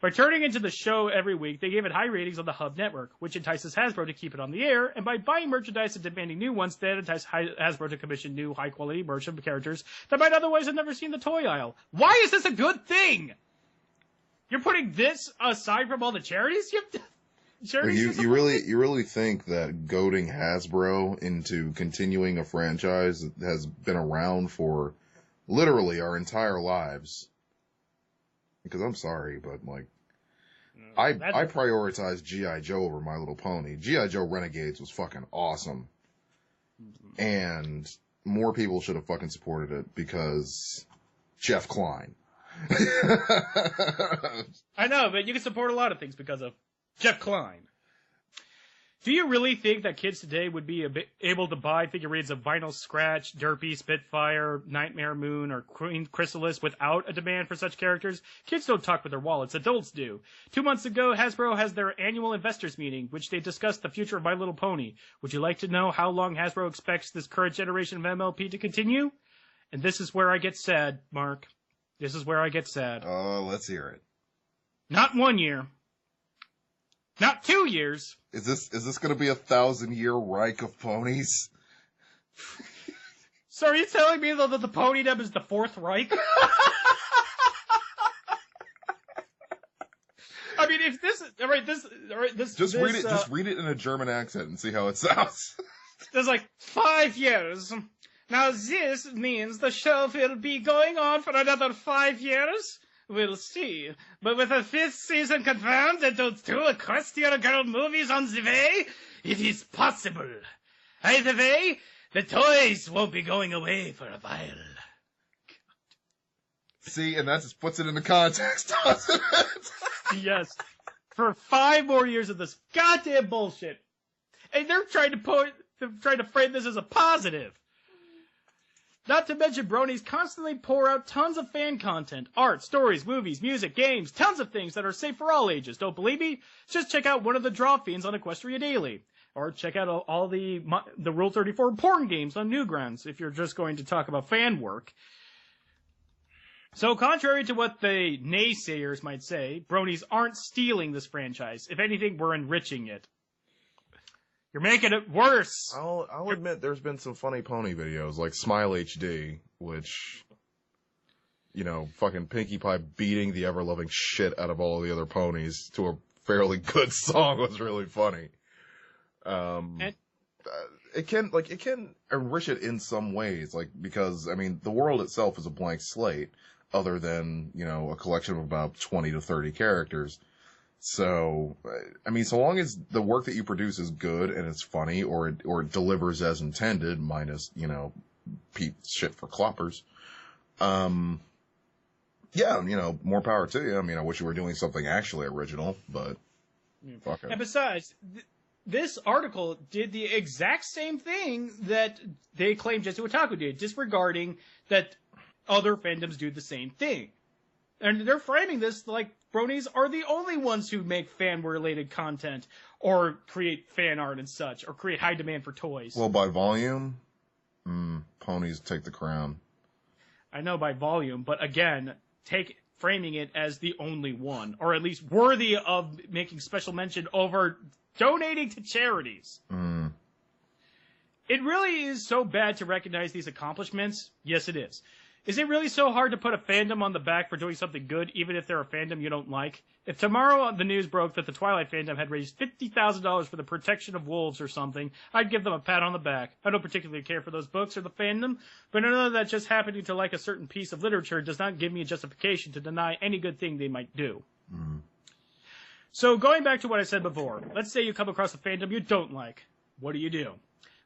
By turning into the show every week, they gave it high ratings on the Hub network, which entices Hasbro to keep it on the air, and by buying merchandise and demanding new ones, that entices Hasbro to commission new high-quality merch of characters that might otherwise have never seen the toy aisle. Why is this a good thing? You're putting this aside from all the charities? You really think that goading Hasbro into continuing a franchise that has been around for literally our entire lives? Because I'm sorry, but like, I prioritize G.I. Joe over My Little Pony. G.I. Joe Renegades was fucking awesome. And more people should have fucking supported it because Jeff Klein. I know, but you can support a lot of things because of Jeff Klein. Do you really think that kids today would be able to buy figurines of Vinyl Scratch, Derpy, Spitfire, Nightmare Moon, or Queen Chrysalis without a demand for such characters? Kids don't talk with their wallets, adults do. 2 months ago, Hasbro has their annual investors meeting, which they discussed the future of My Little Pony. Would you like to know how long Hasbro expects this current generation of MLP to continue? And this is where I get sad, Mark. This is where I get sad. Oh, let's hear it. Not 1 year. Not 2 years. Is this going to be a 1,000-year Reich of ponies? So are you telling me though that the Ponydom is the Fourth Reich? I mean, if this, all right, this. Just read it in a German accent and see how it sounds. There's like 5 years. Now this means the show will be going on for another 5 years. We'll see. But with a 5th season confirmed and those 2 Equestria Girl movies on the way, it is possible. Either way, the toys won't be going away for a while. See, and that just puts it into context, doesn't it? Yes. For 5 more years of this goddamn bullshit. And they're trying to frame this as a positive. Not to mention, Bronies constantly pour out tons of fan content, art, stories, movies, music, games, tons of things that are safe for all ages. Don't believe me? Just check out one of the draw fiends on Equestria Daily. Or check out all the Rule 34 porn games on Newgrounds if you're just going to talk about fan work. So contrary to what the naysayers might say, Bronies aren't stealing this franchise. If anything, we're enriching it. You're making it worse. I'll admit there's been some funny pony videos, like Smile HD, which, fucking Pinkie Pie beating the ever-loving shit out of all the other ponies to a fairly good song was really funny. It can enrich it in some ways, because, the world itself is a blank slate, other than, a collection of about 20 to 30 characters. So, so long as the work that you produce is good and it's funny, or it delivers as intended, minus, shit for cloppers, more power to you. I wish you were doing something actually original, but fuck it. And besides, this article did the exact same thing that they claimed Jitsu Otaku did, disregarding that other fandoms do the same thing. And they're framing this like Bronies are the only ones who make fan-related content, or create fan art and such, or create high demand for toys. Well, by volume, Ponies take the crown. I know by volume, but again, framing it as the only one, or at least worthy of making special mention over donating to charities. It really is so bad to recognize these accomplishments. Yes, it is. Is it really so hard to put a fandom on the back for doing something good, even if they're a fandom you don't like? If tomorrow the news broke that the Twilight fandom had raised $50,000 for the protection of wolves or something, I'd give them a pat on the back. I don't particularly care for those books or the fandom, but I know that just happening to like a certain piece of literature does not give me a justification to deny any good thing they might do. So going back to what I said before, let's say you come across a fandom you don't like. What do?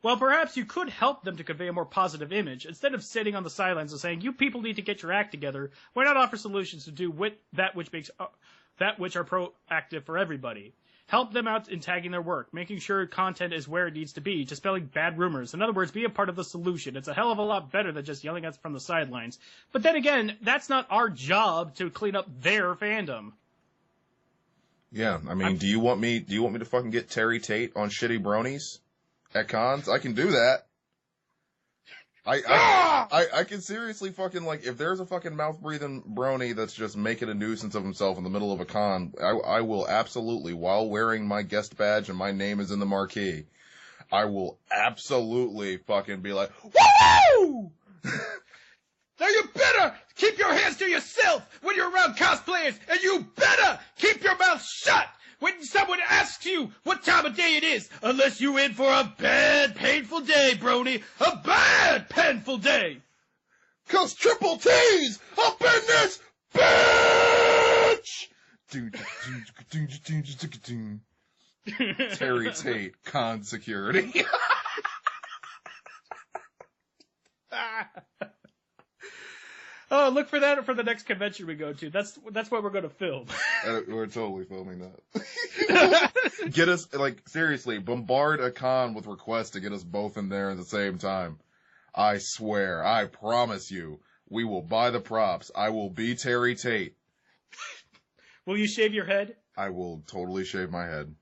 Well, perhaps you could help them to convey a more positive image. Instead of sitting on the sidelines and saying, you people need to get your act together, why not offer solutions to do that which are proactive for everybody? Help them out in tagging their work, making sure content is where it needs to be, dispelling bad rumors. In other words, be a part of the solution. It's a hell of a lot better than just yelling at us from the sidelines. But then again, that's not our job to clean up their fandom. Yeah, do you want me to fucking get Terry Tate on shitty Bronies at cons? I can do that. I can seriously fucking, if there's a fucking mouth-breathing Brony that's just making a nuisance of himself in the middle of a con, I will absolutely, while wearing my guest badge and my name is in the marquee, I will absolutely fucking be like, woo! Now you better keep your hands to yourself when you're around cosplayers, and you better keep your mouth shut when someone asks you what time of day it is, unless you in for a bad, painful day, Brony. A bad, painful day. 'Cause Triple T's up in this bitch! Terry Tate, con security. Oh, look for that for the next convention we go to. That's what we're going to film. We're totally filming that. Get us, seriously, bombard a con with requests to get us both in there at the same time. I swear, I promise you, we will buy the props. I will be Terry Tate. Will you shave your head? I will totally shave my head.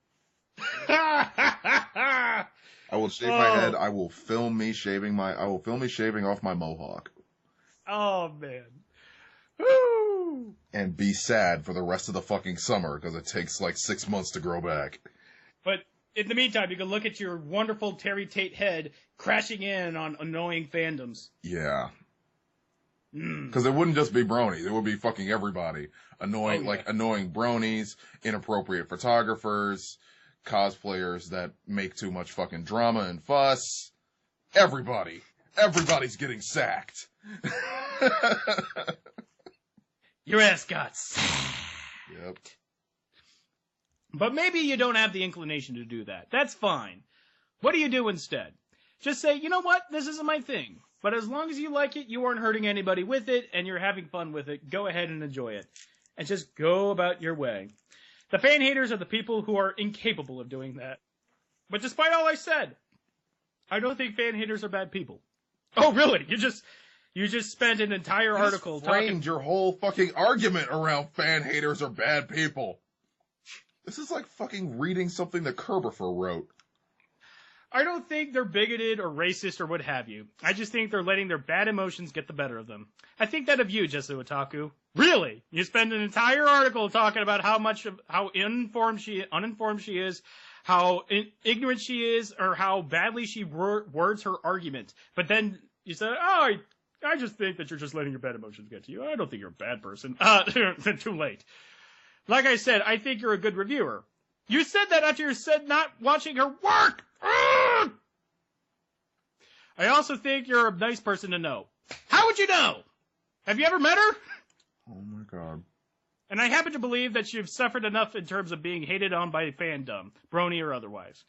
I will shave my head. I will film me shaving off my mohawk. Oh, man. Woo! And be sad for the rest of the fucking summer, because it takes 6 months to grow back. But in the meantime, you can look at your wonderful Terry Tate head crashing in on annoying fandoms. Yeah. Because it wouldn't just be Bronies. It would be fucking everybody. Annoying, annoying Bronies, inappropriate photographers, cosplayers that make too much fucking drama and fuss. Everybody. Everybody's getting sacked. Your ascots. Yep. But maybe you don't have the inclination to do that. That's fine. What do you do instead? Just say, you know what, this isn't my thing. But as long as you like it, you aren't hurting anybody with it, and you're having fun with it, go ahead and enjoy it. And just go about your way. The fan haters are the people who are incapable of doing that. But despite all I said, I don't think fan haters are bad people. Oh, really? You just spent an entire article framed your whole fucking argument around fan haters are bad people. This is like fucking reading something that Kerberfer wrote. I don't think they're bigoted or racist or what have you. I just think they're letting their bad emotions get the better of them. I think that of you, Jesu Otaku. Really? You spend an entire article talking about how uninformed she is, how ignorant she is, or how badly she words her argument. But then you said, oh, I just think that you're just letting your bad emotions get to you. I don't think you're a bad person. Too late. Like I said, I think you're a good reviewer. You said that after you said not watching her work! I also think you're a nice person to know. How would you know? Have you ever met her? Oh my god. And I happen to believe that you've suffered enough in terms of being hated on by fandom, Brony or otherwise.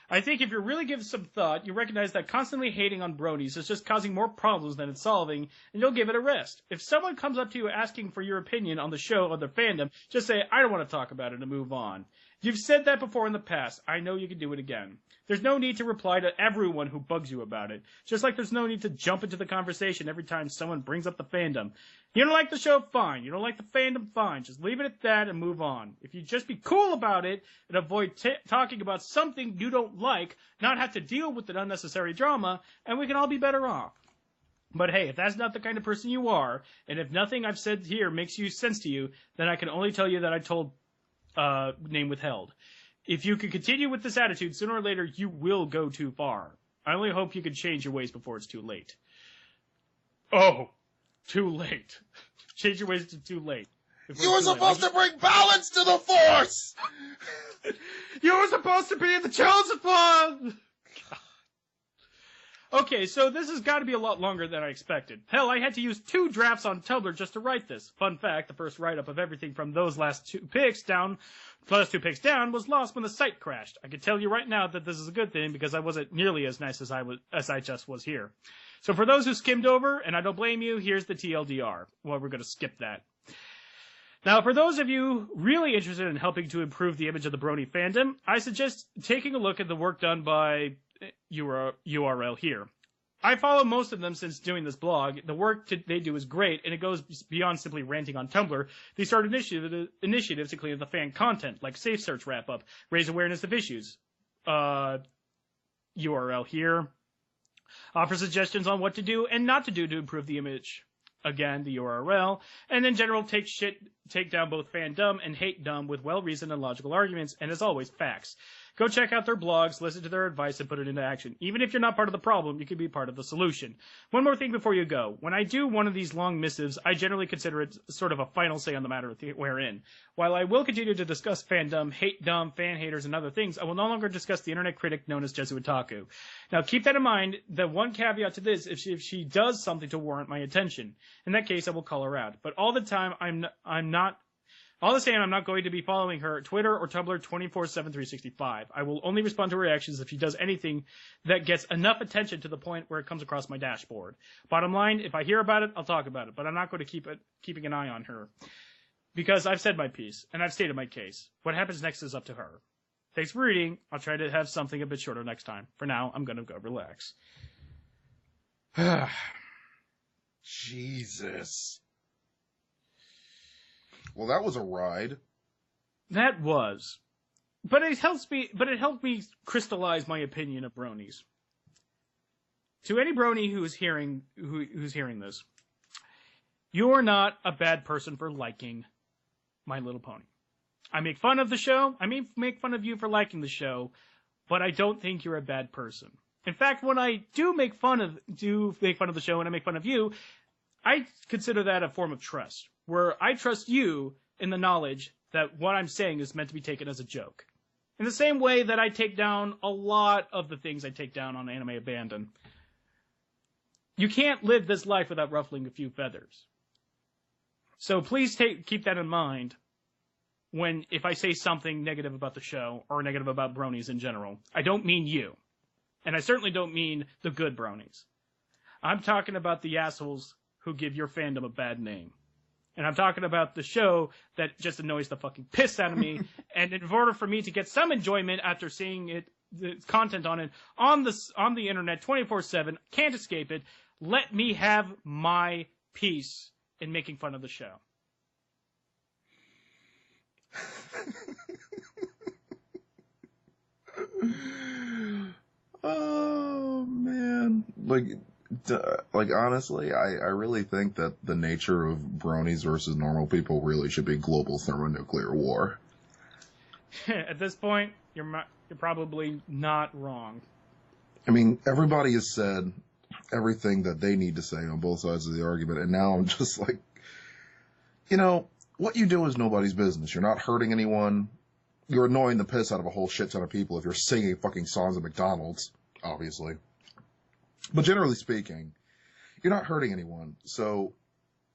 I think if you really give some thought, you recognize that constantly hating on Bronies is just causing more problems than it's solving, and you'll give it a rest. If someone comes up to you asking for your opinion on the show or the fandom, just say, I don't want to talk about it, and move on. You've said that before in the past. I know you can do it again. There's no need to reply to everyone who bugs you about it. Just like there's no need to jump into the conversation every time someone brings up the fandom. You don't like the show? Fine. You don't like the fandom? Fine. Just leave it at that and move on. If you just be cool about it and avoid talking about something you don't like, not have to deal with the unnecessary drama, and we can all be better off. But hey, if that's not the kind of person you are, and if nothing I've said here makes sense to you, then I can only tell you that I told name withheld. If you can continue with this attitude, sooner or later you will go too far. I only hope you can change your ways before it's too late. Oh, too late. Change your ways to too late. You were supposed to bring balance to the Force! You were supposed to be the chosen one! Okay, so this has got to be a lot longer than I expected. Hell, I had to use 2 drafts on Tumblr just to write this. Fun fact, the first write-up of everything from those last 2 picks down, was lost when the site crashed. I can tell you right now that this is a good thing because I wasn't nearly as nice as I just was here. So for those who skimmed over, and I don't blame you, here's the TLDR. Well, we're going to skip that. Now, for those of you really interested in helping to improve the image of the Brony fandom, I suggest taking a look at the work done by URL here. I follow most of them since doing this blog. The work they do is great, and it goes beyond simply ranting on Tumblr. They start initiatives to clean up the fan content, like Safe Search Wrap-Up, raise awareness of issues. URL here. Offer suggestions on what to do and not to do to improve the image. Again, the URL. And in general, take down both fandom and hate-dumb with well-reasoned and logical arguments, and as always, facts. Go check out their blogs, listen to their advice, and put it into action. Even if you're not part of the problem, you can be part of the solution. One more thing before you go. When I do one of these long missives, I generally consider it sort of a final say on the matter we're in. While I will continue to discuss fandom, hate-dumb, fan haters, and other things, I will no longer discuss the internet critic known as Jesu Otaku. Now, keep that in mind. The one caveat to this, if she does something to warrant my attention. In that case, I will call her out. But all the time, I'm not going to be following her Twitter or Tumblr 24/7, 365. I will only respond to her reactions if she does anything that gets enough attention to the point where it comes across my dashboard. Bottom line, if I hear about it, I'll talk about it, but I'm not going to keeping an eye on her. Because I've said my piece, and I've stated my case. What happens next is up to her. Thanks for reading. I'll try to have something a bit shorter next time. For now, I'm going to go relax. Jesus. Well, that was a ride. That was. But it helped me crystallize my opinion of bronies. To any brony who's hearing this, you're not a bad person for liking My Little Pony. I make fun of the show. I may make fun of you for liking the show, but I don't think you're a bad person. In fact, when I do make fun of the show and I make fun of you, I consider that a form of trust, where I trust you in the knowledge that what I'm saying is meant to be taken as a joke. In the same way that I take down a lot of the things I take down on Anime Abandon. You can't live this life without ruffling a few feathers. So please keep that in mind if I say something negative about the show or negative about bronies in general. I don't mean you. And I certainly don't mean the good bronies. I'm talking about the assholes who give your fandom a bad name. And I'm talking about the show that just annoys the fucking piss out of me. And in order for me to get some enjoyment after seeing it, the content on it, on the internet 24/7, can't escape it, let me have my piece in making fun of the show. Oh, man. Like honestly, I really think that the nature of bronies versus normal people really should be global thermonuclear war. At this point, you're probably not wrong. I mean, everybody has said everything that they need to say on both sides of the argument, and now I'm just like, what you do is nobody's business. You're not hurting anyone. You're annoying the piss out of a whole shit ton of people if you're singing fucking songs at McDonald's, obviously. But generally speaking, you're not hurting anyone. So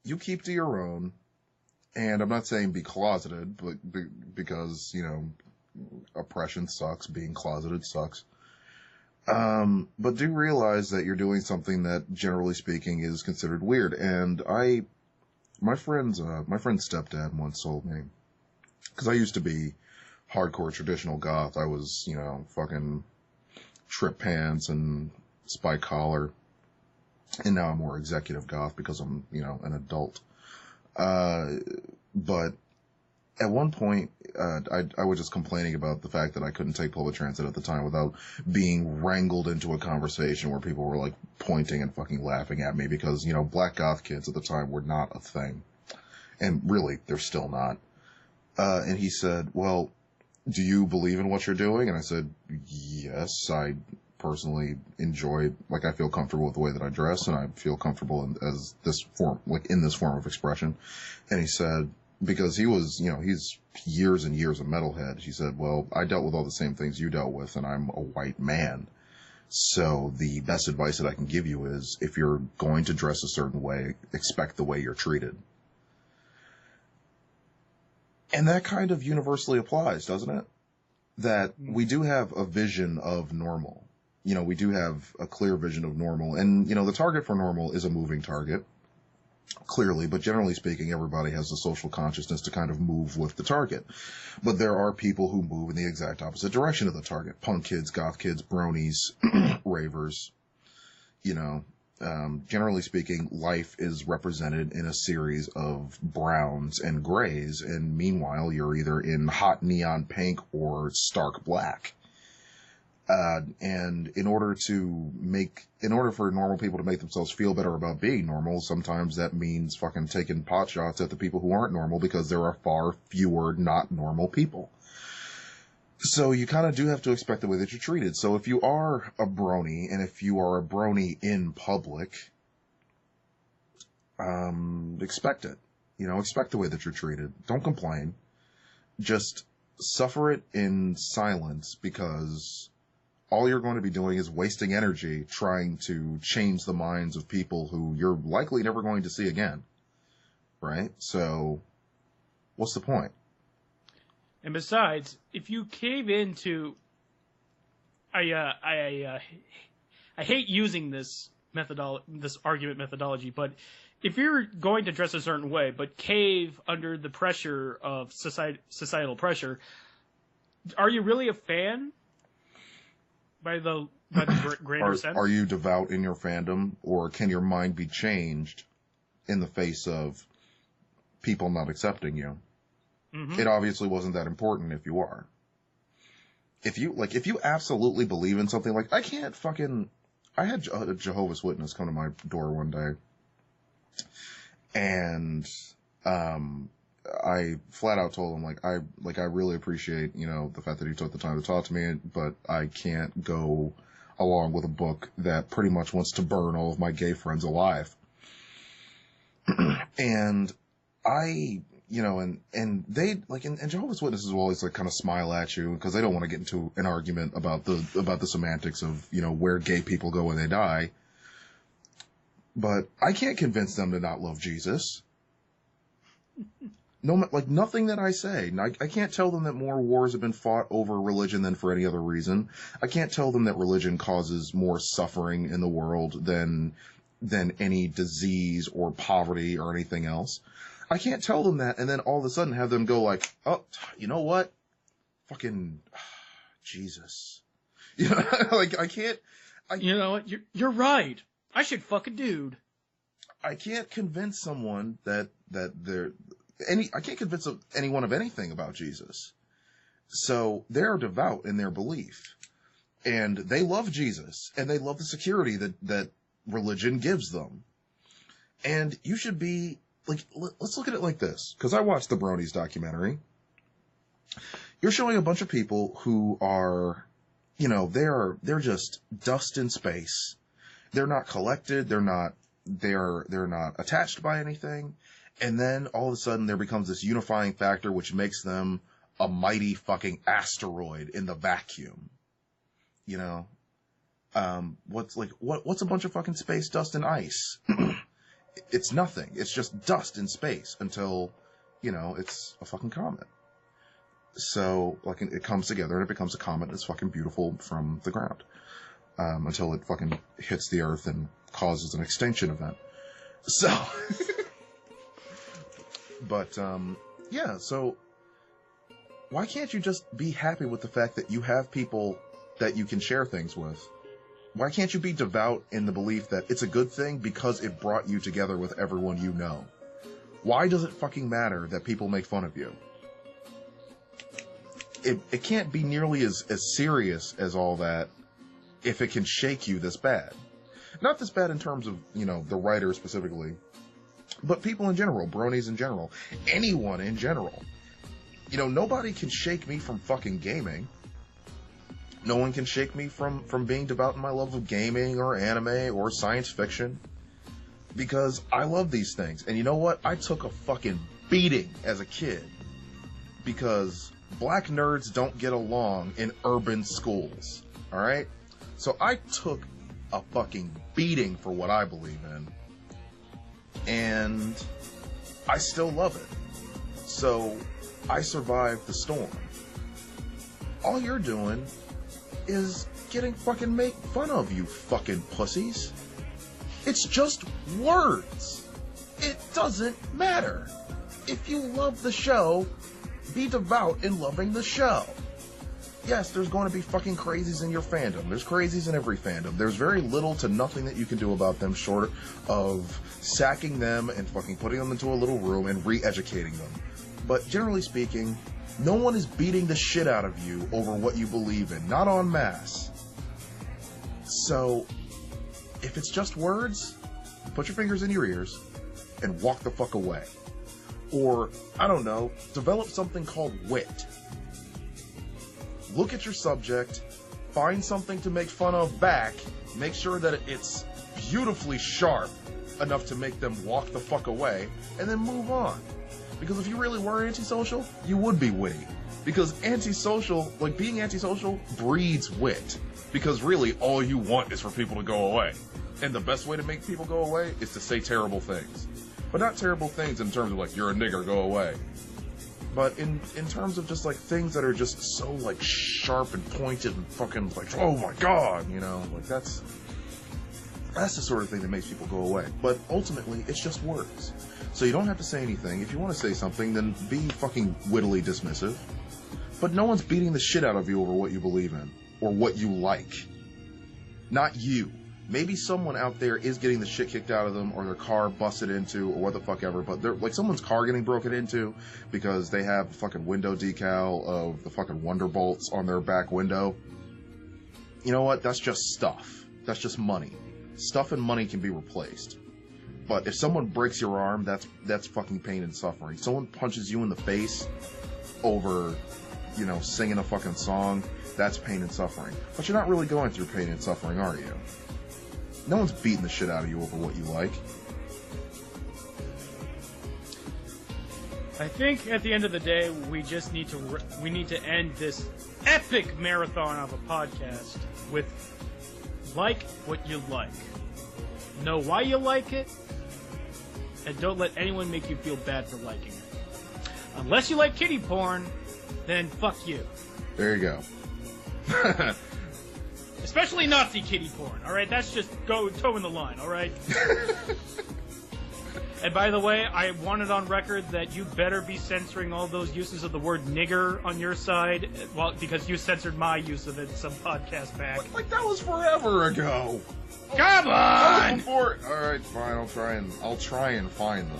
you keep to your own. And I'm not saying be closeted, but because, oppression sucks. Being closeted sucks. But do realize that you're doing something that, generally speaking, is considered weird. And my friend's stepdad once told me, because I used to be hardcore traditional goth. I was, fucking trip pants and spike collar. And now I'm more executive goth because I'm, an adult. But at one point, I was just complaining about the fact that I couldn't take public transit at the time without being wrangled into a conversation where people were like pointing and fucking laughing at me because, black goth kids at the time were not a thing. And really, they're still not. And he said, well, do you believe in what you're doing? And I said, yes, I personally enjoy, I feel comfortable with the way that I dress and I feel comfortable in this form of expression. And he said, because he was, he's years and years a metalhead. He said, well, I dealt with all the same things you dealt with and I'm a white man. So the best advice that I can give you is if you're going to dress a certain way, expect the way you're treated. And that kind of universally applies, doesn't it? That we do have a vision of normal. We do have a clear vision of normal. And, the target for normal is a moving target, clearly. But generally speaking, everybody has the social consciousness to kind of move with the target. But there are people who move in the exact opposite direction of the target. Punk kids, goth kids, bronies, ravers. Generally speaking, life is represented in a series of browns and grays, and meanwhile, you're either in hot neon pink or stark black. And in order for normal people to make themselves feel better about being normal, sometimes that means fucking taking pot shots at the people who aren't normal because there are far fewer not normal people. So you kind of do have to expect the way that you're treated. So if you are a brony, and if you are a brony in public, expect it. Expect the way that you're treated. Don't complain. Just suffer it in silence because all you're going to be doing is wasting energy trying to change the minds of people who you're likely never going to see again. Right? So what's the point? And besides, if you cave into, I hate using this argument methodology, but if you're going to dress a certain way, but cave under the pressure of societal pressure, are you really a fan? By the greater sense? Are you devout in your fandom, or can your mind be changed in the face of people not accepting you? Mm-hmm. It obviously wasn't that important if you are. If you absolutely believe in something, I had a Jehovah's Witness come to my door one day, and I flat out told him, I really appreciate, the fact that he took the time to talk to me, but I can't go along with a book that pretty much wants to burn all of my gay friends alive. And and they, and Jehovah's Witnesses will always, kind of smile at you because they don't want to get into an argument about the semantics of, where gay people go when they die. But I can't convince them to not love Jesus. Nothing that I say. I can't tell them that more wars have been fought over religion than for any other reason. I can't tell them that religion causes more suffering in the world than any disease or poverty or anything else. I can't tell them that and then all of a sudden have them go like, oh, you know what? Fucking Jesus. You know, like, I can't. You know what? You're right. I should fuck a dude. I can't convince someone that I can't convince anyone of anything about Jesus. So they're devout in their belief. And they love Jesus. And they love the security that religion gives them. And you should be, like, let's look at it like this. Because I watched the Bronies documentary. You're showing a bunch of people who are, you know, they're just dust in space. They're not collected. They're not attached by anything. And then all of a sudden there becomes this unifying factor which makes them a mighty fucking asteroid in the vacuum. You know? What's a bunch of fucking space dust and ice? It's nothing. It's just dust in space until, you know, it's a fucking comet. So, like, it comes together and it becomes a comet and it's fucking beautiful from the ground. Until it fucking hits the Earth and causes an extinction event. So, but, yeah, so, why can't you just be happy with the fact that you have people that you can share things with? Why can't you be devout in the belief that it's a good thing because it brought you together with everyone you know? Why does it fucking matter that people make fun of you? It can't be nearly as serious as all that if it can shake you this bad. Not this bad in terms of, you know, the writer specifically, but people in general, bronies in general, anyone in general. You know, nobody can shake me from fucking gaming. No one can shake me from being devout in my love of gaming or anime or science fiction. Because I love these things. And you know what? I took a fucking beating as a kid. Because black nerds don't get along in urban schools. Alright? So I took a fucking beating for what I believe in. And I still love it. So I survived the storm. All you're doing is getting fucking made fun of, you fucking pussies. It's just words. It doesn't matter. If you love the show, be devout in loving the show. Yes, there's going to be fucking crazies in your fandom. There's crazies in every fandom. There's very little to nothing that you can do about them short of sacking them and fucking putting them into a little room and re-educating them. But generally speaking, no one is beating the shit out of you over what you believe in. Not en masse. So, if it's just words, put your fingers in your ears and walk the fuck away. Or, I don't know, develop something called wit. Look at your subject, find something to make fun of back, make sure that it's beautifully sharp enough to make them walk the fuck away, and then move on. Because if you really were antisocial, you would be witty. Because being antisocial breeds wit. Because really, all you want is for people to go away. And the best way to make people go away is to say terrible things. But not terrible things in terms of like, you're a nigger, go away. But in terms of just like things that are just so like sharp and pointed and fucking like, oh my god, you know, like that's the sort of thing that makes people go away. But ultimately, it's just words. So you don't have to say anything. If you want to say something, then be fucking wittily dismissive. But no one's beating the shit out of you over what you believe in. Or what you like. Not you. Maybe someone out there is getting the shit kicked out of them, or their car busted into, or what the fuck ever, but they're like someone's car getting broken into because they have the fucking window decal of the fucking Wonderbolts on their back window. You know what? That's just stuff. That's just money. Stuff and money can be replaced. But if someone breaks your arm, that's fucking pain and suffering. Someone punches you in the face over, you know, singing a fucking song, that's pain and suffering. But you're not really going through pain and suffering, are you? No one's beating the shit out of you over what you like. I think at the end of the day, we just need to end this epic marathon of a podcast with like what you like. Know why you like it, and don't let anyone make you feel bad for liking it. Unless you like kitty porn, then fuck you. There you go. Especially Nazi kitty porn, alright? That's just toe in the line, alright? And by the way, I want it on record that you better be censoring all those uses of the word nigger on your side, well, because you censored my use of it some podcast back. Like that was forever ago. Come on! Before. All right, fine. I'll try and find them.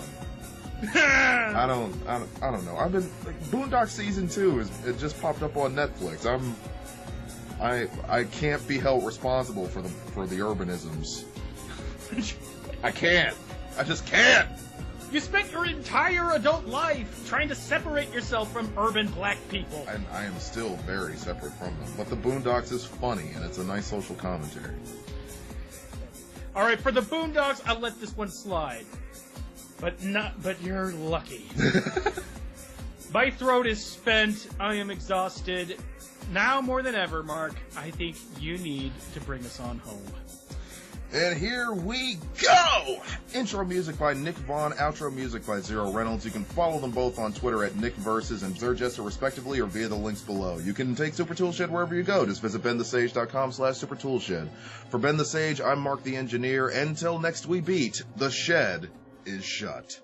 I don't know. I've been Boondock season 2 it just popped up on Netflix. I can't be held responsible for the urbanisms. I can't. I just can't! You spent your entire adult life trying to separate yourself from urban black people. And I am still very separate from them. But the Boondocks is funny, and it's a nice social commentary. Alright, for the Boondocks, I'll let this one slide. But you're lucky. My throat is spent. I am exhausted. Now more than ever, Mark, I think you need to bring us on home. And here we go! Intro music by Nick Vaughn, outro music by Zero Reynolds. You can follow them both on Twitter at NickVersus and Zerjester respectively, or via the links below. You can take Super Toolshed wherever you go. Just visit benthesage.com/supertoolshed. For Ben the Sage, I'm Mark the Engineer. Until next we beat, the shed is shut.